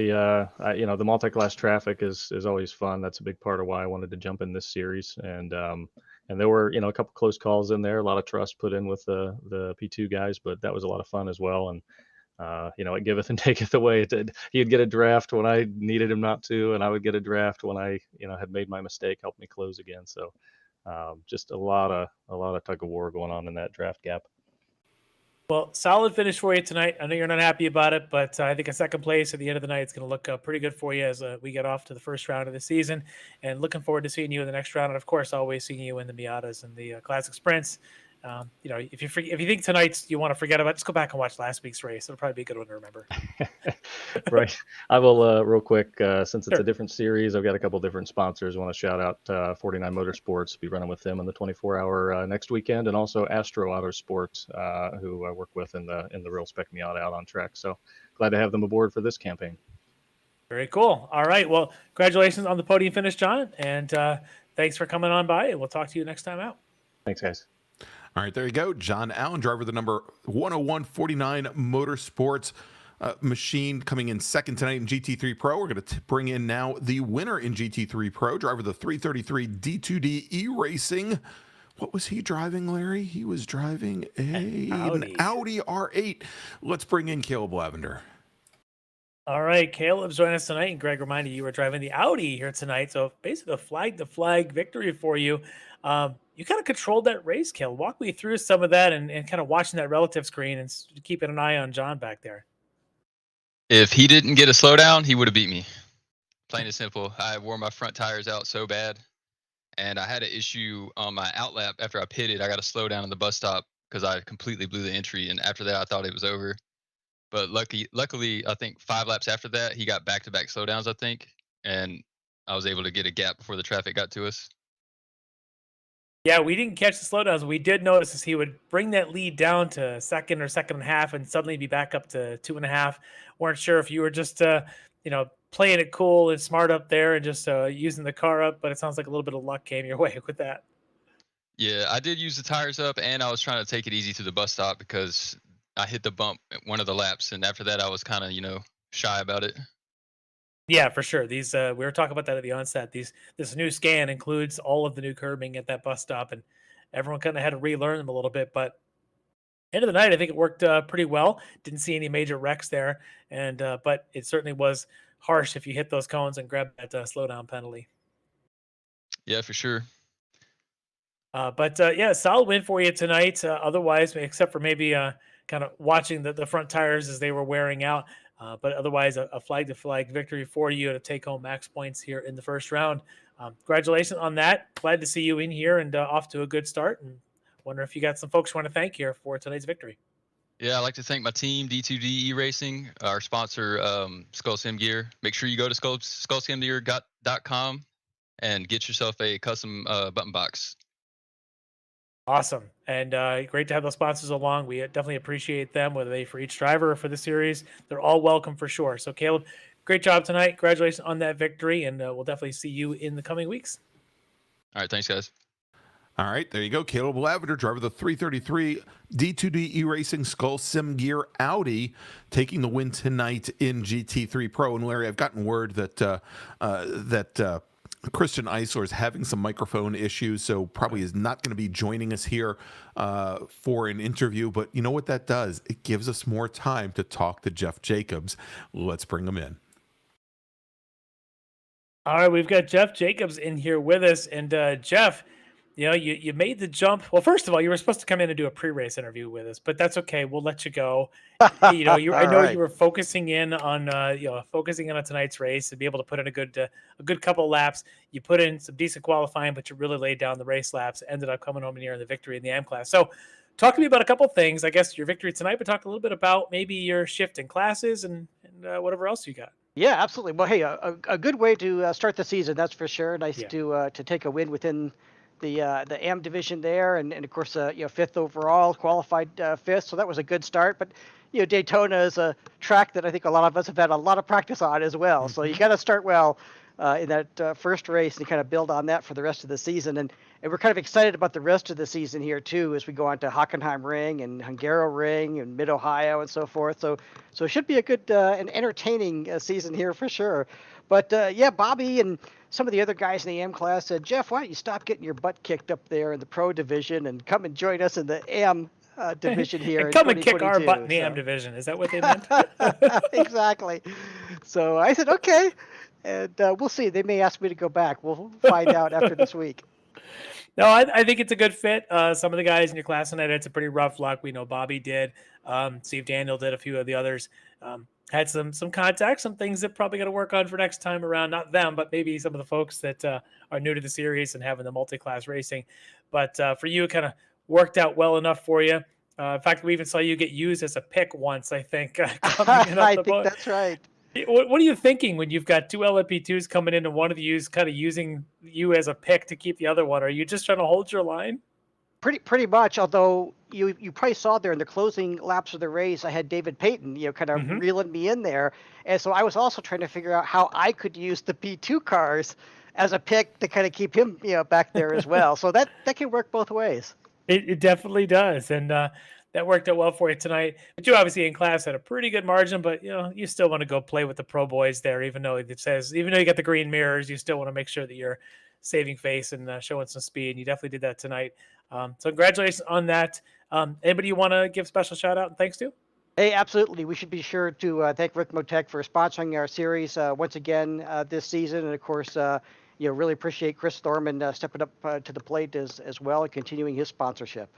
the multi-class traffic is always fun. That's a big part of why I wanted to jump in this series. And there were, a couple close calls in there, a lot of trust put in with the P2 guys, but that was a lot of fun as well. And it giveth and taketh away. He'd get a draft when I needed him not to, and I would get a draft when I, had made my mistake, helped me close again. So just a lot of tug of war going on in that draft gap. Well, solid finish for you tonight. I know you're not happy about it, but I think a second place at the end of the night is going to look pretty good for you as we get off to the first round of the season. And looking forward to seeing you in the next round. And, of course, always seeing you in the Miatas and the Classic Sprints. If you think tonight you want to forget about it, just go back and watch last week's race. It'll probably be a good one to remember. Right. I will real quick, since it's a different series, I've got a couple different sponsors. I want to shout out 49 Motorsports, be running with them in the 24-hour next weekend, and also Astro Autosport, who I work with in the Real Spec Miata out on track. So glad to have them aboard for this campaign. Very cool. All right. Well, congratulations on the podium finish, John, and thanks for coming on by, and we'll talk to you next time out. Thanks, guys. All right, there you go. John Allen, driver of the number 10149 Motorsports machine, coming in second tonight in GT3 Pro. We're going to bring in now the winner in GT3 Pro, driver of the 333 D2D E-Racing. What was he driving, Larry? He was driving an Audi R8. Let's bring in Caleb Lavender. All right, Caleb's joining us tonight, and Greg reminded you were driving the Audi here tonight. So basically, a flag-to-flag victory for you. You kind of controlled that race, Caleb. Walk me through some of that and kind of watching that relative screen and keeping an eye on John back there. If he didn't get a slowdown, he would have beat me. Plain and simple. I wore my front tires out so bad, and I had an issue on my outlap after I pitted. I got to slow down in the bus stop because I completely blew the entry, and after that, I thought it was over. But luckily, I think 5 laps after that, he got back-to-back slowdowns, I think, and I was able to get a gap before the traffic got to us. Yeah, we didn't catch the slowdowns. We did notice as he would bring that lead down to second or second and a half and suddenly be back up to 2.5. Weren't sure if you were just, playing it cool and smart up there and just using the car up, but it sounds like a little bit of luck came your way with that. Yeah, I did use the tires up, and I was trying to take it easy to the bus stop because I hit the bump at one of the laps, and after that, I was kind of, shy about it. Yeah, for sure. These we were talking about that at the onset. This new scan includes all of the new curbing at that bus stop, and everyone kind of had to relearn them a little bit. But end of the night, I think it worked pretty well. Didn't see any major wrecks there, and but it certainly was harsh if you hit those cones and grab that slowdown penalty. Yeah, for sure. But solid win for you tonight. Otherwise, except for maybe kind of watching the front tires as they were wearing out. But otherwise, a flag-to-flag victory for you to take home max points here in the first round. Congratulations on that. Glad to see you in here and off to a good start. And wonder if you got some folks you want to thank here for tonight's victory. Yeah, I'd like to thank my team, D2D E-Racing, our sponsor, Skull Sim Gear. Make sure you go to skullsimgear.com and get yourself a custom button box. Awesome. And great to have those sponsors along. We definitely appreciate them, whether they for each driver or for the series. They're all welcome for sure. So, Caleb, great job tonight. Congratulations on that victory, and we'll definitely see you in the coming weeks. All right. Thanks, guys. All right, there you go. Caleb Lavender, driver of the 333 D2D E-Racing Skull Sim Gear Audi, taking the win tonight in GT3 Pro. And Larry, I've gotten word that Christian Eisler is having some microphone issues, so probably is not going to be joining us here for an interview. But you know what that does? It gives us more time to talk to Jeff Jacobs. Let's bring him in. All right, we've got Jeff Jacobs in here with us. And Jeff, you made the jump. Well, first of all, you were supposed to come in and do a pre-race interview with us, but that's okay. We'll let you go. I know you were focusing in on tonight's race and be able to put in a good couple of laps. You put in some decent qualifying, but you really laid down the race laps. Ended up coming home near the victory in the M class. So, talk to me about a couple of things. I guess your victory tonight, but talk a little bit about maybe your shift in classes and whatever else you got. Yeah, absolutely. Well, hey, a good way to start the season, that's for sure. Nice to take a win within the AM division there, and of course, fifth overall, qualified fifth. So that was a good start. But Daytona is a track that I think a lot of us have had a lot of practice on as well. So you got to start well in that first race and kind of build on that for the rest of the season. And we're kind of excited about the rest of the season here too, as we go on to Hockenheim Ring and Hungaro Ring and Mid Ohio and so forth. So it should be a good and entertaining season here for sure. But Bobby and some of the other guys in the AM class said, Jeff, why don't you stop getting your butt kicked up there in the pro division and come and join us in the AM division here. And come and kick our butt in the AM division. Is that what they meant? Exactly. So I said, okay. And we'll see. They may ask me to go back. We'll find out after this week. No, I think it's a good fit. Some of the guys in your class tonight had some pretty rough luck. We know Bobby did. Steve Daniel did. A few of the others had some contacts, some things that probably got to work on for next time around. Not them, but maybe some of the folks that are new to the series and having the multi-class racing. But for you, it kind of worked out well enough for you. In fact, we even saw you get used as a pick once, I think. I think that's right. What are you thinking when you've got two LMP2s coming in and one of you is kind of using you as a pick to keep the other one? Are you just trying to hold your line? Pretty much, although you probably saw there in the closing laps of the race, I had David Payton, kind of reeling me in there. And so I was also trying to figure out how I could use the P2 cars as a pick to kind of keep him, back there as well. So that can work both ways. It definitely does, and that worked out well for you tonight. But you obviously in class had a pretty good margin, but you still want to go play with the pro boys there, even though you got the green mirrors, you still want to make sure that you're saving face and showing some speed. And you definitely did that tonight. So congratulations on that. Anybody you want to give special shout out and thanks to? Hey, absolutely. We should be sure to thank Ricmotech for sponsoring our series once again this season, and of course, really appreciate Chris Thorman stepping up to the plate as well and continuing his sponsorship.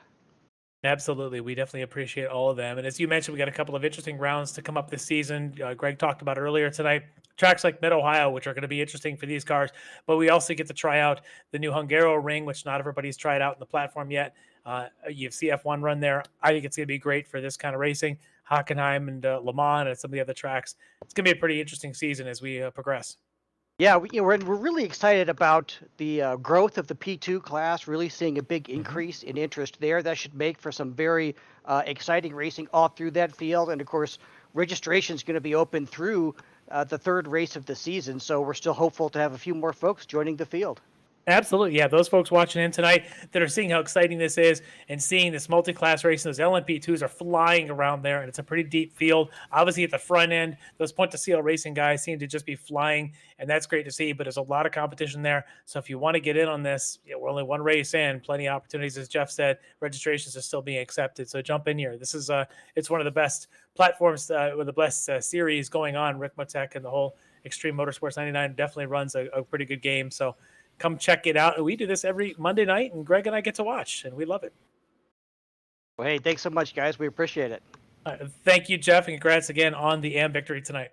Absolutely. We definitely appreciate all of them. And as you mentioned, we got a couple of interesting rounds to come up this season. Greg talked about earlier tonight, tracks like Mid-Ohio, which are going to be interesting for these cars. But we also get to try out the new Hungaro ring, which not everybody's tried out in the platform yet. You have CF1 run there. I think it's going to be great for this kind of racing. Hockenheim and Le Mans and some of the other tracks. It's going to be a pretty interesting season as we progress. Yeah, we're really excited about the growth of the P2 class, really seeing a big increase in interest there. That should make for some very exciting racing all through that field. And, of course, registration is going to be open through the third race of the season. So we're still hopeful to have a few more folks joining the field. Absolutely. Yeah, those folks watching in tonight that are seeing how exciting this is and seeing this multi-class racing, those LMP2s are flying around there, and it's a pretty deep field. Obviously, at the front end, those point-to-seal racing guys seem to just be flying, and that's great to see, but there's a lot of competition there. So if you want to get in on this, we're only one race in, plenty of opportunities. As Jeff said, registrations are still being accepted, so jump in here. This is it's one of the best platforms with the best series going on. Ricmotech and the whole Extreme Motorsports 99 definitely runs a pretty good game, so come check it out. We do this every Monday night, and Greg and I get to watch, and we love it. Well, hey, thanks so much, guys. We appreciate it. Thank you, Jeff, and congrats again on the AM victory tonight.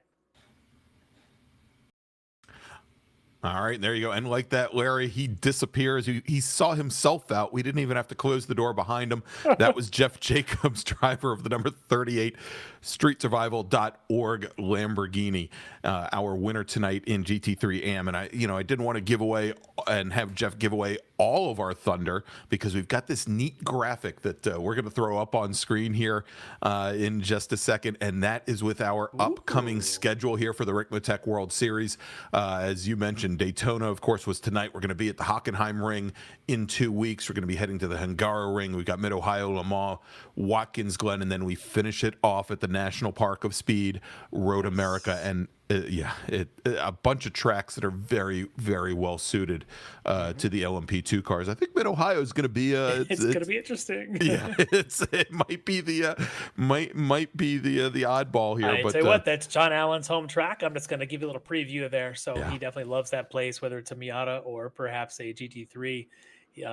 All right, there you go. And like that, Larry, he disappears. He saw himself out. We didn't even have to close the door behind him. That was Jeff Jacobs, driver of the number 38 StreetSurvival.org Lamborghini, our winner tonight in GT3 AM. And I didn't want to give away and have Jeff give away all of our thunder because we've got this neat graphic that we're going to throw up on screen here in just a second, and that is with our upcoming schedule here for the Ricmotech World Series. As you mentioned, Daytona, of course, was tonight. We're going to be at the Hockenheim Ring in 2 weeks. We're going to be heading to the Hungaro Ring. We've got Mid-Ohio, Le Mans, Watkins Glen, and then we finish it off at the National Park of Speed, Road America, and a bunch of tracks that are very, very well suited to the LMP2 cars. I think Mid-Ohio is going to be it's going to be interesting. Yeah, it might be the the oddball here. I tell you what, that's John Allen's home track. I'm just going to give you a little preview of there. So he definitely loves that place, whether it's a Miata or perhaps a GT3.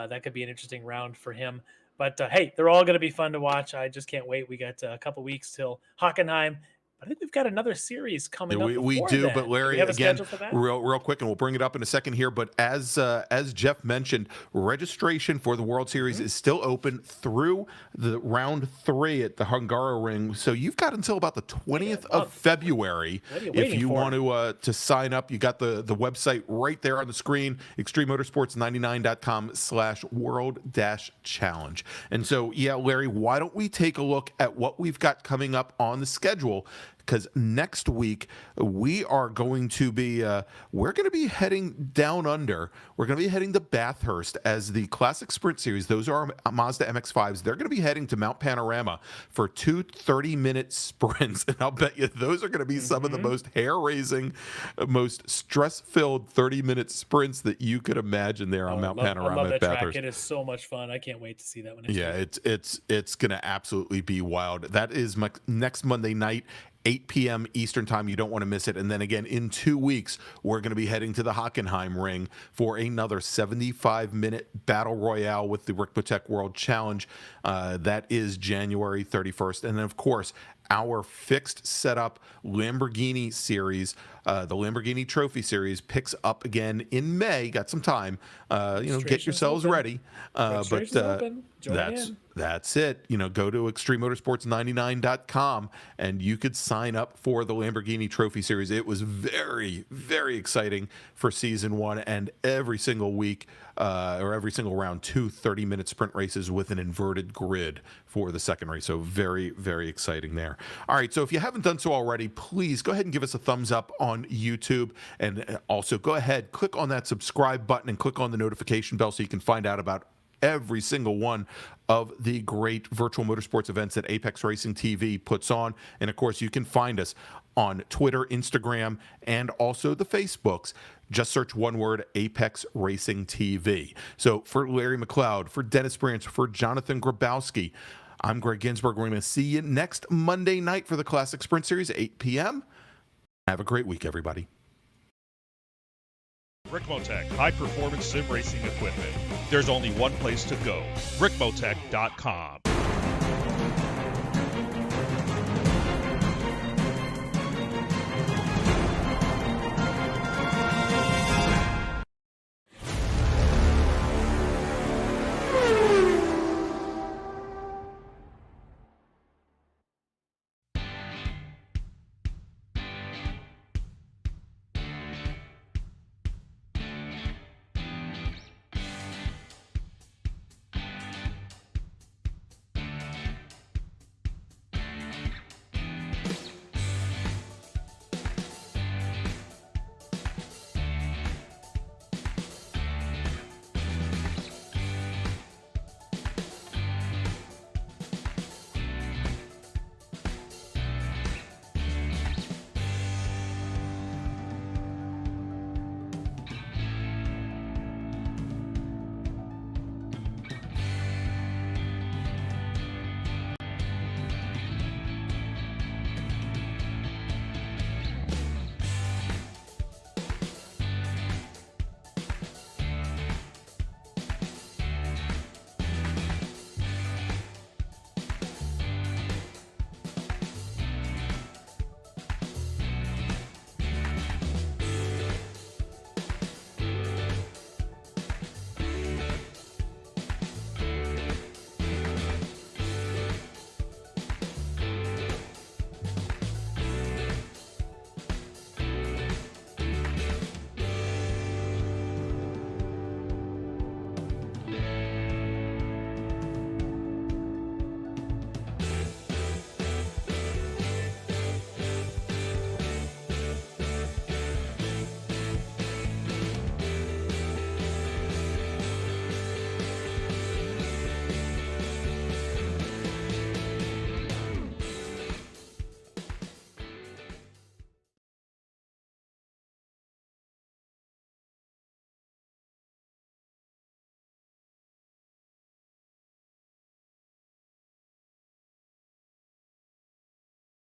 That could be an interesting round for him. But hey, they're all going to be fun to watch. I just can't wait. We got a couple weeks till Hockenheim. I think we've got another series coming up. We do, then. but Larry, again, real quick, and we'll bring it up in a second here. But as Jeff mentioned, registration for the World Series is still open through the round 3 at the Hungaro Ring. So you've got until about the 20th of February if you want to sign up. You got the website right there on the screen, extrememotorsports99.com/world-challenge. And so, Larry, why don't we take a look at what we've got coming up on the schedule? Because next week we are going to be heading down under. We're going to be heading to Bathurst as the Classic Sprint Series. Those are our Mazda MX-5s. They're going to be heading to Mount Panorama for 2 30-minute sprints, and I'll bet you those are going to be some of the most hair-raising, most stress-filled 30-minute sprints that you could imagine there on Mount Panorama I love at that Bathurst. track. It is so much fun. I can't wait to see that one. It's going to absolutely be wild. That is next Monday night, 8 p.m. Eastern Time. You don't want to miss it. And then again, in 2 weeks, we're going to be heading to the Hockenheim Ring for another 75-minute battle royale with the Ricmotech World Challenge. That is January 31st. And then, of course, our fixed setup Lamborghini series, the Lamborghini Trophy Series, picks up again in May. Got some time. Get yourselves ready. But that's it. Go to extrememotorsports99.com and you could sign up for the Lamborghini Trophy Series. It was very, very exciting for season 1, and every single week or every single round, 2 30-minute sprint races with an inverted grid for the second race. So very, very exciting there. there. All right, so if you haven't done so already, please go ahead and give us a thumbs up on YouTube. And also go ahead, click on that subscribe button and click on the notification bell so you can find out about every single one of the great virtual motorsports events that Apex Racing TV puts on. And of course, you can find us on Twitter, Instagram, and also the Facebooks. Just search one word, Apex Racing TV. So for Larry McLeod, for Dennis Branch, for Jonathan Grabowski, I'm Greg Ginsburg. We're going to see you next Monday night for the Classic Sprint Series at 8 p.m. Have a great week, everybody. Ricmotech, high-performance sim racing equipment. There's only one place to go, ricmotech.com.